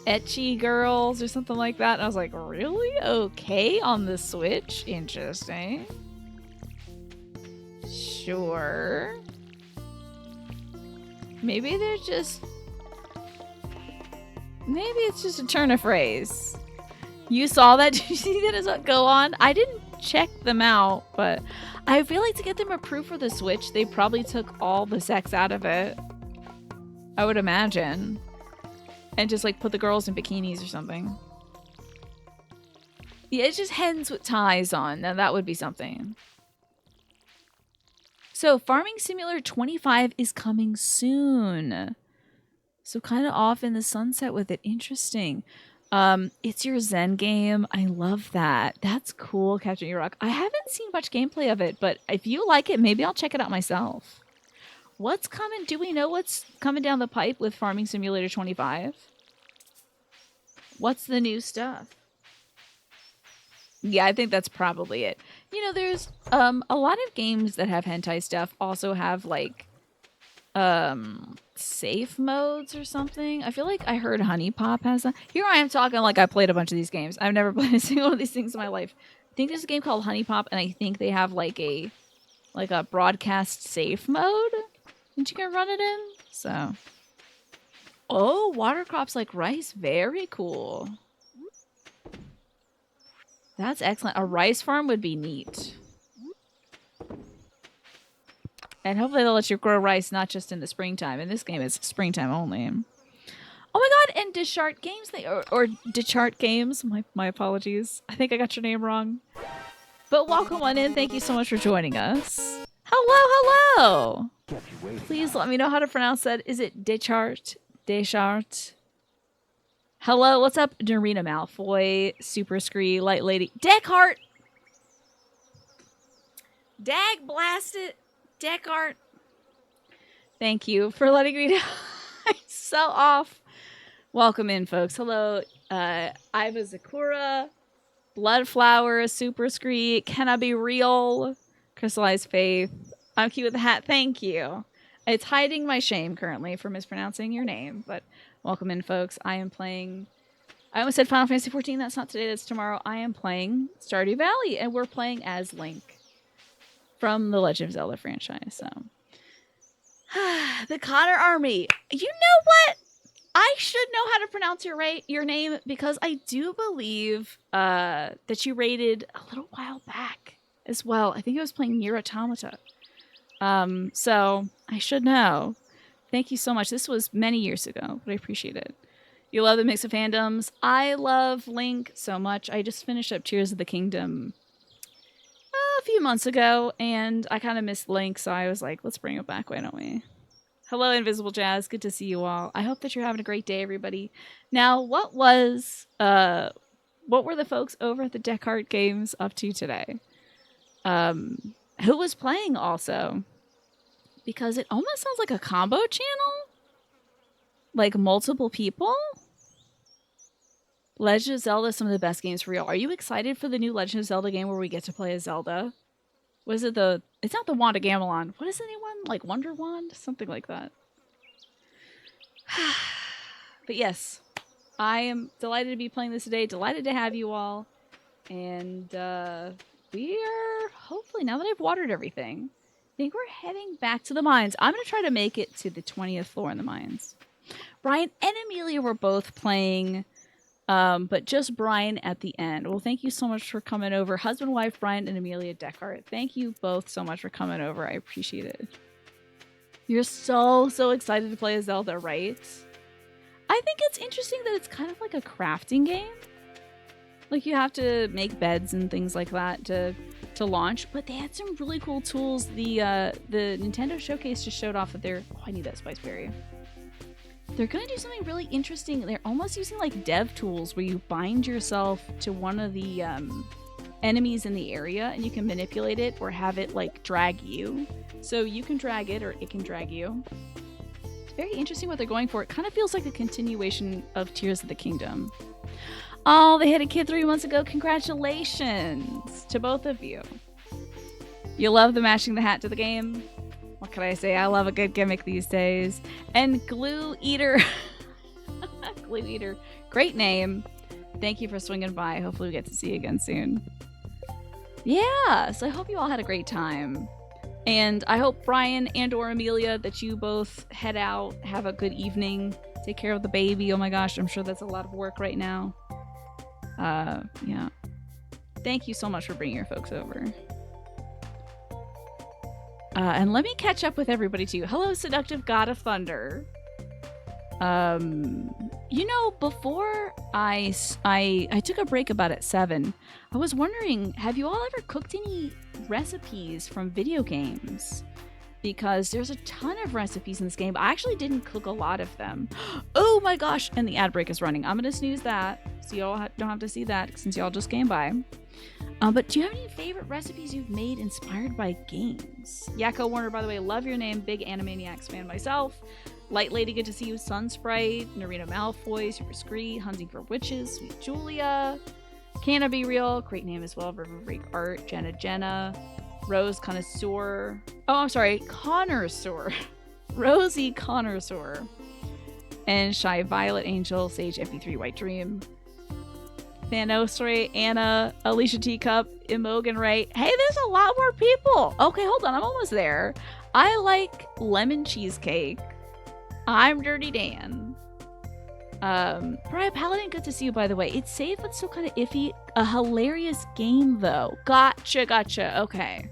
Ecchi Girls or something like that. And I was like, really? Okay, on the Switch? Interesting. Sure. Maybe they're just... Maybe it's just a turn of phrase. You saw that? Did you see that as it go on? I didn't check them out, but I feel like to get them approved for the Switch, they probably took all the sex out of it. I would imagine. And just like put the girls in bikinis or something. Yeah, it's just hens with ties on. Now that would be something. So, Farming Simulator 25 is coming soon. So, kind of off in the sunset with it. Interesting. It's your Zen game. I love that. That's cool, Captain E-Rock. I haven't seen much gameplay of it, but if you like it, maybe I'll check it out myself. What's coming? Do we know what's coming down the pipe with Farming Simulator 25? What's the new stuff? Yeah, I think that's probably it. You know, there's a lot of games that have hentai stuff also have like safe modes or something. I feel like I heard Honey Pop has that. Here I am talking like I played a bunch of these games. I've never played a single one of these things in my life. I think there's a game called Honey Pop, and I think they have like a broadcast safe mode that you can run it in. So, oh, water crops like rice, very cool. That's excellent. A rice farm would be neat. And hopefully they'll let you grow rice not just in the springtime. In this game, it's springtime only. Oh my god, and Deschart Games, or Deschart Games, my apologies. I think I got your name wrong. But welcome on in. Thank you so much for joining us. Hello, hello. Please let me know how to pronounce that. Is it Deschart? Deschart? Hello, what's up, Narina Malfoy, Super Scree, Light Lady, Deckheart! Dag blasted, Deckheart. Thank you for letting me know. I'm so off. Welcome in, folks. Hello, Iva Zakura, Bloodflower, Super Scree, Can I Be Real, Crystallized Faith. I'm cute with the hat. Thank you. It's hiding my shame currently for mispronouncing your name, but welcome in, folks. I am playing... I almost said Final Fantasy XIV. That's not today. That's tomorrow. I am playing Stardew Valley, and we're playing as Link from the Legend of Zelda franchise. So, the Connor Army. You know what?
I should know how to pronounce your name because I do believe that you rated a little while back as well. I think I was playing Nier Automata. So I should know. Thank you so much. This was many years ago, but I appreciate it. You love the mix of fandoms. I love Link so much. I just finished up Tears of the Kingdom a few months ago, and I kind of missed Link, so I was like, let's bring it back, why don't we? Hello, Invisible Jazz. Good to see you all. I hope that you're having a great day, everybody. Now, what were the folks over at the Descartes Games up to today? Who was playing also? Because it almost sounds like a combo channel. Like multiple people. Legend of Zelda is some of the best games for real. Are you excited for the new Legend of Zelda game where we get to play as Zelda? Was it it's not the Wand of Gamelon. What is the new one? Like Wonder Wand? Something like that. But yes, I am delighted to be playing this today. Delighted to have you all. And we are, hopefully, now that I've watered everything, I think we're heading back to the mines. I'm going to try to make it to the 20th floor in the mines. Brian and Amelia were both playing, but just Brian at the end. Well, thank you so much for coming over. Husband, wife, Brian and Amelia Descartes. Thank you both so much for coming over. I appreciate it. You're so excited to play a Zelda, right? I think it's interesting that it's kind of like a crafting game. Like you have to make beds and things like that to launch, but they had some really cool tools. The Nintendo Showcase just showed off that they're... Oh, I need that spice berry. They're going to do something really interesting. They're almost using like dev tools where you bind yourself to one of the enemies in the area and you can manipulate it or have it like drag you. So you can drag it or it can drag you. It's very interesting what they're going for. It kind of feels like a continuation of Tears of the Kingdom. Oh, they had a kid 3 months ago. Congratulations to both of you. You love the matching the hat to the game? What can I say? I love a good gimmick these days. And Glue Eater. Glue Eater. Great name. Thank you for swinging by. Hopefully we get to see you again soon. Yeah, so I hope you all had a great time. And I hope Brian and or Amelia that you both head out, have a good evening, take care of the baby. Oh my gosh, I'm sure that's a lot of work right now. Yeah. Thank you so much for bringing your folks over. And let me catch up with everybody too. Hello, Seductive God of Thunder. You know, before I took a break about at 7, I was wondering, have you all ever cooked any recipes from video games? Because there's a ton of recipes in this game. I actually didn't cook a lot of them. Oh my gosh, and the ad break is running. I'm gonna snooze that, so y'all don't have to see that since y'all just came by. But do you have any favorite recipes you've made inspired by games? Yakko Warner, by the way, love your name. Big Animaniacs fan myself. Light Lady, good to see you. Sun Sprite, Narita Malfoy, Super Scree, Hunting for Witches, Sweet Julia, Can I Be Real, great name as well. River Freak Art, Jenna, Rose Connoisseur. Oh, I'm sorry, Connoisseur. Rosie Connoisseur. And Shy Violet Angel, Sage MP3 White Dream. Thanosray, Anna, Alicia Teacup, Imogen Ray. Hey, there's a lot more people. Okay, hold on, I'm almost there. I like lemon cheesecake. I'm Dirty Dan. Brian Paladin, good to see you, by the way. It's safe, but still kind of iffy. A hilarious game, though. Gotcha. Okay.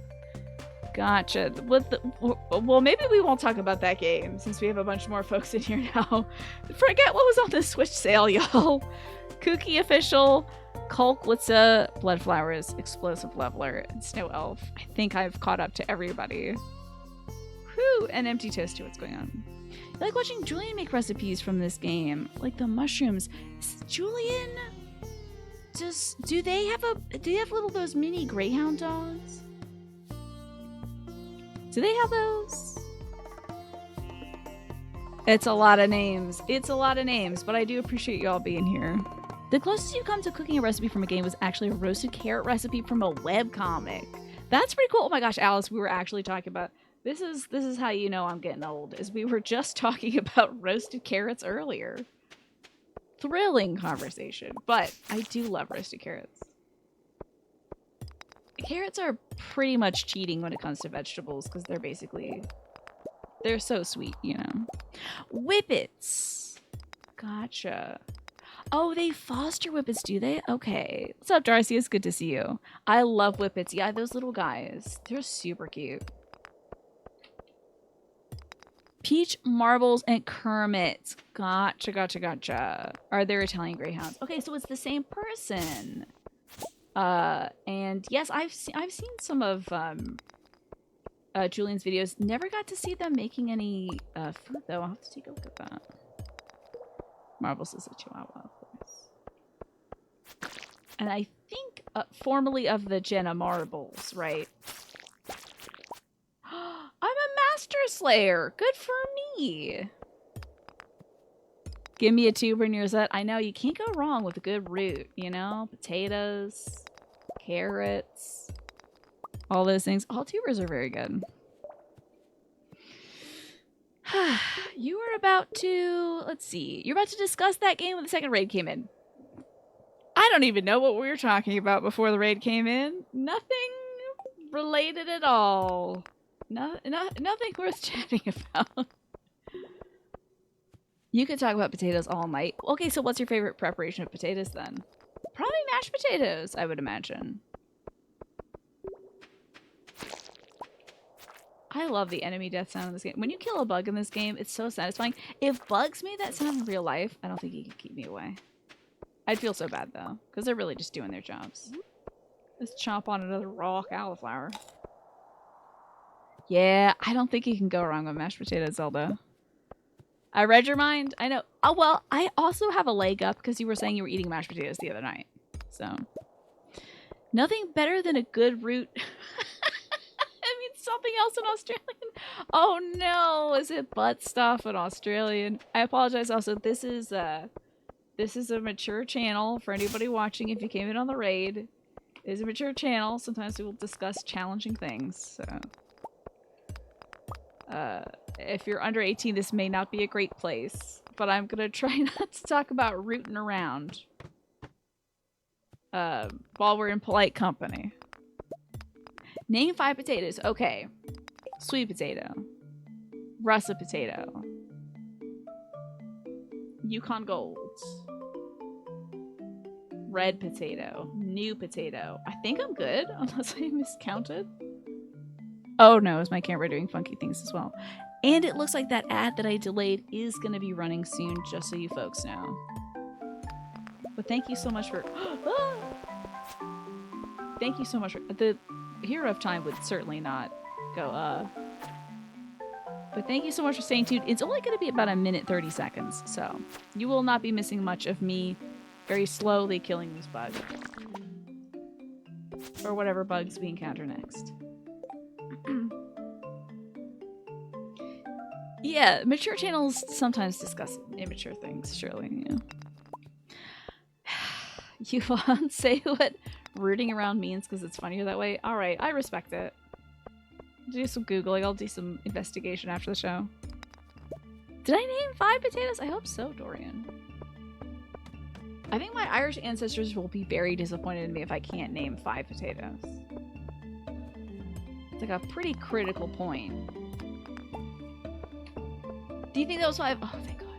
Gotcha. Well, maybe we won't talk about that game, since we have a bunch more folks in here now. Forget what was on the Switch sale, y'all. Kooky Official, Kulklitza, Bloodflowers, Explosive Leveler, and Snow Elf. I think I've caught up to everybody. Whew, and Empty Toasty, what's going on? I like watching Julian make recipes from this game, like the mushrooms. Julian, do they have little those mini Greyhound dogs? Do they have those? It's a lot of names. But I do appreciate y'all being here. The closest you come to cooking a recipe from a game was actually a roasted carrot recipe from a webcomic. That's pretty cool. Oh my gosh, Alice, we were actually talking about this is how you know I'm getting old, is we were just talking about roasted carrots earlier. Thrilling conversation, but I do love roasted carrots. Carrots are pretty much cheating when it comes to vegetables because they're so sweet, you know. Whippets.
Gotcha. Oh, they foster whippets, do they? Okay. What's up, Darcy? It's good to see you. I love whippets. Yeah, those little guys. They're super cute. Peach, Marbles, and Kermit. Gotcha, gotcha, gotcha. Are there Italian Greyhounds? Okay, so it's the same person. And yes, I've seen some of Julian's videos. Never got to see them making any food though. I'll have to take a look at that. Marbles is a Chihuahua, of course. And I think formerly of the Jenna Marbles, right? I'm a Master Slayer. Good for me. Give me a tuber in your set. I know, you can't go wrong with a good root, you know? Potatoes, carrots, all those things. All tubers are very good. You were about to, let's see, you're about to discuss that game when the second raid came in. I don't even know what we were talking about before the raid came in. Nothing related at all. Nothing worth chatting about. You could talk about potatoes all night. Okay, so what's your favorite preparation of potatoes then? Probably mashed potatoes, I would imagine. I love the enemy death sound in this game. When you kill a bug in this game, it's so satisfying. If bugs made that sound in real life, I don't think you could keep me away. I'd feel so bad though, because they're really just doing their jobs. Let's chomp on another raw cauliflower. Yeah, I don't think you can go wrong with mashed potatoes, Zelda. I read your mind. I know. Oh, well, I also have a leg up because you were saying you were eating mashed potatoes the other night. So, nothing better than a good root. I mean, something else in Australian. Oh no, is it butt stuff in Australian? I apologize. Also, this is a mature channel for anybody watching. If you came in on the raid, it is a mature channel. Sometimes we will discuss challenging things. So. If you're under 18, this may not be a great place, but I'm gonna try not to talk about rooting around while we're in polite company. Name 5 potatoes. Okay. Sweet potato. Russet potato. Yukon Gold. Red potato. New potato. I think I'm good, unless I miscounted. Oh no, is my camera doing funky things as well? And it looks like that ad that I delayed is going to be running soon, just so you folks know. But thank you so much for... Thank you so much for... The Hero of Time would certainly not go, But thank you so much for staying tuned. It's only going to be about 1 minute 30 seconds, so you will not be missing much of me very slowly killing these bugs. Or whatever bugs we encounter next. Yeah, mature channels sometimes discuss immature things, surely, you know. You won't say what rooting around means because it's funnier that way? Alright, I respect it. Do some Googling, I'll do some investigation after the show. Did I name 5 potatoes? I hope so, Dorian. I think my Irish ancestors will be very disappointed in me if I can't name 5 potatoes. It's like a pretty critical point. Do you think that was 5? Oh, thank God.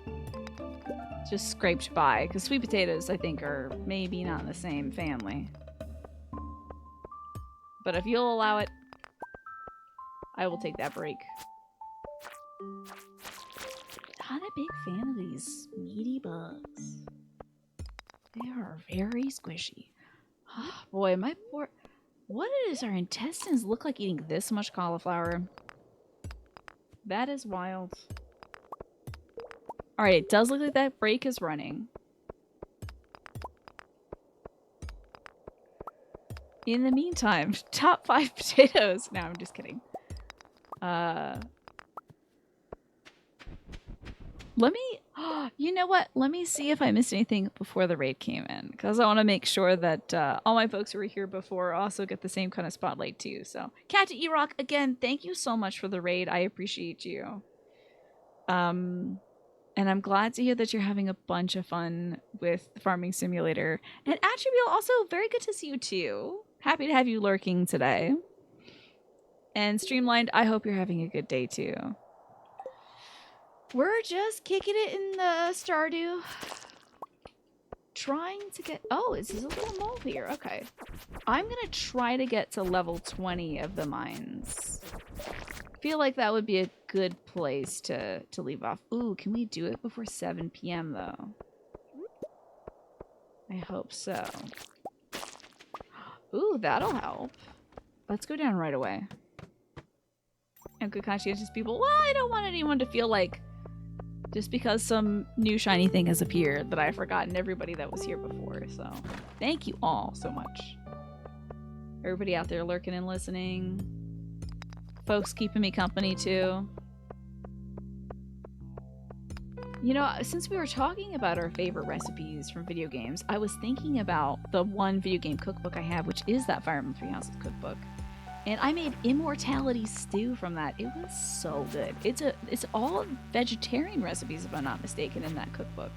Just scraped by. Because sweet potatoes, I think, are maybe not in the same family. But if you'll allow it, I will take that break. Not a big fan of these meaty bugs. They are very squishy. Oh, boy, my poor... What does our intestines look like eating this much cauliflower? That is wild. Alright, it does look like that break is running. In the meantime, top 5 potatoes. No, I'm just kidding. Let me... You know what? Let me see if I missed anything before the raid came in. Because I want to make sure that all my folks who were here before also get the same kind of spotlight too. So, Cat to E-Rock, again, thank you so much for the raid. I appreciate you. And I'm glad to hear that you're having a bunch of fun with Farming Simulator. And Attribute, also very good to see you too. Happy to have you lurking today. And Streamlined, I hope you're having a good day too. We're just kicking it in the Stardew. Trying to get... Oh, this is a little mole here. Okay. I'm going to try to get to level 20 of the mines. Feel like that would be a good place to leave off. Ooh, can we do it before 7 p.m. though? I hope so. Ooh, that'll help. Let's go down right away. And good conscientious people. Well, I don't want anyone to feel like just because some new shiny thing has appeared that I've forgotten everybody that was here before. So thank you all so much. Everybody out there lurking and listening. Folks keeping me company too. You know, since we were talking about our favorite recipes from video games, I was thinking about the one video game cookbook I have, which is that Fire Emblem Three Houses cookbook. And I made immortality stew from that. It was so good. It's all vegetarian recipes, if I'm not mistaken, in that cookbook.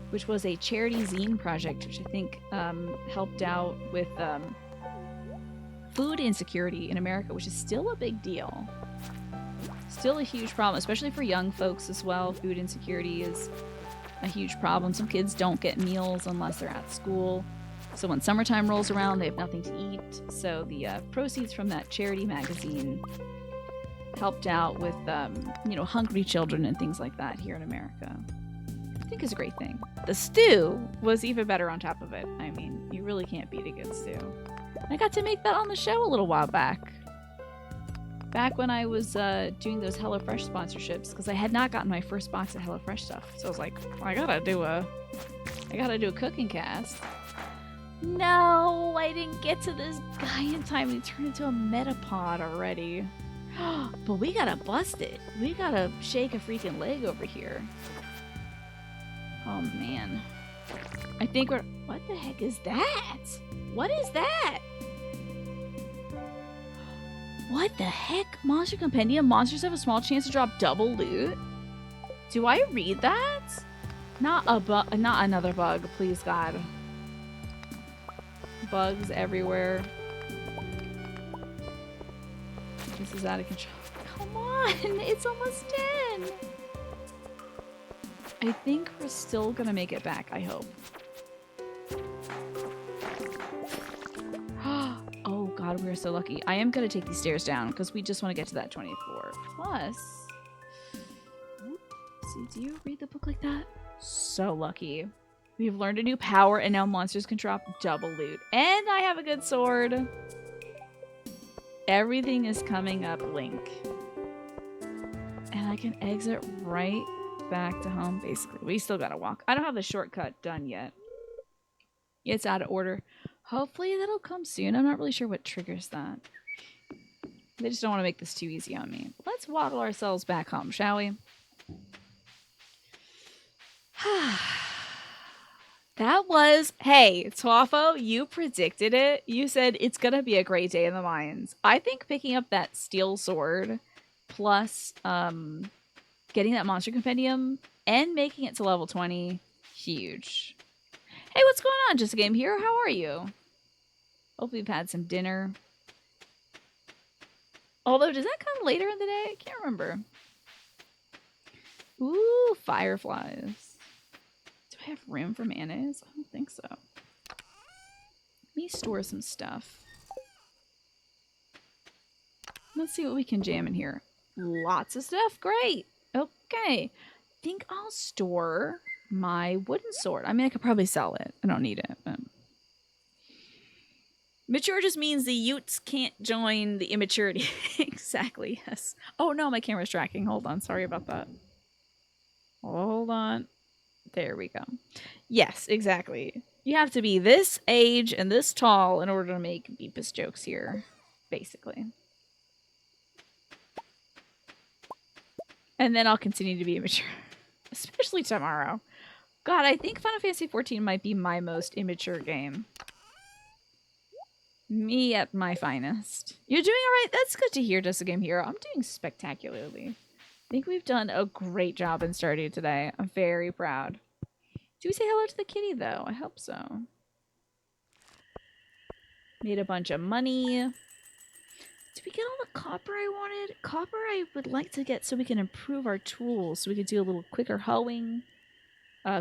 Which was a charity zine project, which I think helped out with food insecurity in America, which is still a big deal. Still a huge problem, especially for young folks as well. Food insecurity is a huge problem. Some kids don't get meals unless they're at school. So when summertime rolls around, they have nothing to eat. So the proceeds from that charity magazine helped out with, you know, hungry children and things like that here in America. I think is a great thing. The stew was even better on top of it. I mean, you really can't beat a good stew. I got to make that on the show a little while back. Back when I was doing those HelloFresh sponsorships, because I had not gotten my first box of HelloFresh stuff. So I was like, I gotta do a cooking cast. No, I didn't get to this guy in time. He turned into a metapod already. But we gotta bust it. We gotta shake a freaking leg over here. Oh man. I think we're... What the heck is that? What is that? What the heck? Monster Compendium. Monsters have a small chance to drop double loot. Do I read that? Not a bug. Not another bug, please God. Bugs everywhere. This is out of control. Come on, it's almost 10. I think we're still gonna make it back, I hope. Oh God, we're so lucky. I am gonna take these stairs down because we just want to get to that 20th floor. Plus, see, do you read the book like that? So lucky. We've learned a new power and now monsters can drop double loot. And I have a good sword. Everything is coming up, Link. And I can exit right back to home, basically. We still gotta walk. I don't have the shortcut done yet. It's out of order. Hopefully that'll come soon. I'm not really sure what triggers that. They just don't want to make this too easy on me. Let's waddle ourselves back home, shall we? That was... Hey, Twafo, you predicted it. You said it's gonna be a great day in the mines. I think picking up that steel sword plus getting that monster compendium and making it to level 20, huge. Hey, what's going on, Just a Game Hero? How are you? Hopefully you've had some dinner. Although, does that come later in the day? I can't remember. Ooh, fireflies. Do I have room for mayonnaise? I don't think so. Let me store some stuff. Let's see what we can jam in here. Lots of stuff. Great. Okay. I think I'll store my wooden sword. I mean, I could probably sell it. I don't need it. But... Mature just means the Utes can't join the immaturity. Exactly, yes. Oh no, my camera's tracking. Hold on. Sorry about that. Hold on. There we go. Yes, exactly. You have to be this age and this tall in order to make Beepus jokes here. Basically. And then I'll continue to be immature. Especially tomorrow. God, I think Final Fantasy XIV might be my most immature game. Me at my finest. You're doing alright? That's good to hear, Just a Game Hero. I'm doing spectacularly. I think we've done a great job in Stardew today. I'm very proud. Do we say hello to the kitty, though? I hope so. Made a bunch of money. Did we get all the copper I wanted? Copper I would like to get so we can improve our tools. So we could do a little quicker hoeing.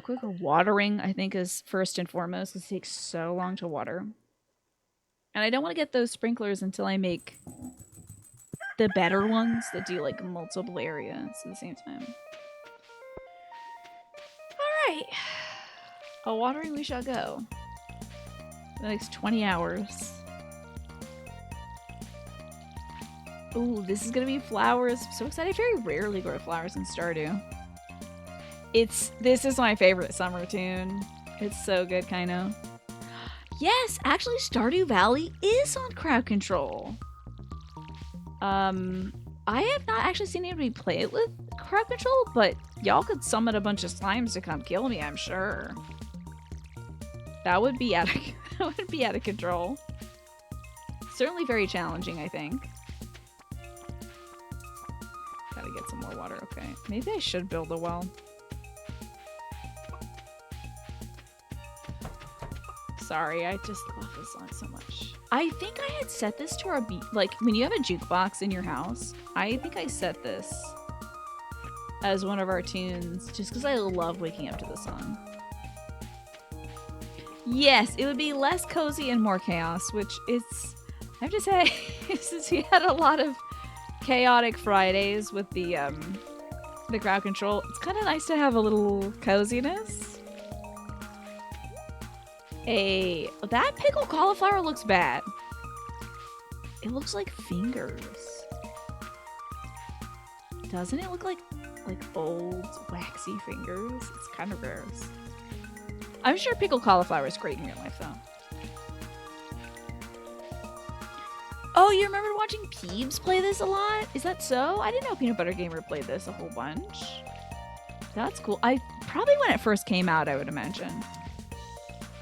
Quicker watering, I think, is first and foremost. Because it takes so long to water. And I don't want to get those sprinklers until I make the better ones that do like multiple areas at the same time. Alright. A watering we shall go. The next 20 hours. Ooh, this is gonna be flowers. I'm so excited. I very rarely grow flowers in Stardew. This is my favorite summer tune. It's so good, kind of. Yes, actually Stardew Valley is on crowd control. I have not actually seen anybody play it with crowd control, but y'all could summon a bunch of slimes to come kill me, I'm sure. That would be out of control. Certainly very challenging, I think. Gotta get some more water, okay. Maybe I should build a well. Sorry, I just love this song so much. I think I had set this to our beat. Like, when you have a jukebox in your house, I think I set this as one of our tunes just because I love waking up to the song. Yes, it would be less cozy and more chaos, which it's, I have to say, since we had a lot of chaotic Fridays with the crowd control, it's kind of nice to have a little coziness. That pickled cauliflower looks bad. It looks like fingers. Doesn't it look like old waxy fingers? It's kind of gross. I'm sure pickled cauliflower is great in real life though. Oh, you remember watching Peebs play this a lot? Is that so? I didn't know Peanut Butter Gamer played this a whole bunch. That's cool. Probably when it first came out, I would imagine.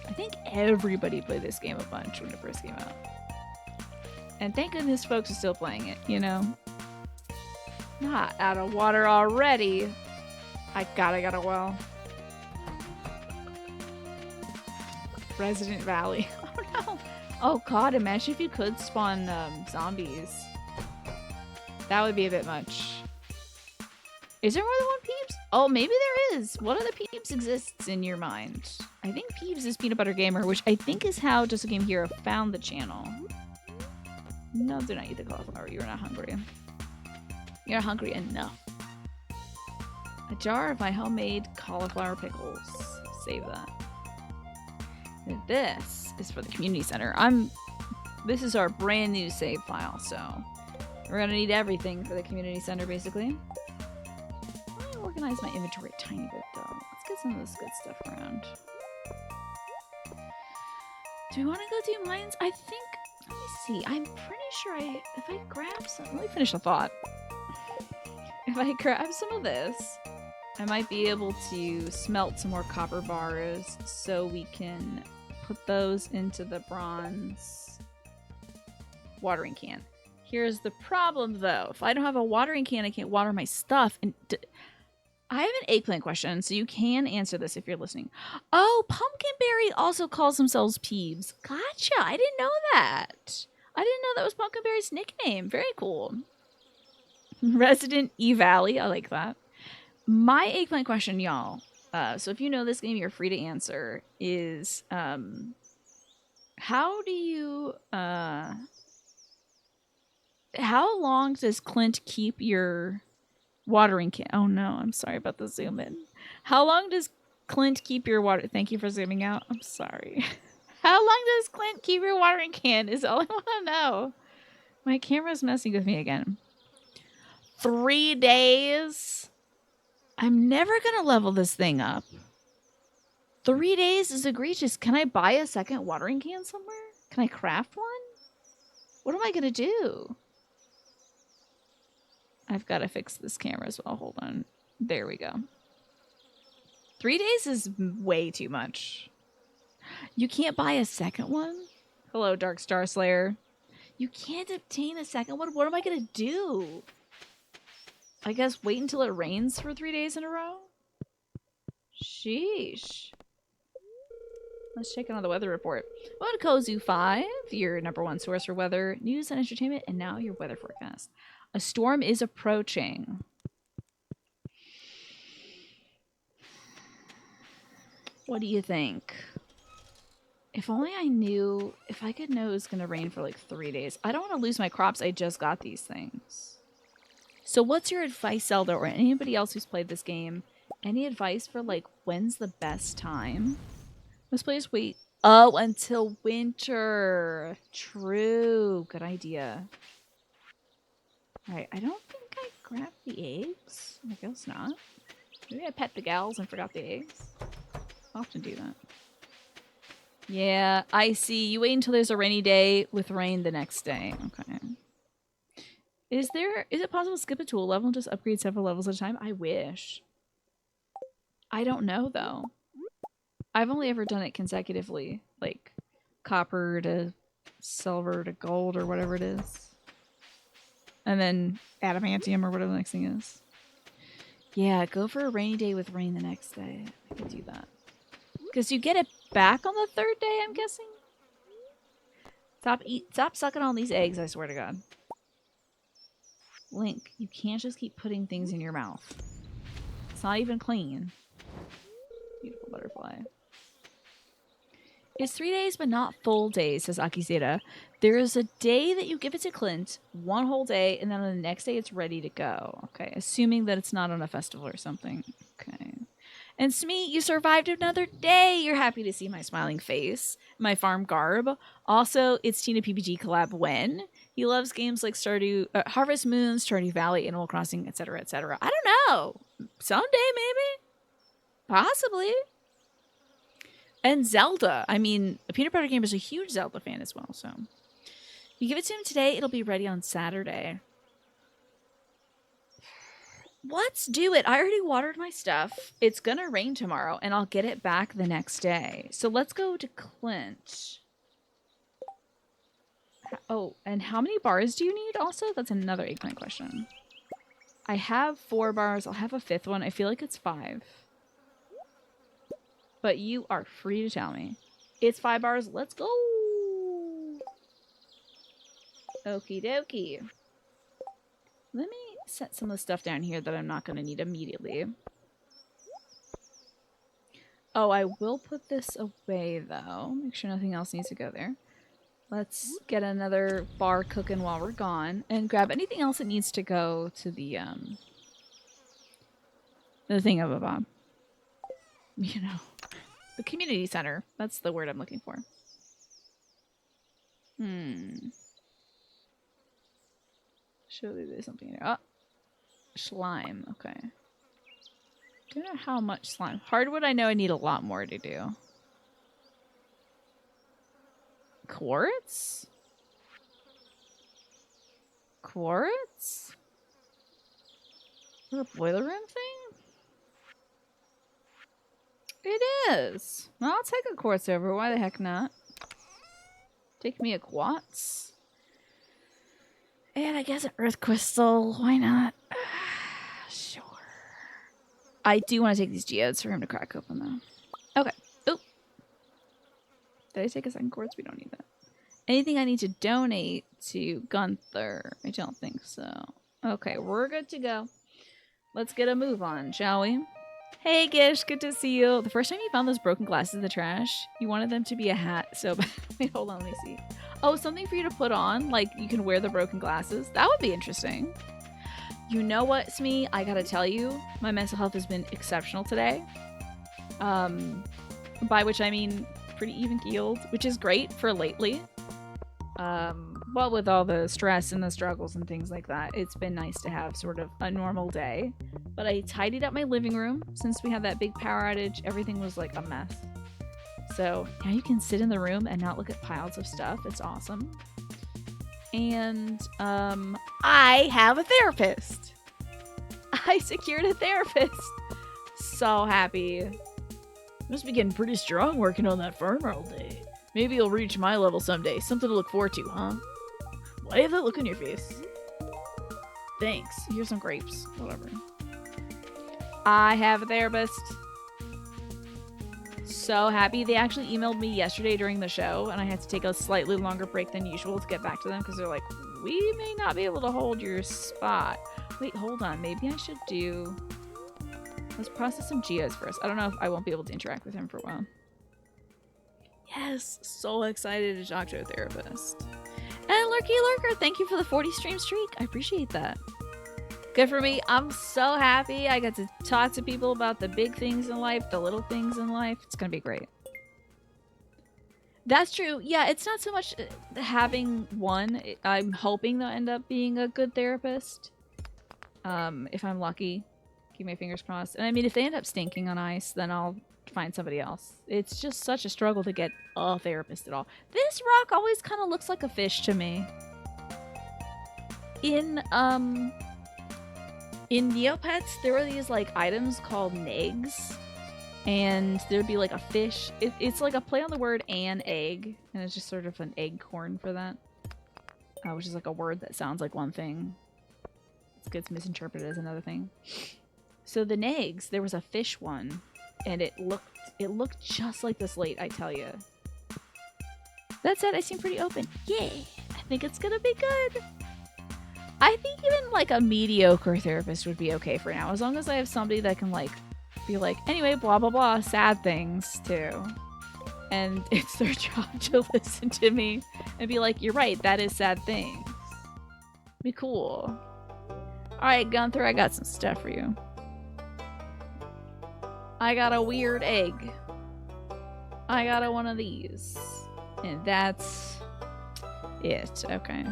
I think everybody played this game a bunch when it first came out. And thank goodness folks are still playing it, you know? Not out of water already. I got a well. Resident Valley. Oh no. Oh god, imagine if you could spawn zombies. That would be a bit much. Is there more than one Peebs? Oh, maybe there is. What other Peebs exists in your mind? I think Peebs is Peanut Butter Gamer, which I think is how Just a Game Hero found the channel. No, do not eat the cauliflower. You're not hungry. You're not hungry enough. A jar of my homemade cauliflower pickles. Save that. And this is for the community center. This is our brand new save file, so we're gonna need everything for the community center, basically. Let me organize my inventory a tiny bit, though. Let's get some of this good stuff around. Do we want to go do mines? I think. Let me see. I'm pretty sure if I grab some. Let me finish the thought. If I grab some of this, I might be able to smelt some more copper bars so we can put those into the bronze watering can. Here's the problem, though. If I don't have a watering can, I can't water my stuff. And I have an eggplant question, so you can answer this if you're listening. Oh, Pumpkinberry also calls themselves Peebs. Gotcha. I didn't know that. I didn't know that was Pumpkinberry's nickname. Very cool. Resident E Valley. I like that. My eggplant question, y'all. So if you know this game, you're free to answer. Is how do you how long does Clint keep your watering can? Oh no, I'm sorry about the zoom in. How long does Clint keep your water? Thank you for zooming out. I'm sorry. How long does Clint keep your watering can? Is all I want to know. My camera's messing with me again. 3 days. I'm never gonna level this thing up. 3 days is egregious. Can I buy a second watering can somewhere? Can I craft one? What am I gonna do? I've got to fix this camera as well. Hold on. There we go. 3 days is way too much. You can't buy a second one? Hello, Dark Star Slayer. You can't obtain a second one? What am I going to do? I guess wait until it rains for 3 days in a row? Sheesh. Let's check in on the weather report. Welcome to Kozu 5, your #1 source for weather, news, and entertainment, and now your weather forecast. A storm is approaching. What do you think? If only I knew, if I could know it was going to rain for like 3 days. I don't want to lose my crops. I just got these things. So what's your advice, Zelda, or anybody else who's played this game? Any advice for like when's the best time? Let's play this wait. Oh, until winter. True. Good idea. Alright, I don't think I grabbed the eggs. I guess not. Maybe I pet the gals and forgot the eggs. I often do that. Yeah, I see. You wait until there's a rainy day with rain the next day. Okay. Is it possible to skip it to a level and just upgrade several levels at a time? I wish. I don't know though. I've only ever done it consecutively, like copper to silver to gold or whatever it is. And then adamantium or whatever the next thing is. Yeah, go for a rainy day with rain the next day. I could do that. Because you get it back on the 3rd day, I'm guessing? Stop sucking on these eggs, I swear to God. Link, you can't just keep putting things in your mouth. It's not even clean. Beautiful butterfly. It's 3 days, but not full days, says Akizera. There is a day that you give it to Clint, 1 whole day, and then on the next day it's ready to go. Okay, assuming that it's not on a festival or something. Okay. And Smee, you survived another day. You're happy to see my smiling face, my farm garb. Also, it's Tina PPG collab when. He loves games like Stardew, Harvest Moon, Stardew Valley, Animal Crossing, etc., etc. I don't know. Someday, maybe. Possibly. And Zelda. I mean, a Peanut Butter Gamer is a huge Zelda fan as well, so. If you give it to him today, it'll be ready on Saturday. Let's do it. I already watered my stuff. It's gonna rain tomorrow, and I'll get it back the next day. So let's go to Clint. Oh, and how many bars do you need also? That's another eggplant question. I have 4 bars. I'll have a 5th one. I feel like it's 5. But you are free to tell me. It's 5 bars. Let's go. Okie dokie. Let me set some of the stuff down here that I'm not going to need immediately. Oh, I will put this away, though. Make sure nothing else needs to go there. Let's get another bar cooking while we're gone. And grab anything else that needs to go to the thingamabob. You know. The community center. That's the word I'm looking for. Surely there's something in there. Oh! Slime. Okay. Don't know how much slime. Hardwood, I know I need a lot more to do. Quartz? Quartz? Is it a boiler room thing? It is. Well, I'll take a quartz over. Why the heck not? Take me a quartz. And I guess an earth crystal. Why not? Sure. I do want to take these geodes for him to crack open, though. Okay. Oop. Did I take a second quartz? We don't need that. Anything I need to donate to Gunther? I don't think so. Okay, we're good to go. Let's get a move on, shall we? Hey Gish, good to see you. The first time you found those broken glasses in the trash, you wanted them to be a hat, so wait, hold on, let me see. Oh, something for you to put on, like you can wear the broken glasses. That would be interesting. You know what, Smee? I gotta tell you, my mental health has been exceptional today. By which I mean pretty even keeled, which is great for lately. Well, with all the stress and the struggles and things like that, it's been nice to have sort of a normal day. But I tidied up my living room since we had that big power outage. Everything was like a mess. So now you can sit in the room and not look at piles of stuff. It's awesome. And I have a therapist. I secured a therapist. So happy. Must be getting pretty strong working on that farm all day. Maybe you'll reach my level someday. Something to look forward to, huh? Why do you have that look on your face? Thanks. Here's some grapes. Whatever. I have a therapist. so happy. They actually emailed me yesterday during the show, and I had to take a slightly longer break than usual to get back to them because they're like, we may not be able to hold your spot. Wait, hold on. Maybe I should do... Let's process some geos first. I don't know if I won't be able to interact with him for a while. Yes, so excited to talk to a therapist. And Lurky Lurker, thank you for the 40 stream streak. I appreciate that. Good for me. I'm so happy I got to talk to people about the big things in life, the little things in life. It's going to be great. That's true. Yeah, it's not so much having one. I'm hoping they'll end up being a good therapist. If I'm lucky. Keep my fingers crossed. And I mean, if they end up stinking on ice, then I'll find somebody else. It's just such a struggle to get a therapist at all. This rock always kind of looks like a fish to me. In Neopets, there were these like items called negs, and there'd be like a fish. It's like a play on the word "an egg," and it's just sort of an acorn for that, which is like a word that sounds like one thing. It gets misinterpreted as another thing. So the negs, there was a fish one, and it looked just like the slate. I tell you. That said, I seem pretty open. Yeah, I think it's gonna be good. I think even like a mediocre therapist would be okay for now, as long as I have somebody that can like be like, anyway, blah blah blah, sad things too, and it's their job to listen to me and be like, you're right, that is sad things. Be cool. All right, Gunther, I got some stuff for you. I got a weird egg. I got one of these, and that's it. Okay.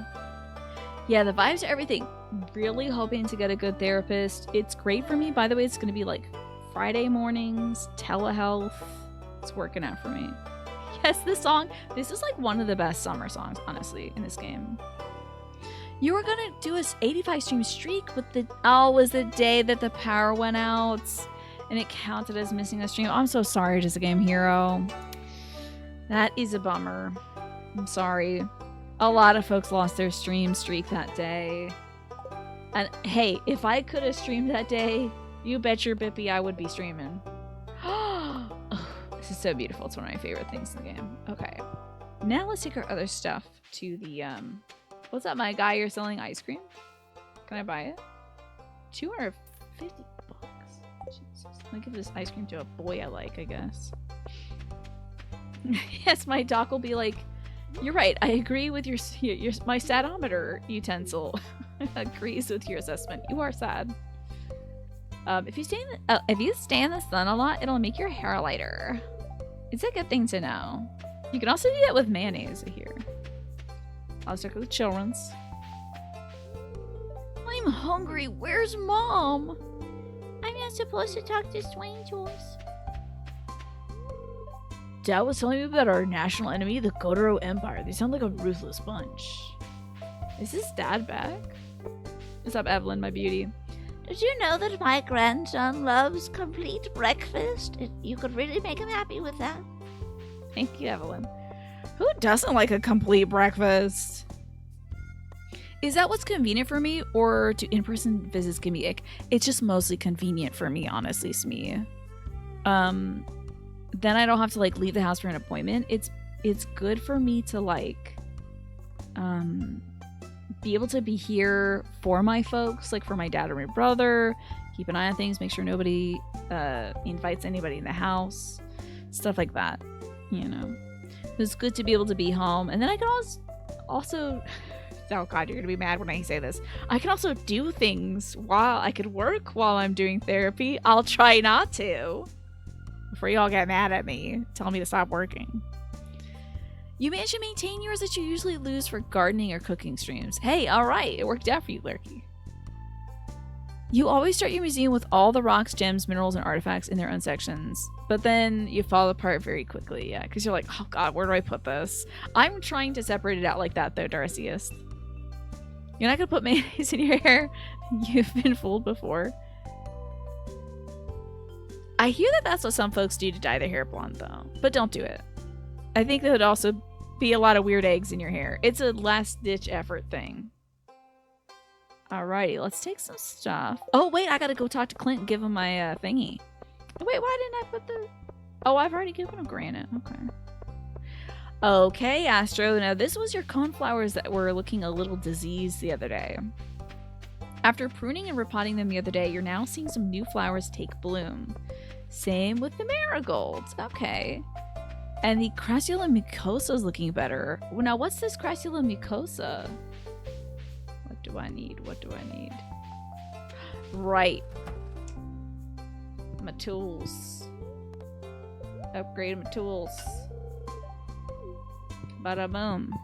Yeah, the vibes are everything. Really hoping to get a good therapist. It's great for me. By the way, it's going to be like Friday mornings, telehealth. It's working out for me. Yes, this song. This is like one of the best summer songs, honestly, in this game. You were going to do a 85 stream streak with the... Oh, was the day that the power went out and it counted as missing a stream. I'm so sorry, Just a Game Hero. That is a bummer. I'm sorry. A lot of folks lost their stream streak that day. And hey, if I could have streamed that day, you bet your bippy I would be streaming. Oh, this is so beautiful. It's one of my favorite things in the game. Okay. Now let's take our other stuff to the, what's up, my guy? You're selling ice cream? Can I buy it? 250 bucks. Jesus. I'm gonna give this ice cream to a boy I like, I guess. Yes, my doc will be like, you're right. I agree with your my sadometer utensil agrees with your assessment. You are sad. If you stay in the sun a lot, it'll make your hair lighter. It's a good thing to know. You can also do that with mayonnaise here. I'll start with children's. I'm hungry. Where's Mom? I'm not supposed to talk to Swain Toys. Dad was telling me about our national enemy, the Godoro Empire. They sound like a ruthless bunch. Is this Dad back? What's up, Evelyn, my beauty?
Did you know that my grandson loves complete breakfast? You could really make him happy with that.
Thank you, Evelyn. Who doesn't like a complete breakfast? Is that what's convenient for me, or do in-person visits give me ick? It's just mostly convenient for me, honestly, Smee. Then I don't have to like leave the house for an appointment. It's good for me to like be able to be here for my folks, like for my dad or my brother, keep an eye on things, make sure nobody invites anybody in the house, stuff like that, you know. It's good to be able to be home. And then I can also oh god, you're gonna be mad when I say this, I can also do things while I could work while I'm doing therapy. I'll try not to before you all get mad at me, tell me to stop working. You managed to maintain yours that you usually lose for gardening or cooking streams. Hey, alright, it worked out for you, Lurky. You always start your museum with all the rocks, gems, minerals, and artifacts in their own sections, but then you fall apart very quickly, yeah, because you're like, oh god, where do I put this? I'm trying to separate it out like that, though, Darcius. You're not gonna put mayonnaise in your hair? You've been fooled before. I hear that that's what some folks do to dye their hair blonde, though. But don't do it. I think there would also be a lot of weird eggs in your hair. It's a last-ditch effort thing. Alrighty, let's take some stuff. Oh, wait, I gotta go talk to Clint and give him my thingy. Oh, wait, why didn't I put the... Oh, I've already given them granite. Okay. Okay, Astro. Now, this was your coneflowers that were looking a little diseased the other day. After pruning and repotting them the other day, you're now seeing some new flowers take bloom. Same with the marigolds. Okay. And the Crassula mucosa is looking better. Now, what's this Crassula mucosa? What do I need? What do I need? Right. My tools. Upgrade my tools. Bada boom.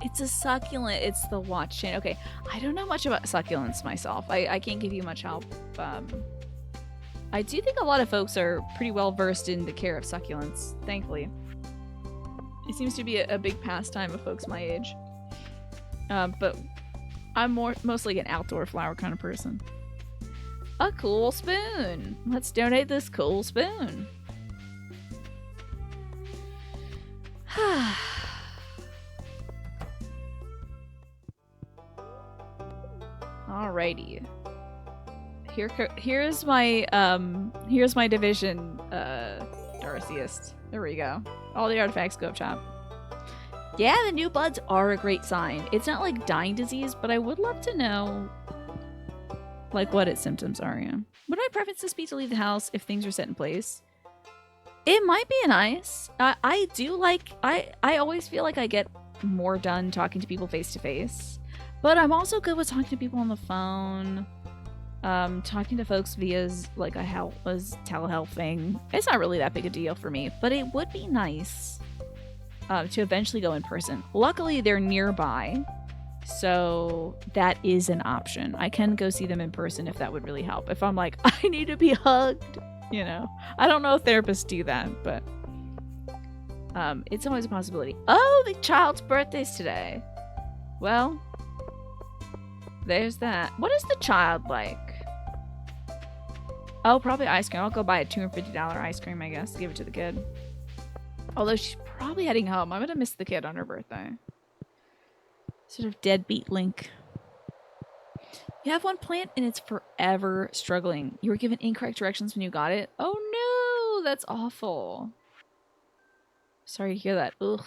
It's a succulent. It's the watch chain. Okay, I don't know much about succulents myself. I can't give you much help. I do think a lot of folks are pretty well versed in the care of succulents, thankfully. It seems to be a big pastime of folks my age. But I'm mostly an outdoor flower kind of person. A cool spoon. Let's donate this cool spoon. Alrighty. Here's my division, Darcyist. There we go. All the artifacts go up top. Yeah, the new buds are a great sign. It's not like dying disease, but I would love to know like what its symptoms are. Yeah. Would my preference be to leave the house if things are set in place? It might be nice. I do like. I always feel like I get more done talking to people face to face, but I'm also good with talking to people on the phone. Talking to folks via like a telehealth thing. It's not really that big a deal for me, but it would be nice to eventually go in person. Luckily, they're nearby, so that is an option. I can go see them in person if that would really help. If I'm like, I need to be hugged, you know. I don't know if therapists do that, but it's always a possibility. Oh, the child's birthday's today. Well, there's that. What is the child like? Oh, probably ice cream. I'll go buy a $250 ice cream, I guess, to give it to the kid. Although she's probably heading home. I'm gonna miss the kid on her birthday. Sort of deadbeat Link. You have one plant and it's forever struggling. You were given incorrect directions when you got it. Oh no, that's awful. Sorry to hear that. Ugh.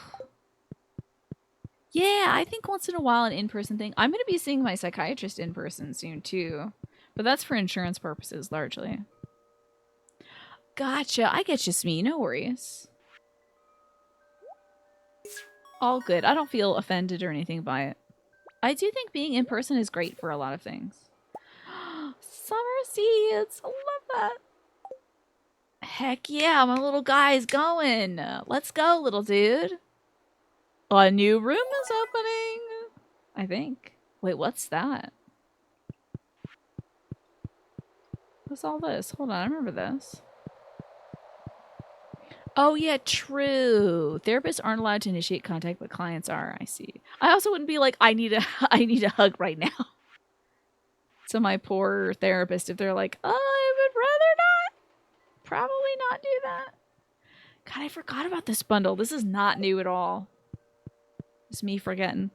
Yeah, I think once in a while an in-person thing. I'm going to be seeing my psychiatrist in person soon too. But that's for insurance purposes largely. Gotcha. I get you, Smee. No worries. All good. I don't feel offended or anything by it. I do think being in person is great for a lot of things. Summer seeds. I love that. Heck yeah, my little guy's going. Let's go, little dude. A new room is opening, I think. Wait, what's that? What's all this? Hold on, I remember this. Oh yeah, true. Therapists aren't allowed to initiate contact, but clients are. I see. I also wouldn't be like, I need a hug right now. So my poor therapist, if they're like, oh, I would rather not, probably not do that. God, I forgot about this bundle. This is not new at all. It's me forgetting.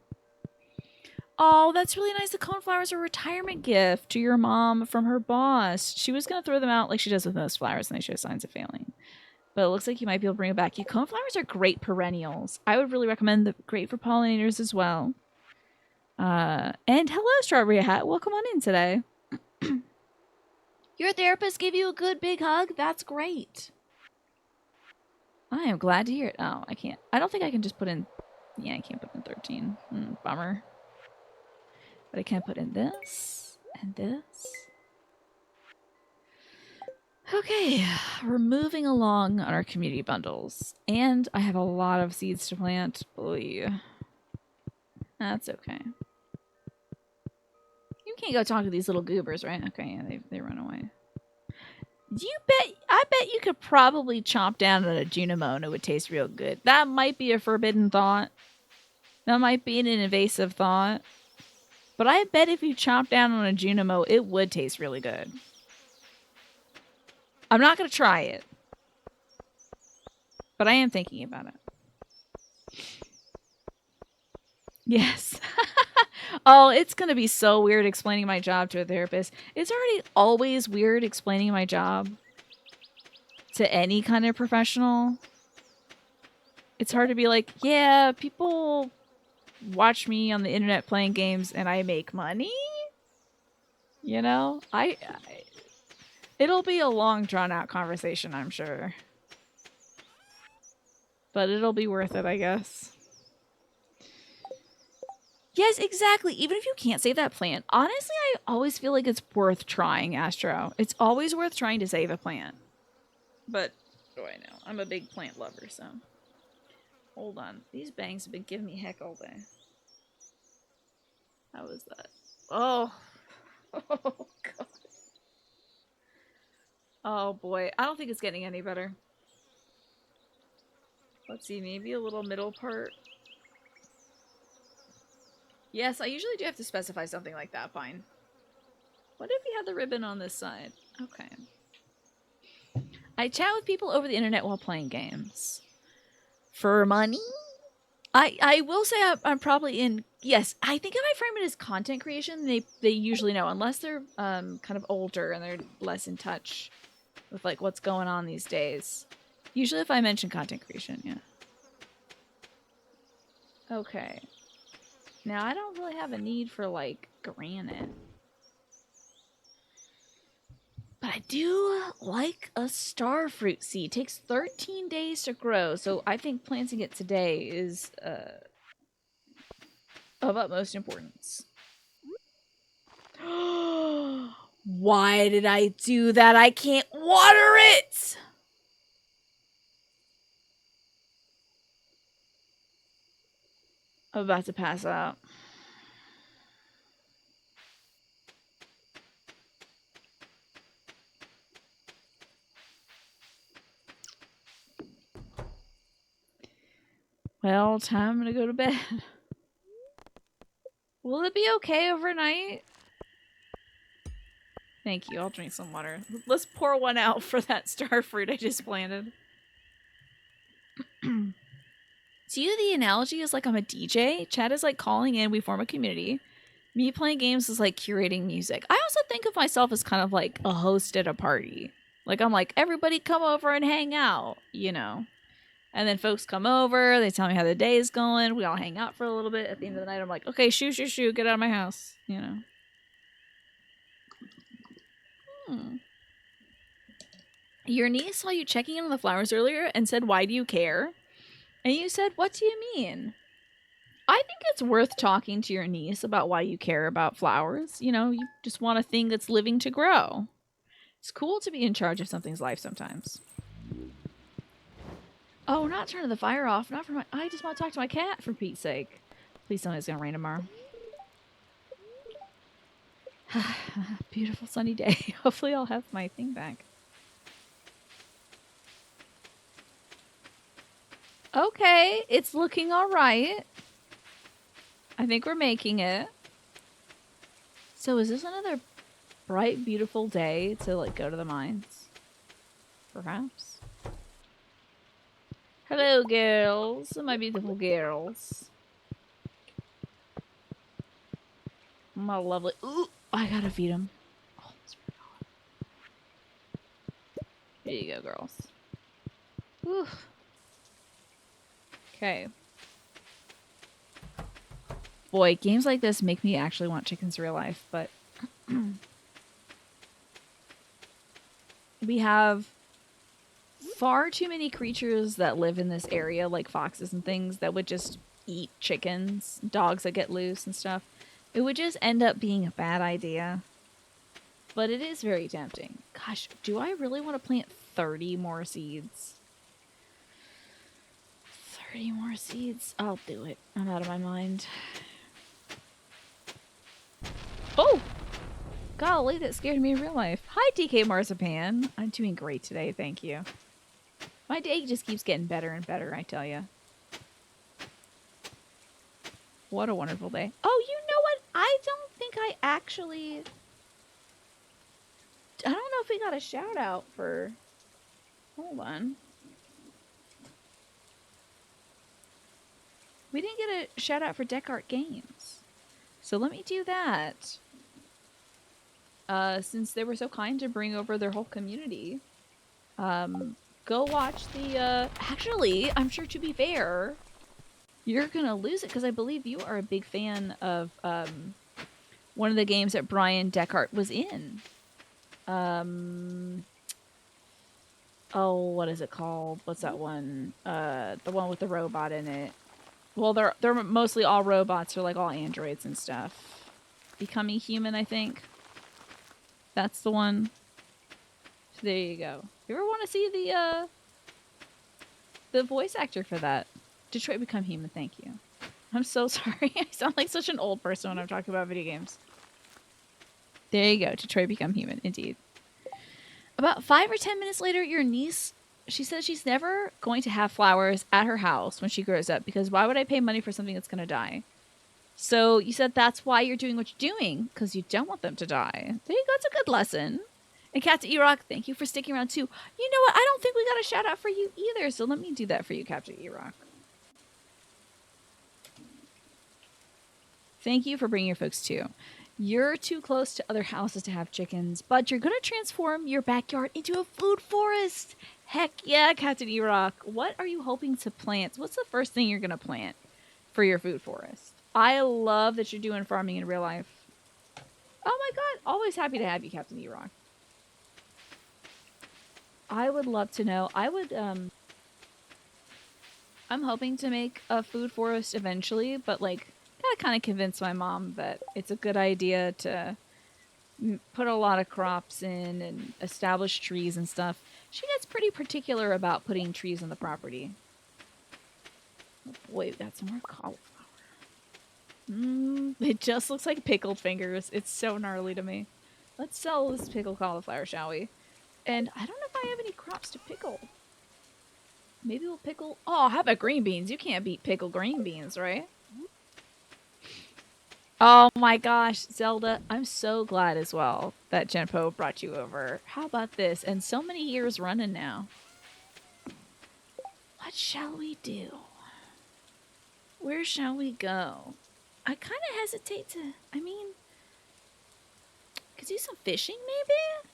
Oh, that's really nice. The coneflowers are a retirement gift to your mom from her boss. She was going to throw them out like she does with most flowers and they show signs of failing. But it looks like you might be able to bring it back. Yeah, coneflowers are great perennials. I would really recommend them. Great for pollinators as well. And hello, Strawberry Hat. Welcome on in today. Your therapist gave you a good big hug? That's great. I am glad to hear it. Oh, I can't. I don't think I can just put in... Yeah, I can't put in 13. Bummer. But I can put in this and this. Okay, we're moving along on our community bundles. And I have a lot of seeds to plant. Oy. That's okay. You can't go talk to these little goobers, right? Okay, yeah, they run away. I bet you could probably chomp down on a Junimo and it would taste real good. That might be a forbidden thought. That might be an invasive thought. But I bet if you chomp down on a Junimo, it would taste really good. I'm not going to try it. But I am thinking about it. Yes. Oh, it's going to be so weird explaining my job to a therapist. It's already always weird explaining my job to any kind of professional. It's hard to be like, yeah, people watch me on the internet playing games and I make money. You know, it'll be a long drawn out conversation, I'm sure. But it'll be worth it, I guess. Yes, exactly. Even if you can't save that plant, honestly, I always feel like it's worth trying, Astro. It's always worth trying to save a plant. But, what do I know? I'm a big plant lover, so. Hold on. These bangs have been giving me heck all day. How was that? Oh. Oh, God. Oh, boy. I don't think it's getting any better. Let's see. Maybe a little middle part. Yes, I usually do have to specify something like that. Fine. What if we had the ribbon on this side? Okay. I chat with people over the internet while playing games. For money? I will say I'm probably in. Yes, I think if I frame it as content creation, they usually know, unless they're kind of older and they're less in touch with like what's going on these days. Usually, if I mention content creation, yeah. Okay. Now I don't really have a need for like granite. But I do like a star fruit seed. It takes 13 days to grow, so I think planting it today is of utmost importance. Why did I do that? I can't water it! I'm about to pass out. Well, time to go to bed. Will it be okay overnight? Thank you. I'll drink some water. Let's pour one out for that star fruit I just planted. To you, the analogy is like I'm a DJ. Chad is like calling in. We form a community. Me playing games is like curating music. I also think of myself as kind of like a host at a party. Like I'm like, everybody come over and hang out, you know. And then folks come over, they tell me how the day is going. We all hang out for a little bit. At the end of the night, I'm like, okay, shoo, get out of my house, you know. Your niece saw you checking in on the flowers earlier and said, why do you care? And you said, what do you mean? I think it's worth talking to your niece about why you care about flowers. You know, you just want a thing that's living to grow. It's cool to be in charge of something's life sometimes. Oh, not turning the fire off. Not for my. I just want to talk to my cat, for Pete's sake. Please tell me it's gonna rain tomorrow. Beautiful sunny day. Hopefully I'll have my thing back. Okay, it's looking all right. I think we're making it. So is this another bright, beautiful day to like go to the mines? Perhaps. Hello, girls. My beautiful girls. My lovely. Ooh, I gotta feed them. Oh, here you go, girls. Whew. Okay. Boy, games like this make me actually want chickens in real life, but we have far too many creatures that live in this area, like foxes and things, that would just eat chickens, dogs that get loose and stuff. It would just end up being a bad idea. But it is very tempting. Gosh, do I really want to plant 30 more seeds? 30 more seeds? I'll do it. I'm out of my mind. Oh! Golly, that scared me in real life. Hi, DK Marzipan. I'm doing great today, thank you. My day just keeps getting better and better, I tell you. What a wonderful day. Oh, you know what? I don't think I actually... I don't know if we got a shout out for... Hold on. We didn't get a shout out for Descartes Games. So let me do that. Since they were so kind to bring over their whole community. go watch the, actually, I'm sure to be fair, you're gonna lose it because I believe you are a big fan of, one of the games that Brian Deckard was in. Oh, what is it called? What's that one? The one with the robot in it. Well, they're mostly all robots. They're like all androids and stuff. Becoming Human, I think. That's the one. So there you go. You ever want to see the voice actor for that? Detroit Become Human. Thank you. I'm so sorry. I sound like such an old person when I'm talking about video games. There you go. Detroit Become Human. Indeed. About 5 or 10 minutes later, your niece, she says she's never going to have flowers at her house when she grows up because why would I pay money for something that's going to die? So you said that's why you're doing what you're doing because you don't want them to die. There you go. It's a good lesson. And Captain Erock, thank you for sticking around too. You know what? I don't think we got a shout out for you either. So let me do that for you, Captain Erock. Thank you for bringing your folks too. You're too close to other houses to have chickens, but you're going to transform your backyard into a food forest. Heck yeah, Captain Erock. What are you hoping to plant? What's the first thing you're going to plant for your food forest? I love that you're doing farming in real life. Oh my god, always happy to have you, Captain Erock. I would love to know. I'm hoping to make a food forest eventually, but like gotta kind of convince my mom that it's a good idea to put a lot of crops in and establish trees and stuff. She gets pretty particular about putting trees on the property. Oh boy, we've got some more cauliflower. It just looks like pickled fingers. It's so gnarly to me. Let's sell this pickled cauliflower, shall we? And I don't know if I have any crops to pickle. Maybe we'll pickle... Oh, how about green beans? You can't beat pickled green beans, right? Oh my gosh, Zelda, I'm so glad as well that Genpo brought you over. How about this? And so many years running now. What shall we do? Where shall we go? I kind of hesitate to... I mean... Could do some fishing, maybe?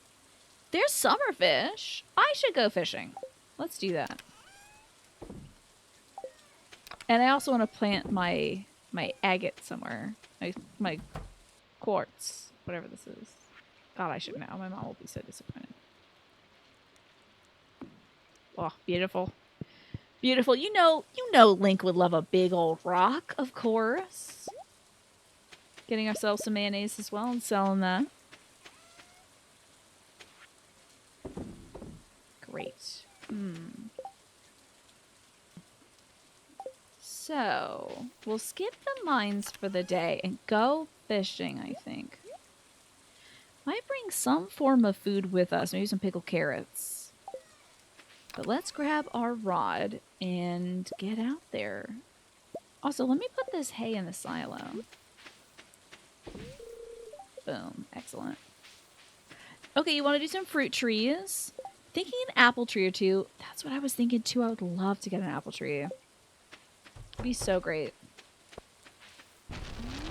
There's summer fish. I should go fishing. Let's do that. And I also want to plant my agate somewhere. My quartz, whatever this is. God, I should know. My mom will be so disappointed. Oh, beautiful. Beautiful. You know Link would love a big old rock, of course. Getting ourselves some mayonnaise as well and selling that. Great. So, we'll skip the mines for the day and go fishing, I think. Might bring some form of food with us, maybe some pickled carrots. But let's grab our rod and get out there. Also, let me put this hay in the silo. Boom. Excellent. Okay, you want to do some fruit trees? Thinking an apple tree or two. That's what I was thinking too. I would love to get an apple tree. It'd be so great.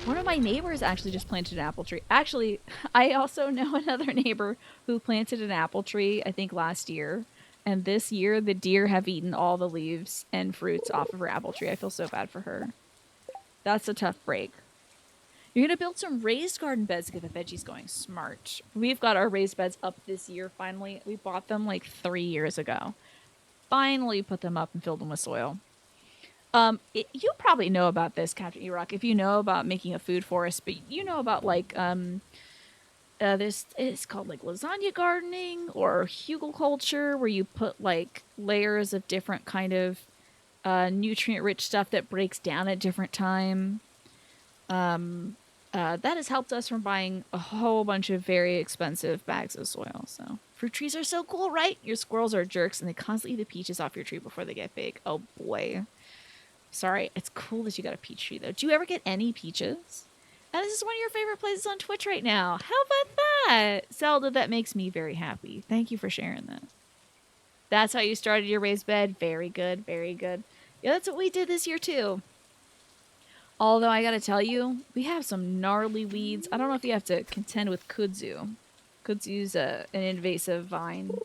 One of my neighbors actually just planted an apple tree. Actually, I also know another neighbor who planted an apple tree, I think last year. And this year, the deer have eaten all the leaves and fruits off of her apple tree. I feel so bad for her. That's a tough break. You're going to build some raised garden beds to get the veggies going. Smart. We've got our raised beds up this year, finally. We bought them like 3 years ago. Finally put them up and filled them with soil. You probably know about this, Captain Erock, if you know about making a food forest, but you know about like, this, it's called like lasagna gardening or hugelkulture, where you put like layers of different kind of nutrient-rich stuff that breaks down at different time. That has helped us from buying a whole bunch of very expensive bags of soil. So fruit trees are so cool, right? Your squirrels are jerks and they constantly eat the peaches off your tree before they get big. Oh boy. Sorry, it's cool that you got a peach tree though. Do you ever get any peaches? And this is one of your favorite places on Twitch right now. How about that? Zelda, that makes me very happy. Thank you for sharing that. That's how you started your raised bed. Very good, very good. Yeah, that's what we did this year too. Although I gotta tell you, we have some gnarly weeds. I don't know if you have to contend with kudzu. Kudzu's an invasive vine.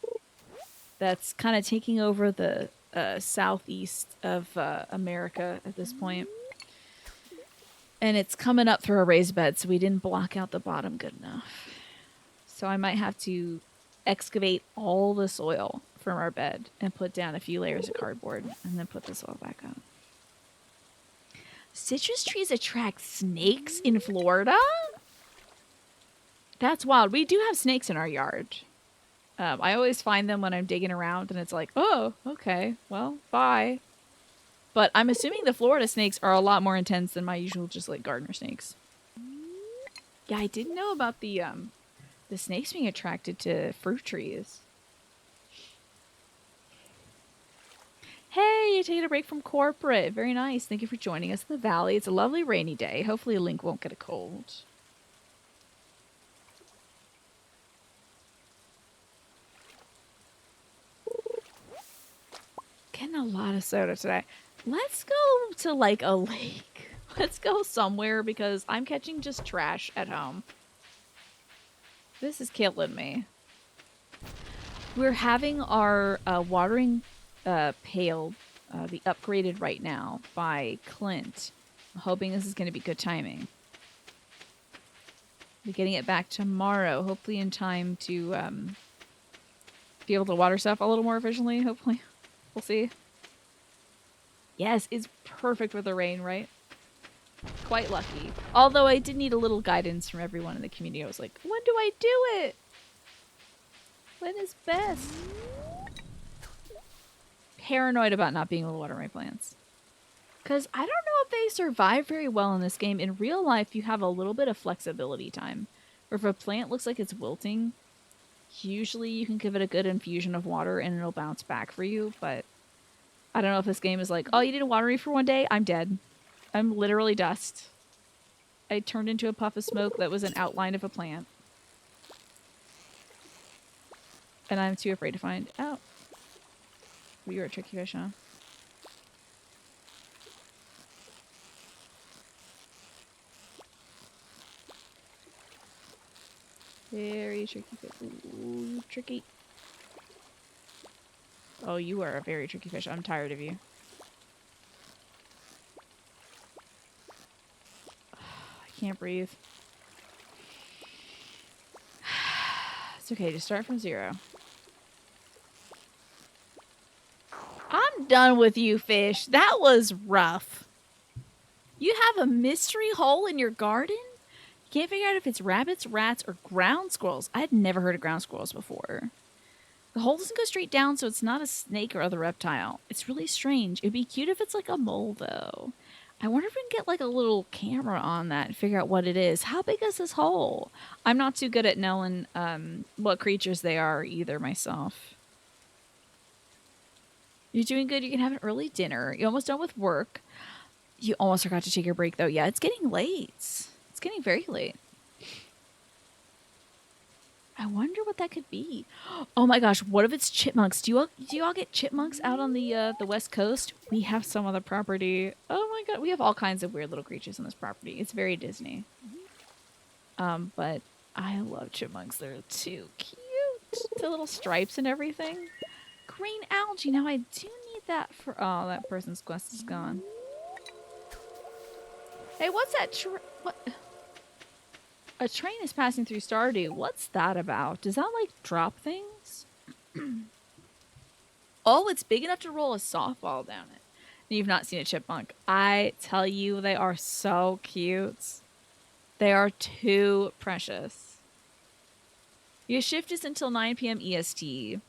that's kind of taking over the southeast of America at this point. And it's coming up through a raised bed, so we didn't block out the bottom good enough. So I might have to excavate all the soil from our bed and put down a few layers of cardboard and then put the soil back up. Citrus trees attract snakes in Florida? That's wild. We do have snakes in our yard. I always find them when I'm digging around and it's like, oh, okay, well, bye. But I'm assuming the Florida snakes are a lot more intense than my usual just like gardener snakes. Yeah, I didn't know about the snakes being attracted to fruit trees. Hey, you're taking a break from corporate. Very nice. Thank you for joining us in the valley. It's a lovely rainy day. Hopefully Link won't get a cold. Getting a lot of soda today. Let's go to like a lake. Let's go somewhere because I'm catching just trash at home. This is killing me. We're having our watering pail be upgraded right now by Clint. I'm hoping this is going to be good timing. We're getting it back tomorrow, hopefully in time to be able to water stuff a little more efficiently, hopefully. We'll see. Yes, it's perfect with the rain, right? Quite lucky. Although I did need a little guidance from everyone in the community. I was like, when do I do it? When is best? Paranoid about not being able to water my plants. Because I don't know if they survive very well in this game. In real life, you have a little bit of flexibility time. Or if a plant looks like it's wilting, usually you can give it a good infusion of water and it'll bounce back for you. But I don't know if this game is like, oh, you need to water me for one day? I'm dead. I'm literally dust. I turned into a puff of smoke that was an outline of a plant. And I'm too afraid to find out. Oh, you're a tricky fish, huh? Very tricky fish. Ooh, tricky. Oh, you are a very tricky fish. I'm tired of you. I can't breathe. It's okay, just start from 0. I'm done with you, fish. That was rough. You have a mystery hole in your garden? You can't figure out if it's rabbits, rats, or ground squirrels. I had never heard of ground squirrels before. The hole doesn't go straight down, so it's not a snake or other reptile. It's really strange. It'd be cute if it's like a mole, though. I wonder if we can get like a little camera on that and figure out what it is. How big is this hole? I'm not too good at knowing what creatures they are either myself. You're doing good. You can have an early dinner. You're almost done with work. You almost forgot to take your break, though. Yeah, it's getting late. It's getting very late. I wonder what that could be. Oh my gosh, what if it's chipmunks? Do you all get chipmunks out on the West Coast? We have some on the property. Oh my god, we have all kinds of weird little creatures on this property. It's very Disney. But I love chipmunks. They're too cute. The little stripes and everything. Green algae. Now I do need that for... Oh, that person's quest is gone. Hey, what's that what? A train is passing through Stardew. What's that about? Does that, like, drop things? Oh, it's big enough to roll a softball down it. And you've not seen a chipmunk. I tell you, they are so cute. They are too precious. Your shift is until 9 p.m. EST.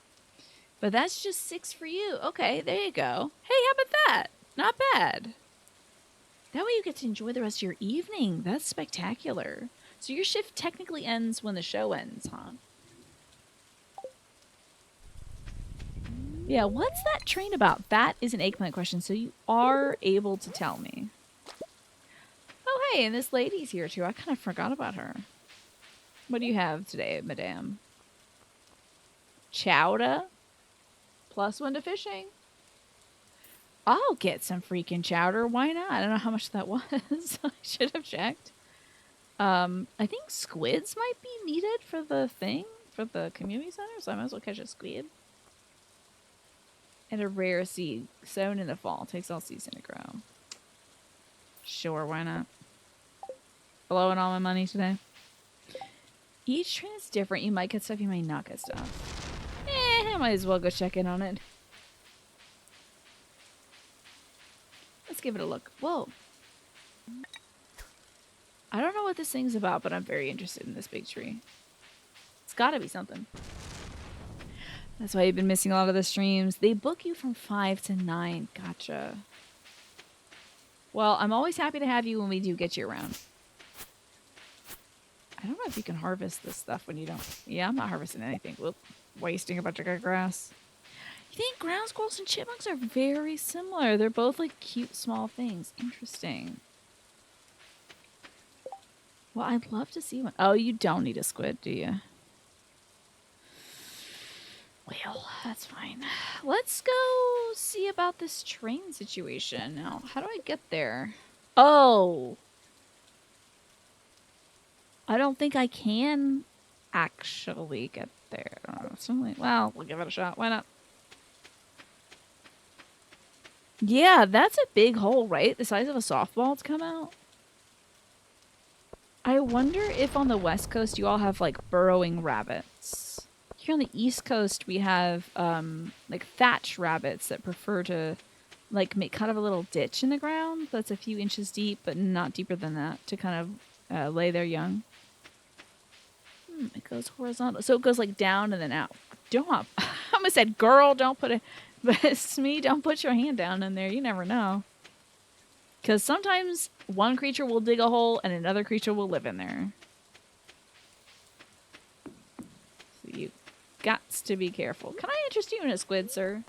But that's just 6 for you. Okay, there you go. Hey, how about that? Not bad. That way you get to enjoy the rest of your evening. That's spectacular. So your shift technically ends when the show ends, huh? Yeah, what's that train about? That is an eggplant question, so you are able to tell me. Oh, hey, and this lady's here, too. I kind of forgot about her. What do you have today, madame? Chowder? +1 to fishing. I'll get some freaking chowder. Why not? I don't know how much that was. I should have checked. I think squids might be needed for the thing, for the community center, so I might as well catch a squid. And a rare seed sown in the fall takes all season to grow. Sure, why not? Blowing all my money today. Each train is different. You might get stuff, you might not get stuff. I might as well go check in on it. Let's give it a look. Whoa. I don't know what this thing's about, but I'm very interested in this big tree. It's gotta be something. That's why you've been missing a lot of the streams. They book you from 5 to 9. Gotcha. Well, I'm always happy to have you when we do get you around. I don't know if you can harvest this stuff when you don't. Yeah, I'm not harvesting anything. Whoop. Wasting a bunch of good grass. You think ground squirrels and chipmunks are very similar. They're both like cute small things. Interesting. Well, I'd love to see one. Oh, you don't need a squid, do you? Well, that's fine. Let's go see about this train situation now. How do I get there? Oh. I don't think I can actually get there. Well, we'll give it a shot. Why not? Yeah, that's a big hole, right? The size of a softball to come out. I wonder if on the West Coast you all have like burrowing rabbits. Here on the East Coast we have like thatch rabbits that prefer to like make kind of a little ditch in the ground that's a few inches deep, but not deeper than that, to kind of lay their young. It goes horizontal, so it goes like down and then out. Don't. I almost said, "Girl, don't put it." But it's me. Don't put your hand down in there. You never know. Because sometimes one creature will dig a hole and another creature will live in there. So you got to be careful. Can I interest you in a squid, sir?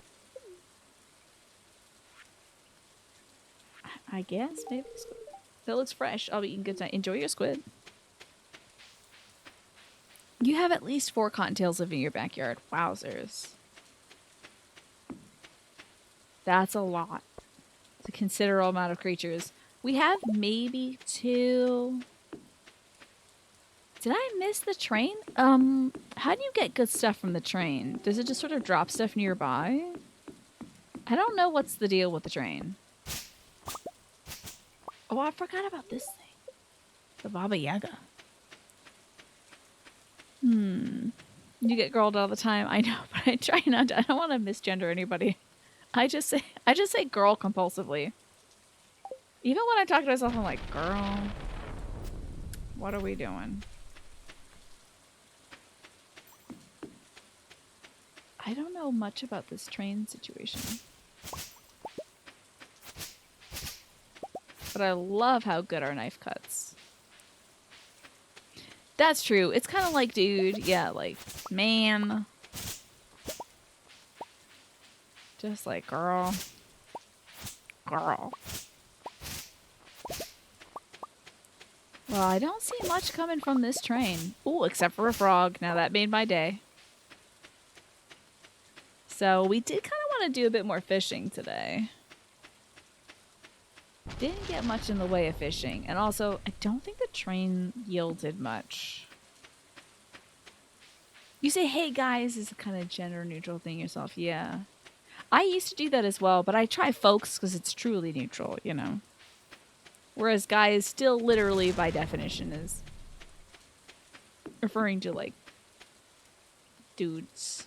I guess maybe. If it looks fresh, I'll be eating good tonight. Enjoy your squid. You have at least 4 cottontails living in your backyard. Wowzers. That's a lot. It's a considerable amount of creatures. We have maybe 2. Did I miss the train? How do you get good stuff from the train? Does it just sort of drop stuff nearby? I don't know what's the deal with the train. Oh, I forgot about this thing. The Baba Yaga. You get girled all the time. I know, but I try not to. I don't want to misgender anybody. I just say girl compulsively. Even when I talk to myself, I'm like, girl, what are we doing? I don't know much about this train situation. But I love how good our knife cuts. That's true. It's kind of like, dude, yeah, like, man. Just like, girl. Girl. Well, I don't see much coming from this train. Ooh, except for a frog. Now that made my day. So we did kind of want to do a bit more fishing today. Didn't get much in the way of fishing. And also, I don't think the train yielded much. You say, hey guys, is a kind of gender neutral thing yourself. Yeah. I used to do that as well, but I try folks because it's truly neutral, you know. Whereas guys still literally by definition is referring to like dudes.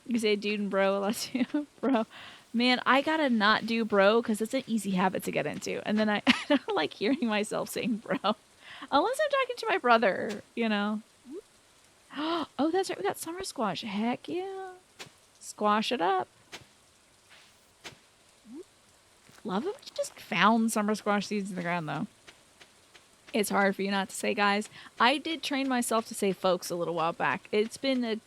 You say dude and bro, let's do bro. Man, I gotta not do bro because it's an easy habit to get into. And then I don't like hearing myself saying bro. Unless I'm talking to my brother, you know. Oh, that's right. We got summer squash. Heck yeah. Squash it up. Love it. We just found summer squash seeds in the ground, though. It's hard for you not to say guys. I did train myself to say folks a little while back. It's been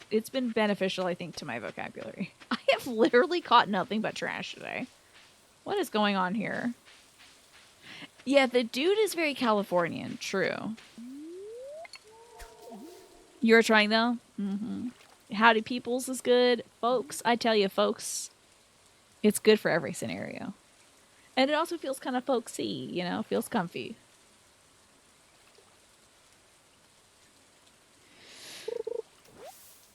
beneficial, I think, to my vocabulary. I have literally caught nothing but trash today. What is going on here? Yeah, the dude is very Californian. True. You're trying, though? Mm-hmm. Howdy peoples is good. Folks, I tell you, folks, it's good for every scenario. And it also feels kind of folksy, you know? Feels comfy.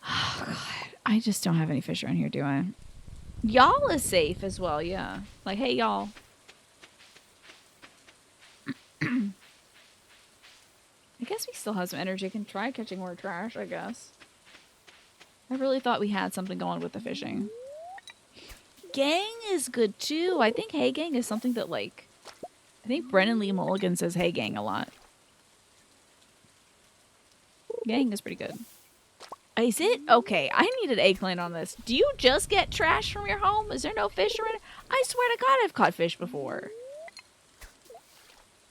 Oh, God. I just don't have any fish around here, do I? Y'all is safe as well, yeah. Like, hey, y'all. I guess we still have some energy. I can try catching more trash, I guess. I really thought we had something going with the fishing. Gang is good too. I think hey gang is something that, like, I think Brennan Lee Mulligan says hey gang a lot. Gang is pretty good. Is it? Okay, I need an eggplant on this. Do you just get trash from your home? Is there no fish around? I swear to God I've caught fish before.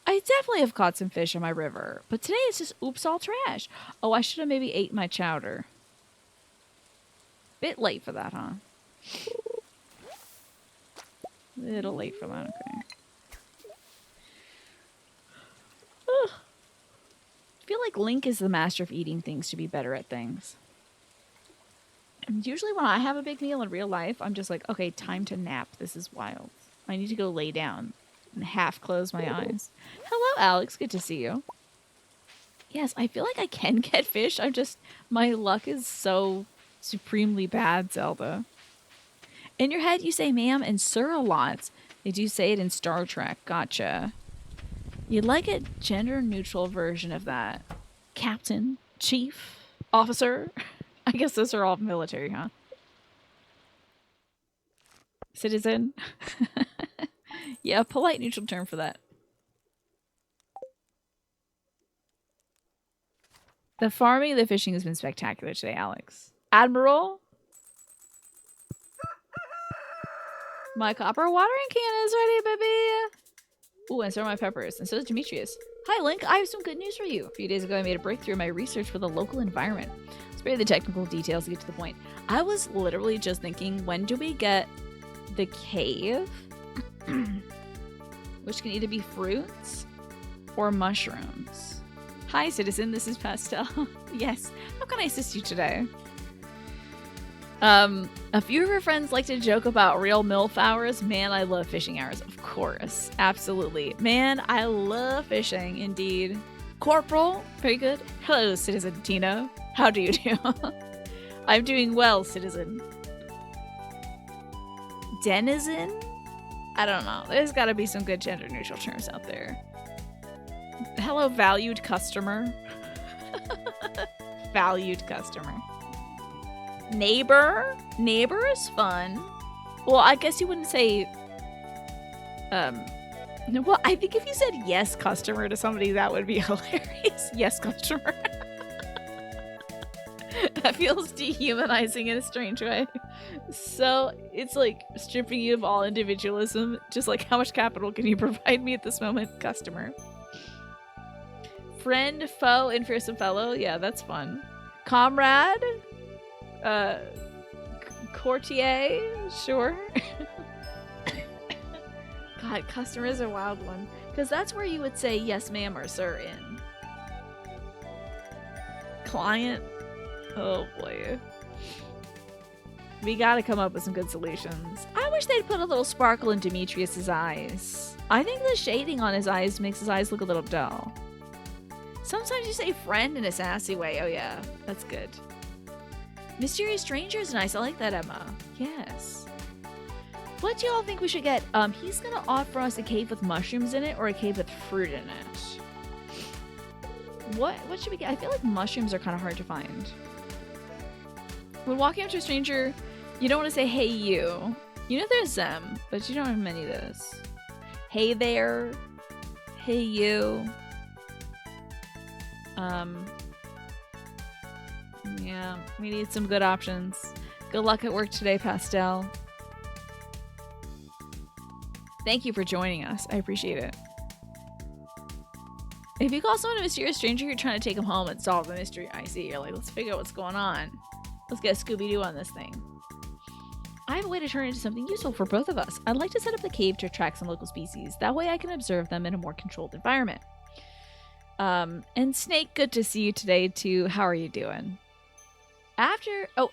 I definitely have caught some fish in my river. But today it's just oops all trash. Oh, I should have maybe ate my chowder. Bit late for that, huh? Little late for that, okay. Ugh. I feel like Link is the master of eating things to be better at things. And usually when I have a big meal in real life, I'm just like, okay, time to nap. This is wild. I need to go lay down and half close my eyes. Hello, Alex. Good to see you. Yes, I feel like I can get fish. My luck is so supremely bad, Zelda. In your head, you say ma'am and sir a lot. They do say it in Star Trek. Gotcha. You'd like a gender-neutral version of that. Captain, chief, officer. I guess those are all military, huh? Citizen. Yeah, a polite neutral term for that. The farming and the fishing has been spectacular today, Alex. Admiral? My copper watering can is ready, baby! Ooh, and so are my peppers. And so is Demetrius. Hi, Link. I have some good news for you. A few days ago, I made a breakthrough in my research for the local environment. Spare the technical details to get to the point. I was literally just thinking, when do we get the cave? Which can either be fruits or mushrooms. Hi, citizen. This is Pastel. Yes. How can I assist you today? A few of your friends like to joke about real MILF hours. Man, I love fishing hours. Of course. Absolutely. Man, I love fishing. Indeed. Corporal. Very good. Hello, Citizen Tina. How do you do? I'm doing well, Citizen. Denizen? I don't know. There's got to be some good gender neutral terms out there. Hello, valued customer. Valued customer. Neighbor? Neighbor is fun. Well, I guess you wouldn't say... well, I think if you said yes customer to somebody, that would be hilarious. Yes customer. That feels dehumanizing in a strange way. So, it's like stripping you of all individualism. Just like, how much capital can you provide me at this moment? Customer. Friend, foe, and fearsome fellow. Yeah, that's fun. Comrade? Courtier? Sure. God, customer is a wild one. Because that's where you would say yes ma'am or sir in. Client? Oh boy. We gotta come up with some good solutions. I wish they'd put a little sparkle in Demetrius's eyes. I think the shading on his eyes makes his eyes look a little dull. Sometimes you say friend in a sassy way. Oh yeah, that's good. Mysterious stranger is nice. I like that, Emma. Yes. What do y'all think we should get? He's gonna offer us a cave with mushrooms in it or a cave with fruit in it. What should we get? I feel like mushrooms are kind of hard to find. When walking up to a stranger, you don't want to say, hey, you. You know there's them, but you don't have many of those. Hey there. Hey, you. Yeah, we need some good options. Good luck at work today, Pastel. Thank you for joining us. I appreciate it. If you call someone a mysterious stranger, you're trying to take them home and solve the mystery. I see. You're like, let's figure out what's going on. Let's get Scooby-Doo on this thing. I have a way to turn it into something useful for both of us. I'd like to set up the cave to attract some local species. That way I can observe them in a more controlled environment. And Snake, good to see you today too. How are you doing?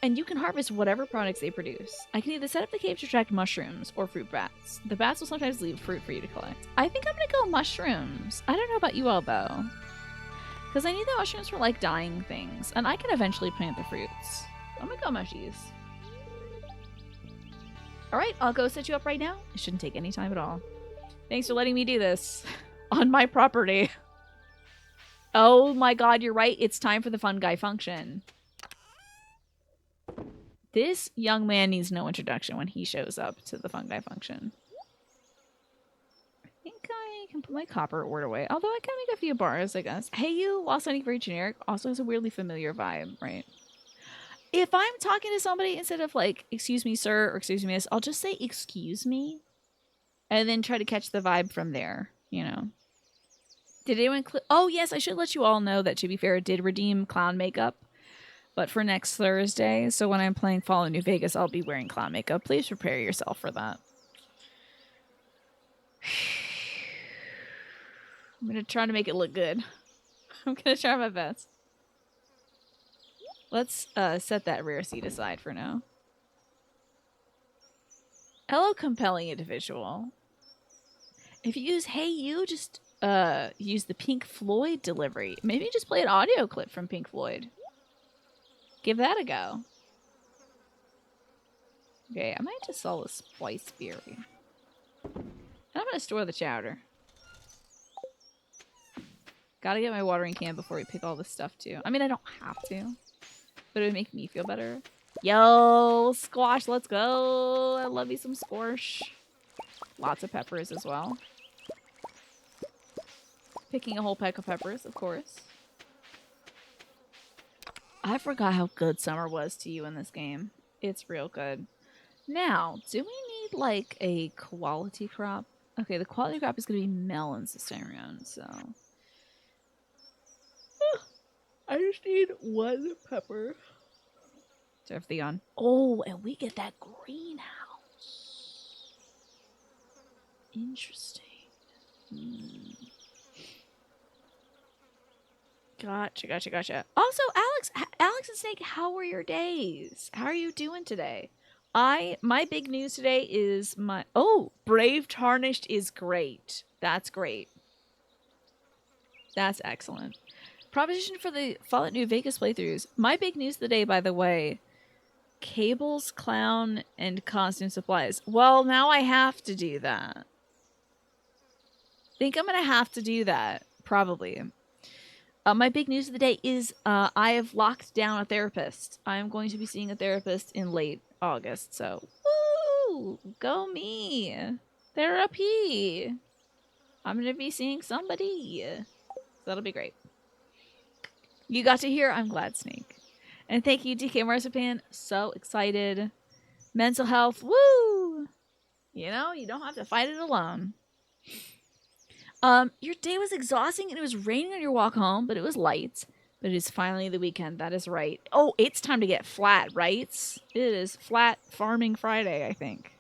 And you can harvest whatever products they produce. I can either set up the cave to attract mushrooms or fruit bats. The bats will sometimes leave fruit for you to collect. I think I'm gonna go mushrooms. I don't know about you all though. Because I need the mushrooms for like dyeing things. And I can eventually plant the fruits. I'm gonna go mushies. All right, I'll go set you up right now. It shouldn't take any time at all. Thanks for letting me do this on my property. Oh my god, you're right. It's time for the fun guy function. This young man needs no introduction when he shows up to the fun guy function. I think I can put my copper ore away. Although I can make a few bars, I guess. Hey you, while sounding very generic, also has a weirdly familiar vibe, right? If I'm talking to somebody, instead of like, excuse me, sir, or excuse me, miss, I'll just say, excuse me. And then try to catch the vibe from there, you know. Did anyone oh yes, I should let you all know that, to be fair, it did redeem clown makeup, but for next Thursday. So when I'm playing Fallout New Vegas, I'll be wearing clown makeup. Please prepare yourself for that. I'm gonna try to make it look good. I'm gonna try my best. Let's set that rare seed aside for now. Hello, compelling individual. If you use Hey You, just use the Pink Floyd delivery. Maybe just play an audio clip from Pink Floyd. Give that a go. Okay, I might just sell the Spice Berry. And I'm gonna store the chowder. Gotta get my watering can before we pick all this stuff too. I mean, I don't have to, but it would make me feel better. Yo, squash, let's go. I love you some squash. Lots of peppers as well. Picking a whole peck of peppers, of course. I forgot how good summer was to you in this game. It's real good. Now, do we need like a quality crop? Okay, the quality crop is going to be melons this time around, so... I just need one pepper. Turn everything on. Oh, and we get that greenhouse. Interesting. Gotcha. Also, Alex and Snake, how were your days? How are you doing today? My big news today is Brave Tarnished is great. That's great. That's excellent. Proposition for the Fallout New Vegas playthroughs. My big news of the day, by the way, cables, clown, and costume supplies. Well, now I have to do that. Think I'm gonna have to do that, probably. My big news of the day is I have locked down a therapist. I am going to be seeing a therapist in late August, so woo! Go me! Therapy! I'm gonna be seeing somebody. So that'll be great. You got to hear, I'm glad, Snake. And thank you, DK Marzipan. So excited. Mental health, woo! You know, you don't have to fight it alone. Your day was exhausting and it was raining on your walk home, but it was light. But it is finally the weekend. That is right. Oh, it's time to get flat, right? It is Flat Farming Friday, I think.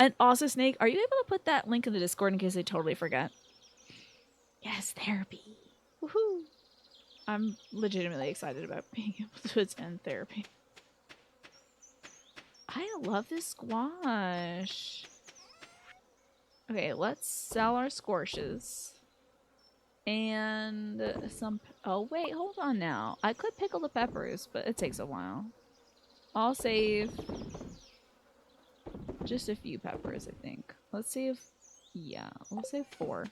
And also, Snake, are you able to put that link in the Discord in case I totally forget? Yes, therapy. Woohoo! I'm legitimately excited about being able to attend therapy. I love this squash. Okay, let's sell our squashes. And some... Oh, wait, hold on now. I could pickle the peppers, but it takes a while. I'll save just a few peppers, I think. Let's see if... Yeah, we'll save 4.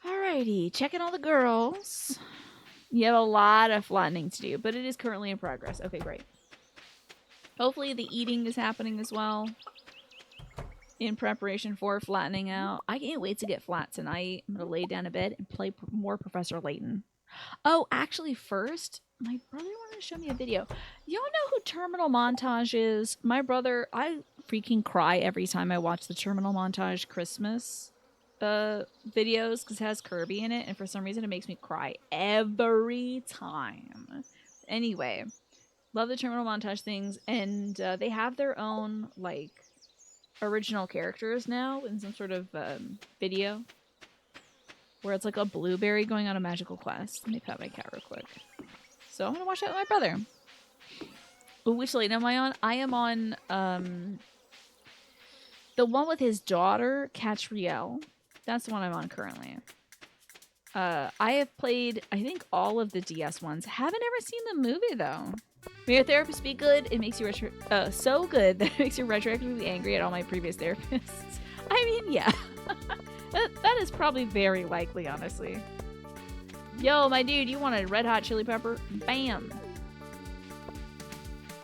Alrighty, checking all the girls. You have a lot of flattening to do, but it is currently in progress. Okay, great. Hopefully the eating is happening as well. In preparation for flattening out. I can't wait to get flat tonight. I'm going to lay down a bed and play more Professor Layton. Oh, actually first, my brother wanted to show me a video. Y'all know who Terminal Montage is? My brother, I freaking cry every time I watch the Terminal Montage Christmas videos because it has Kirby in it, and for some reason it makes me cry every time. Anyway, love the Terminal Montage things, and they have their own like original characters now in some sort of video where it's like a blueberry going on a magical quest. Let me pet my cat real quick. So I'm gonna watch that with my brother. Ooh, which lane am I on? I am on the one with his daughter, Catriel. That's the one I'm on currently. I have played, I think, all of the DS ones. Haven't ever seen the movie though. May your therapist be good. It makes you so good that it makes you retroactively angry at all my previous therapists. I mean, yeah, that is probably very likely, honestly. Yo, my dude, you want a red hot chili pepper? Bam.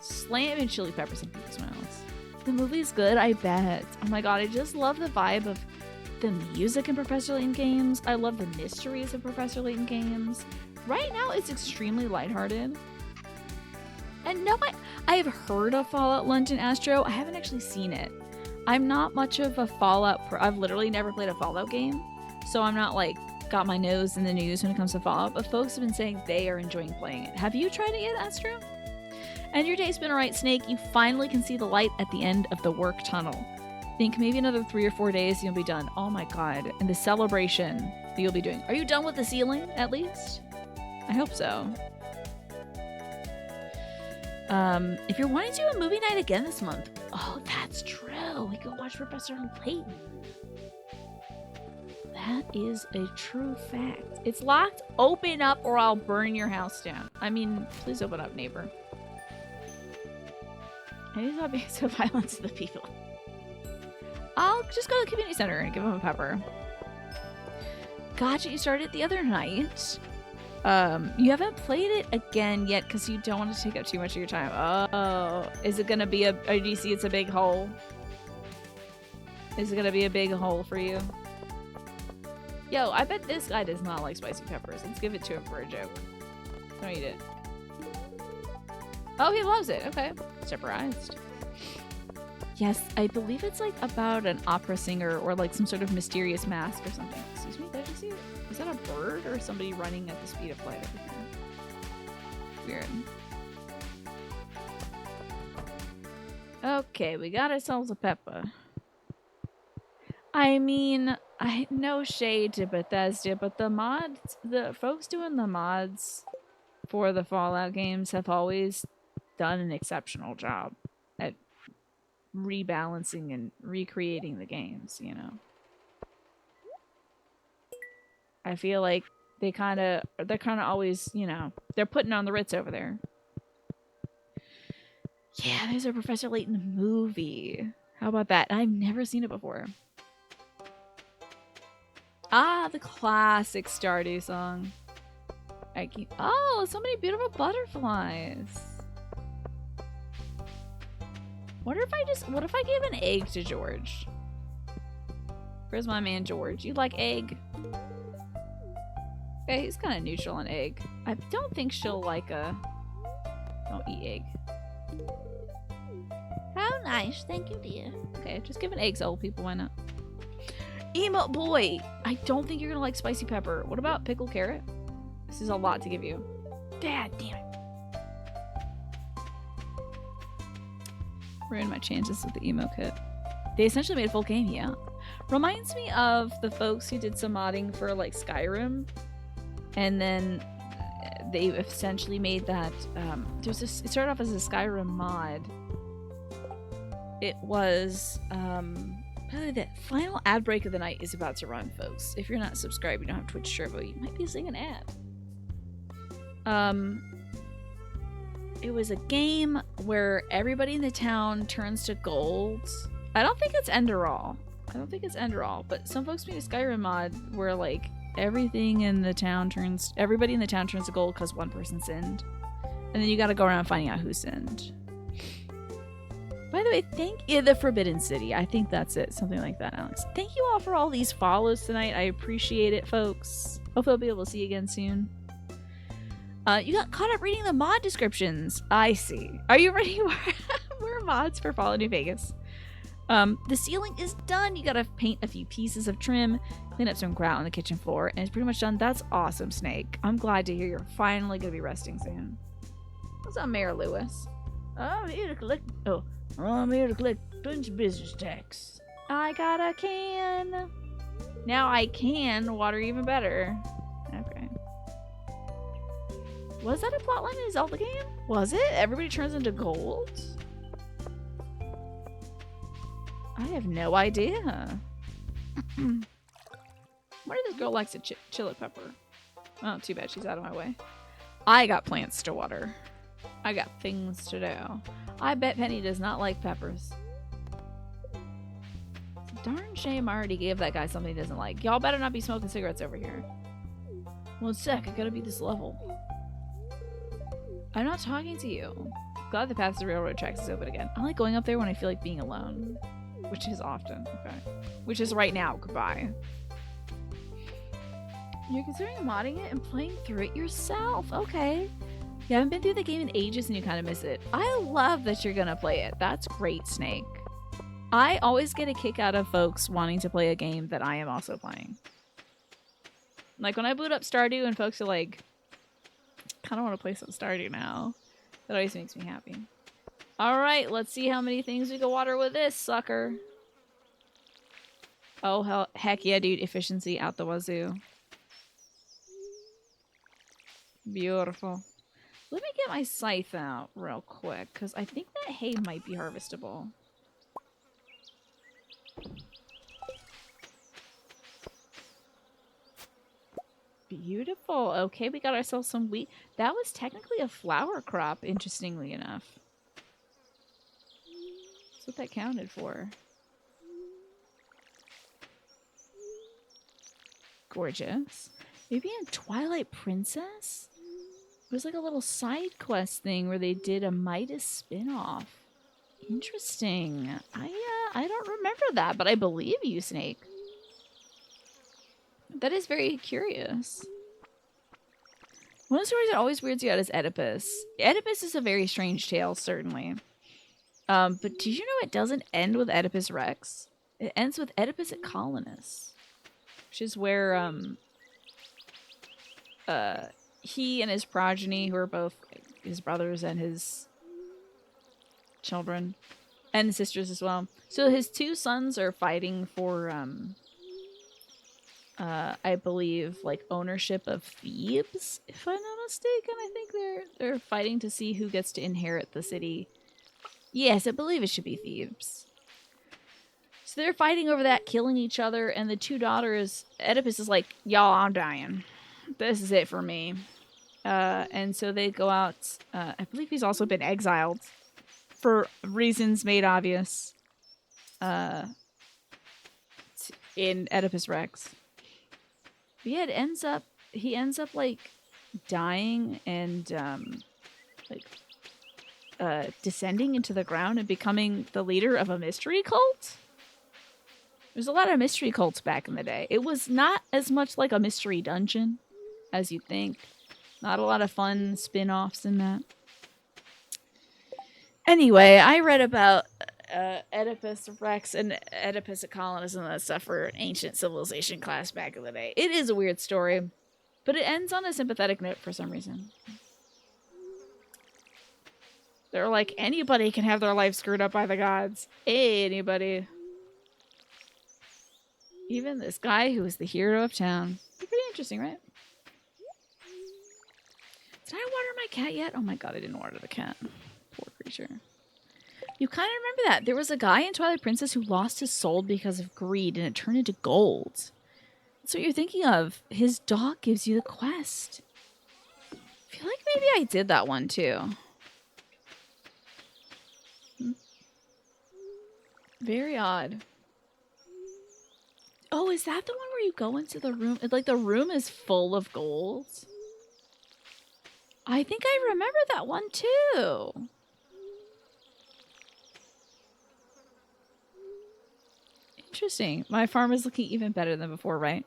Slamming chili peppers in people's mouths. The movie's good, I bet. Oh my god, I just love the vibe of the music in Professor Layton games. I love the mysteries of Professor Layton games. Right now, it's extremely lighthearted. And no, I have heard of Fallout London Astro. I haven't actually seen it. I'm not much of a Fallout I've literally never played a Fallout game. So I'm not like got my nose in the news when it comes to Fallout, but folks have been saying they are enjoying playing it. Have you tried it yet, Astro? And your day's been alright, Snake. You finally can see the light at the end of the work tunnel. Think maybe another 3 or 4 days and you'll be done. Oh my god. And the celebration that you'll be doing. Are you done with the ceiling, at least? I hope so. If you're wanting to do a movie night again this month, oh, that's true. We could watch Professor Layton. That is a true fact. It's locked. Open up or I'll burn your house down. I mean, please open up, neighbor. I need to stop being so violent to the people. I'll just go to the community center and give them a pepper. Gotcha, you started the other night. You haven't played it again yet because you don't want to take up too much of your time. Oh, is it gonna be do you see it's a big hole? Is it gonna be a big hole for you? Yo, I bet this guy does not like spicy peppers. Let's give it to him for a joke. Don't eat it. Oh, he loves it. Okay. Surprised. Yes, I believe it's like about an opera singer or like some sort of mysterious mask or something. Excuse me, did I just see it? Is that a bird or somebody running at the speed of light? Weird. Okay, we got ourselves a pepper. I mean, no shade to Bethesda, but the folks doing the mods for the Fallout games have always done an exceptional job at rebalancing and recreating the games, you know. I feel like they're kind of always, you know, they're putting on the Ritz over there. Yeah, there's a Professor Layton movie. How about that? I've never seen it before. Ah, the classic Stardew song. Oh, so many beautiful butterflies. What if I gave an egg to George? Where's my man George? You like egg? Okay, he's kind of neutral on egg. I don't think she'll like don't eat egg.
How nice. Thank you, dear.
Okay, just giving eggs to old people, why not? Emo boy! I don't think you're gonna like spicy pepper. What about pickled carrot? This is a lot to give you. Dad, damn it. Ruined my chances with the emo kit. They essentially made a full game, yeah. Reminds me of the folks who did some modding for like Skyrim. And then they essentially made that it started off as a Skyrim mod. It was the final ad break of the night is about to run, folks. If you're not subscribed, you don't have Twitch Turbo, you might be seeing an ad. It was a game where everybody in the town turns to gold. I don't think it's Enderall. But some folks made a Skyrim mod where like everybody in the town turns to gold because one person sinned. And then you gotta go around finding out who sinned. By the way, the Forbidden City. I think that's it. Something like that, Alex. Thank you all for all these follows tonight. I appreciate it, folks. Hopefully I'll be able to see you again soon. You got caught up reading the mod descriptions. I see. Are you ready? We're mods for Fallout New Vegas. The ceiling is done. You gotta paint a few pieces of trim, clean up some grout on the kitchen floor, and it's pretty much done. That's awesome, Snake. I'm glad to hear you're finally gonna be resting soon. What's up, Mayor Lewis? I'm here to collect 20 business tax. I got a can. Now I can water even better. Okay. Was that a plotline in a Zelda game? Was it? Everybody turns into gold? I have no idea. Why does this girl likes a chili pepper? Oh, too bad she's out of my way. I got plants to water. I got things to do. I bet Penny does not like peppers. It's a darn shame I already gave that guy something he doesn't like. Y'all better not be smoking cigarettes over here. One sec, I gotta beat this level. I'm not talking to you. Glad the path to the railroad tracks is open again. I like going up there when I feel like being alone. Which is often, okay. Which is right now, goodbye. You're considering modding it and playing through it yourself. Okay. You haven't been through the game in ages and you kind of miss it. I love that you're gonna play it. That's great, Snake. I always get a kick out of folks wanting to play a game that I am also playing. Like when I boot up Stardew and folks are like, kind of want to play some Stardew now. That always makes me happy. Alright, let's see how many things we can water with this sucker. Oh, hell, heck yeah, dude. Efficiency out the wazoo. Beautiful. Let me get my scythe out real quick, because I think that hay might be harvestable. Beautiful. Okay, we got ourselves some wheat. That was technically a flower crop, interestingly enough. That's what that counted for. Gorgeous. Maybe in Twilight Princess? It was like a little side quest thing where they did a Midas spin-off. Interesting. I don't remember that, but I believe you, Snake. That is very curious. One of the stories that always weirds you out is Oedipus. Oedipus is a very strange tale, certainly. But did you know it doesn't end with Oedipus Rex? It ends with Oedipus at Colonus. Which is where, he and his progeny, who are both his brothers and his children, and sisters as well. So his two sons are fighting for, I believe, like, ownership of Thebes, if I'm not mistaken. I think they're fighting to see who gets to inherit the city. Yes, I believe it should be Thebes. So they're fighting over that, killing each other, and the two daughters, Oedipus is like, y'all, I'm dying. This is it for me. And so they go out. I believe he's also been exiled for reasons made obvious in Oedipus Rex. But yeah, he ends up like dying and descending into the ground and becoming the leader of a mystery cult. There's a lot of mystery cults back in the day. It was not as much like a mystery dungeon as you'd think. Not a lot of fun spin-offs in that. Anyway, I read about Oedipus Rex and Oedipus at Colonus and that stuff for an ancient civilization class back in the day. It is a weird story, but it ends on a sympathetic note for some reason. They're like, anybody can have their life screwed up by the gods. Anybody. Even this guy who is the hero of town. Pretty interesting, right? Did I water my cat yet? Oh my god, I didn't water the cat. Poor creature. You kind of remember that. There was a guy in Twilight Princess who lost his soul because of greed and it turned into gold. That's what you're thinking of. His dog gives you the quest. I feel like maybe I did that one too. Very odd. Oh, is that the one where you go into the room? Like the room is full of gold? I think I remember that one too. Interesting. My farm is looking even better than before, right?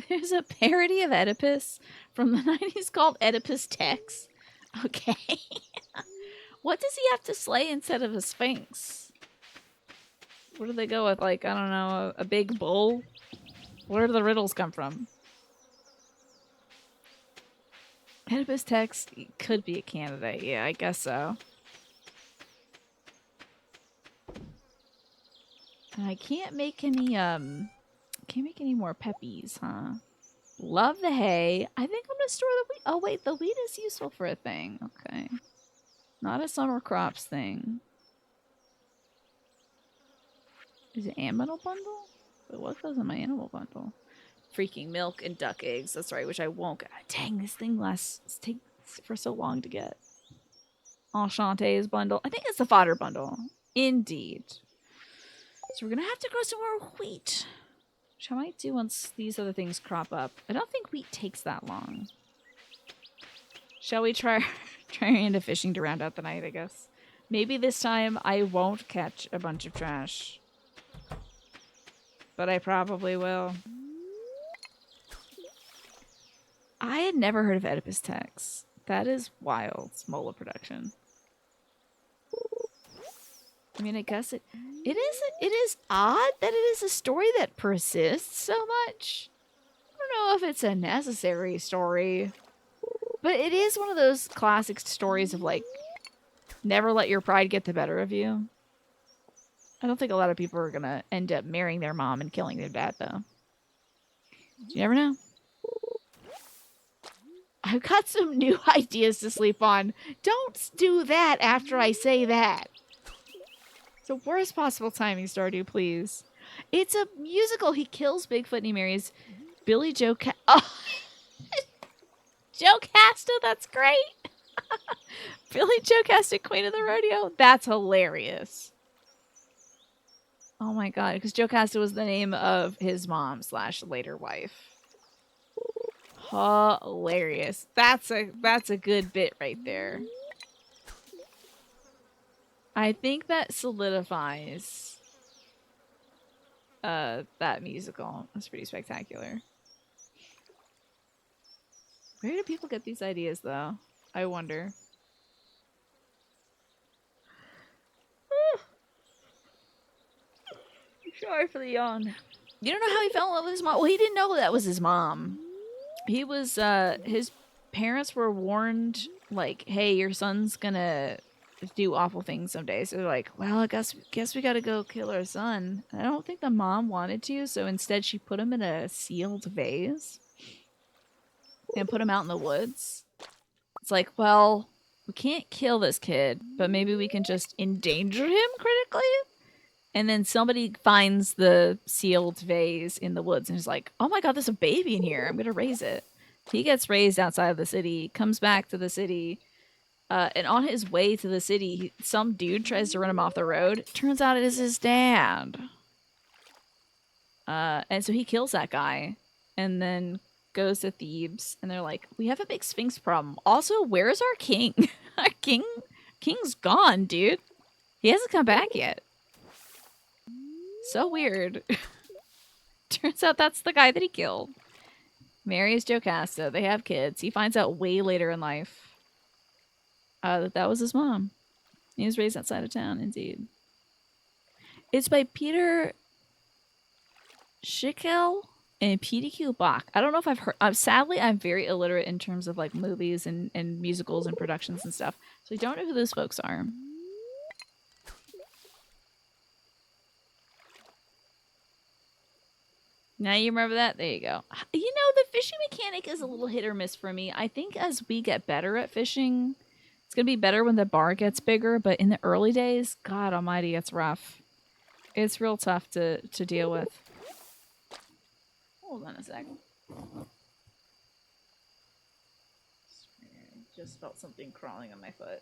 There's a parody of Oedipus from the 90s called Oedipus Tex. Okay. What does he have to slay instead of a sphinx? Where do they go with, like, I don't know, a big bull? Where do the riddles come from? Oedipus Tex could be a candidate. Yeah, I guess so. And I can't make any more peppies, huh? Love the hay. I think I'm gonna store the wheat. Oh wait, the wheat is useful for a thing. Okay. Not a summer crops thing. Is it animal bundle? Wait, what goes in my animal bundle?
freaking milk and duck eggs. That's right, which I won't get. Dang, this thing takes for so long to get. Enchante's bundle. I think it's the fodder bundle. Indeed. So we're gonna have to grow some more wheat. Which I might do once these other things crop up. I don't think wheat takes that long. Shall we try into fishing to round out the night, I guess? Maybe this time I won't catch a bunch of trash. But I probably will. I had never heard of Oedipus Tex. That is wild. Smola production. I mean, I guess it is odd that it is a story that persists so much. I don't know if it's a necessary story, but it is one of those classic stories of like, never let your pride get the better of you. I don't think a lot of people are gonna end up marrying their mom and killing their dad, though. You never know. I've got some new ideas to sleep on. Don't do that after I say that. It's the worst possible timing, Stardew, please. It's a musical. He kills Bigfoot and he marries Billy Joe Oh. Joe Casta, that's great. Billy Joe Casta, Queen of the Rodeo. That's hilarious. Oh my god, because Joe Casta was the name of his mom / later wife. Hilarious. That's a good bit right there. I think that solidifies that musical. That's pretty spectacular. Where do people get these ideas though? I wonder. Sorry for the yawn. You don't know how he fell in love with his mom? Well, he didn't know that was his mom. He was, his parents were warned, like, hey, your son's gonna do awful things someday. So they're like, well, I guess we gotta go kill our son. I don't think the mom wanted to, so instead she put him in a sealed vase and put him out in the woods. It's like, well, we can't kill this kid, but maybe we can just endanger him critically? And then somebody finds the sealed vase in the woods and is like, oh my god, there's a baby in here. I'm going to raise it. He gets raised outside of the city, comes back to the city, and on his way to the city, some dude tries to run him off the road. Turns out it is his dad. And so he kills that guy and then goes to Thebes. And they're like, we have a big Sphinx problem. Also, where's our king? Our king's gone, dude. He hasn't come back yet. So weird. Turns out that's the guy that he killed. Marries Jocasta. They have kids. He finds out way later in life that was his mom. He was raised outside of town, indeed. It's by Peter Schickel and PDQ Bach. I don't know if I've heard... sadly, I'm very illiterate in terms of like movies and musicals and productions and stuff. So I don't know who those folks are. Now you remember that? There you go. You know, the fishing mechanic is a little hit or miss for me. I think as we get better at fishing, it's going to be better when the bar gets bigger. But in the early days, God almighty, it's rough. It's real tough to deal with. Hold on a second. Just felt something crawling on my foot.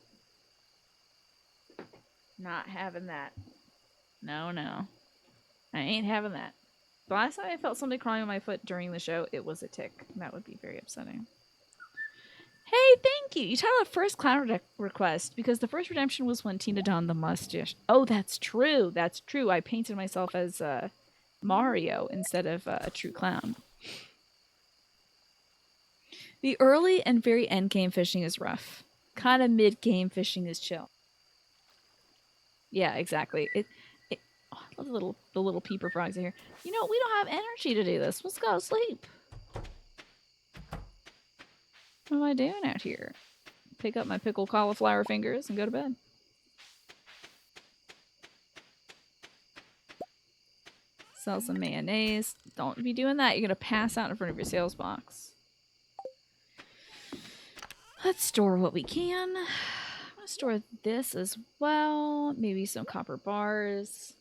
Not having that. No, no. I ain't having that. The last time I felt something crawling on my foot during the show, it was a tick. That would be very upsetting. Hey, thank you! You titled a first clown request because the first redemption was when Tina donned the mustache. Oh, that's true. That's true. I painted myself as Mario instead of a true clown. The early and very end game fishing is rough. Kind of mid game fishing is chill. Yeah, exactly. Oh, I love the little peeper frogs in here. You know, we don't have energy to do this. Let's go to sleep. What am I doing out here? Pick up my pickled cauliflower fingers and go to bed. Sell some mayonnaise. Don't be doing that. You're going to pass out in front of your sales box. Let's store what we can. I'm going to store this as well. Maybe some copper bars.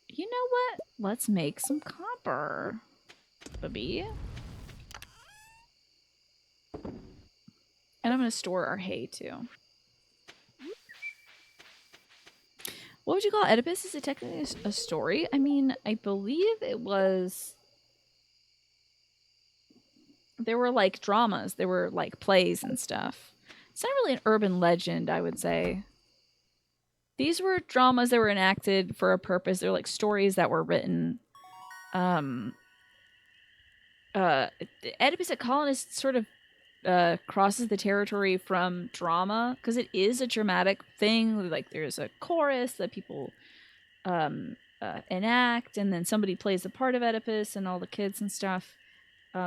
You know what? Let's make some copper.
a bee. And I'm going to store our hay, too. What would you call Oedipus? Is it technically a story? I mean, I believe it was... There were, like, dramas. There were, like, plays and stuff. It's not really an urban legend, I would say. These were dramas that were enacted for a purpose. They're, like, stories that were written. Oedipus at Colonist sort of crosses the territory from drama, because it is a dramatic thing. Like, there's a chorus that people enact, and then somebody plays the part of Oedipus and all the kids and stuff.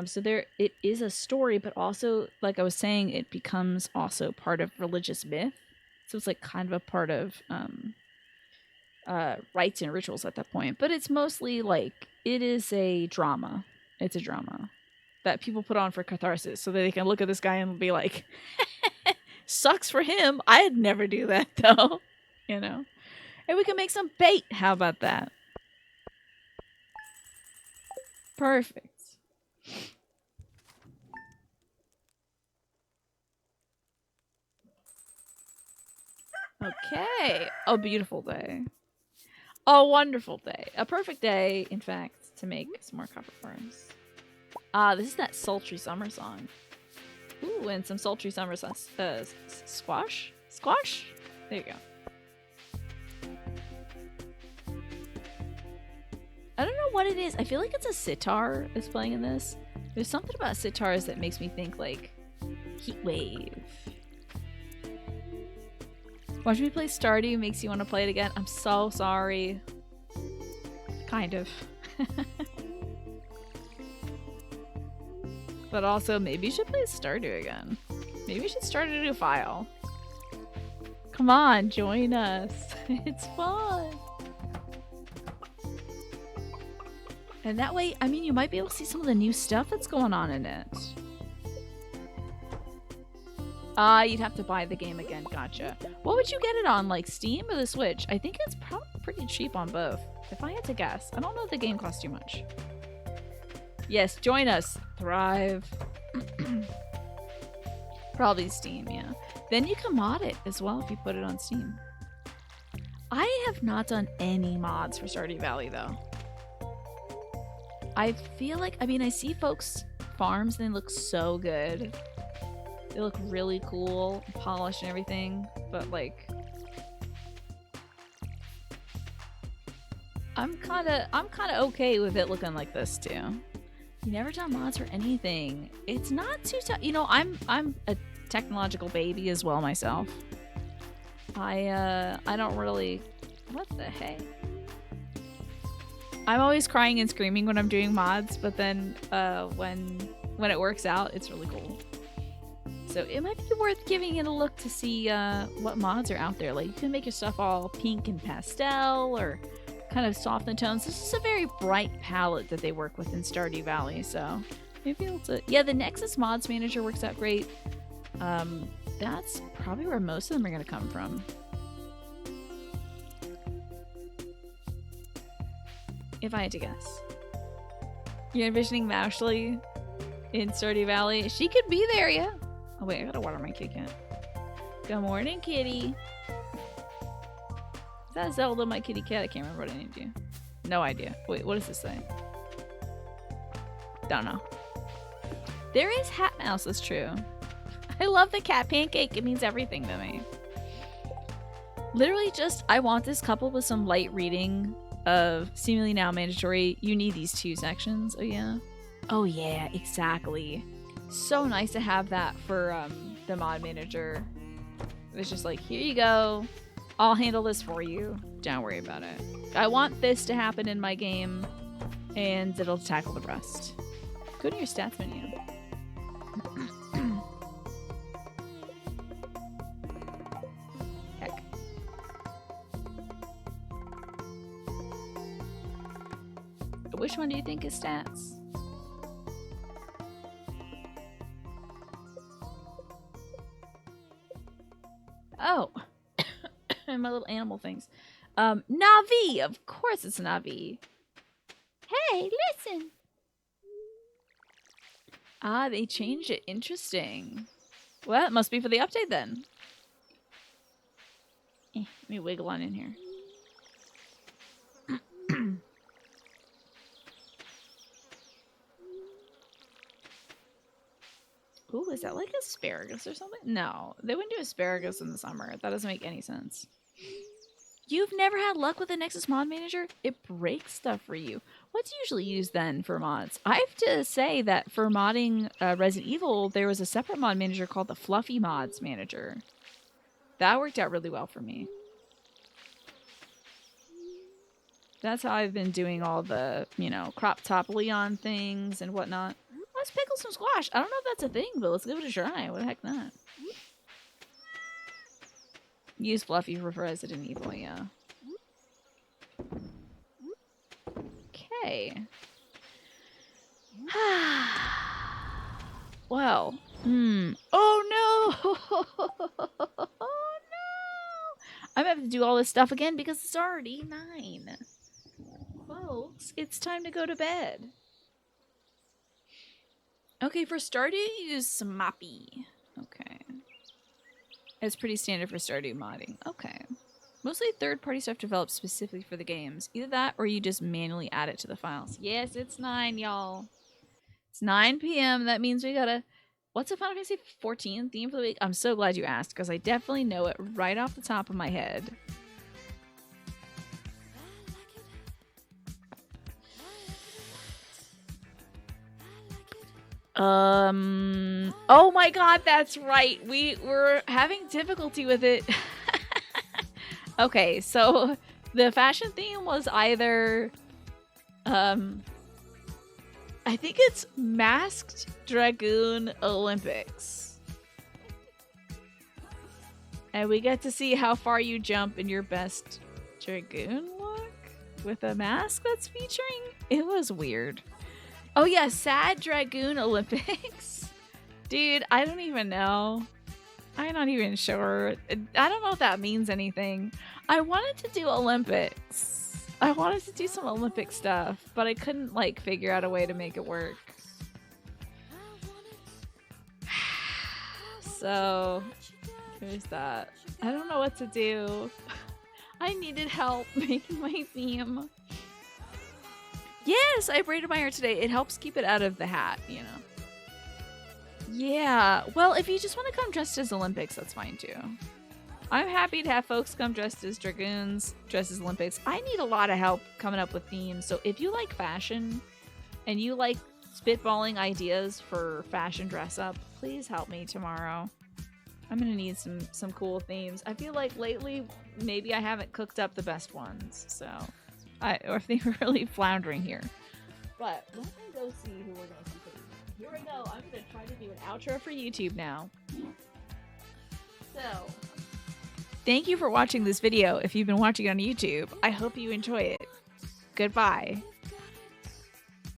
So there, it is a story, but also, like I was saying, it becomes also part of religious myth. So it's like kind of a part of rites and rituals at that point. But it's mostly like, it is a drama. It's a drama that people put on for catharsis, so that they can look at this guy and be like, sucks for him. I'd never do that, though. You know? And we can make some bait. How about that? Perfect. Okay. A beautiful day. A wonderful day. A perfect day, in fact, to make some more copper farms. This is that sultry summer song. Ooh, and some sultry summer squash? Squash? There you go. I don't know what it is. I feel like it's a sitar that's playing in this. There's something about sitars that makes me think, like, heat wave. Watching me play Stardew makes you want to play it again. I'm so sorry. Kind of. But also, maybe you should play Stardew again. Maybe you should start a new file. Come on, join us. It's fun. And that way, I mean, you might be able to see some of the new stuff that's going on in it. You'd have to buy the game again. Gotcha. What would you get it on, like Steam or the Switch? I think it's probably pretty cheap on both, if I had to guess. I don't know if the game costs too much. Yes, join us. Thrive. Probably Steam, yeah. Then you can mod it as well if you put it on Steam. I have not done any mods for Stardew Valley, though. I feel like, I mean, I see folks' farms and they look so good. They look really cool, polished and everything, but like, I'm kind of okay with it looking like this too. You never done mods for anything. It's not too tough. You know, I'm a technological baby as well myself. I don't really. What the heck? I'm always crying and screaming when I'm doing mods, but then when it works out, it's really cool. So it might be worth giving it a look to see what mods are out there. Like, you can make your stuff all pink and pastel, or kind of soften the tones. This is a very bright palette that they work with in Stardew Valley, so maybe able to. Yeah, the Nexus Mods Manager works out great. That's probably where most of them are going to come from. If I had to guess. You're envisioning Mashley in Stardew Valley? She could be there, yeah. Oh wait, I gotta water my kitty cat. Good morning, kitty. Is that Zelda, my kitty cat? I can't remember what I named you. No idea. Wait, what does this say? Don't know. There is Hat Mouse, that's true. I love the cat pancake. It means everything to me. Literally just, I want this coupled with some light reading of seemingly now mandatory. You need these 2 sections. Oh yeah. Oh yeah, exactly. So nice to have that for the mod manager. It's just like, here you go. I'll handle this for you. Don't worry about it. I want this to happen in my game, and it'll tackle the rest. Go to your stats menu. Heck. Which one do you think is stats? Oh, my little animal things. Navi! Of course it's Navi.
Hey, listen.
Ah, they changed it. Interesting. Well, it must be for the update then. Let me wiggle on in here. Ooh, is that like asparagus or something? No, they wouldn't do asparagus in the summer. That doesn't make any sense. You've never had luck with the Nexus Mod Manager? It breaks stuff for you. What's usually used then for mods? I have to say that for modding Resident Evil, there was a separate mod manager called the Fluffy Mods Manager. That worked out really well for me. That's how I've been doing all the, you know, crop top Leon things and whatnot. Let's pickle some squash. I don't know if that's a thing, but let's give it a try. What the heck not? Use Fluffy for Resident Evil, yeah. Okay. Well. Oh no! Oh no! I'm gonna have to do all this stuff again because it's already 9. Folks, it's time to go to bed. Okay, for Stardew, use Smoppy. Okay. It's pretty standard for Stardew modding. Okay. Mostly third-party stuff developed specifically for the games. Either that or you just manually add it to the files. Yes, it's 9, y'all. It's 9 p.m. That means we gotta... What's a Final Fantasy 14 theme for the week? I'm so glad you asked, because I definitely know it right off the top of my head. Oh my god, that's right. We were having difficulty with it. Okay, so the fashion theme was either I think it's Masked Dragoon Olympics. And we get to see how far you jump in your best dragoon look with a mask that's featuring. It was weird. Oh yeah, Sad Dragoon Olympics. Dude, I don't even know. I'm not even sure. I don't know if that means anything. I wanted to do Olympics. I wanted to do some Olympic stuff, but I couldn't like figure out a way to make it work. So, here's that. I don't know what to do. I needed help making my theme. Yes, I braided my hair today. It helps keep it out of the hat, you know. Yeah, well, if you just want to come dressed as Olympics, that's fine too. I'm happy to have folks come dressed as dragoons, dressed as Olympics. I need a lot of help coming up with themes, so if you like fashion and you like spitballing ideas for fashion dress up, please help me tomorrow. I'm gonna need some cool themes. I feel like lately maybe I haven't cooked up the best ones, so or if they were really floundering here. But let me go see who we're gonna see for the evening. Here we go. I'm gonna try to do an outro for YouTube now. So, thank you for watching this video if you've been watching it on YouTube. I hope you enjoy it. Goodbye.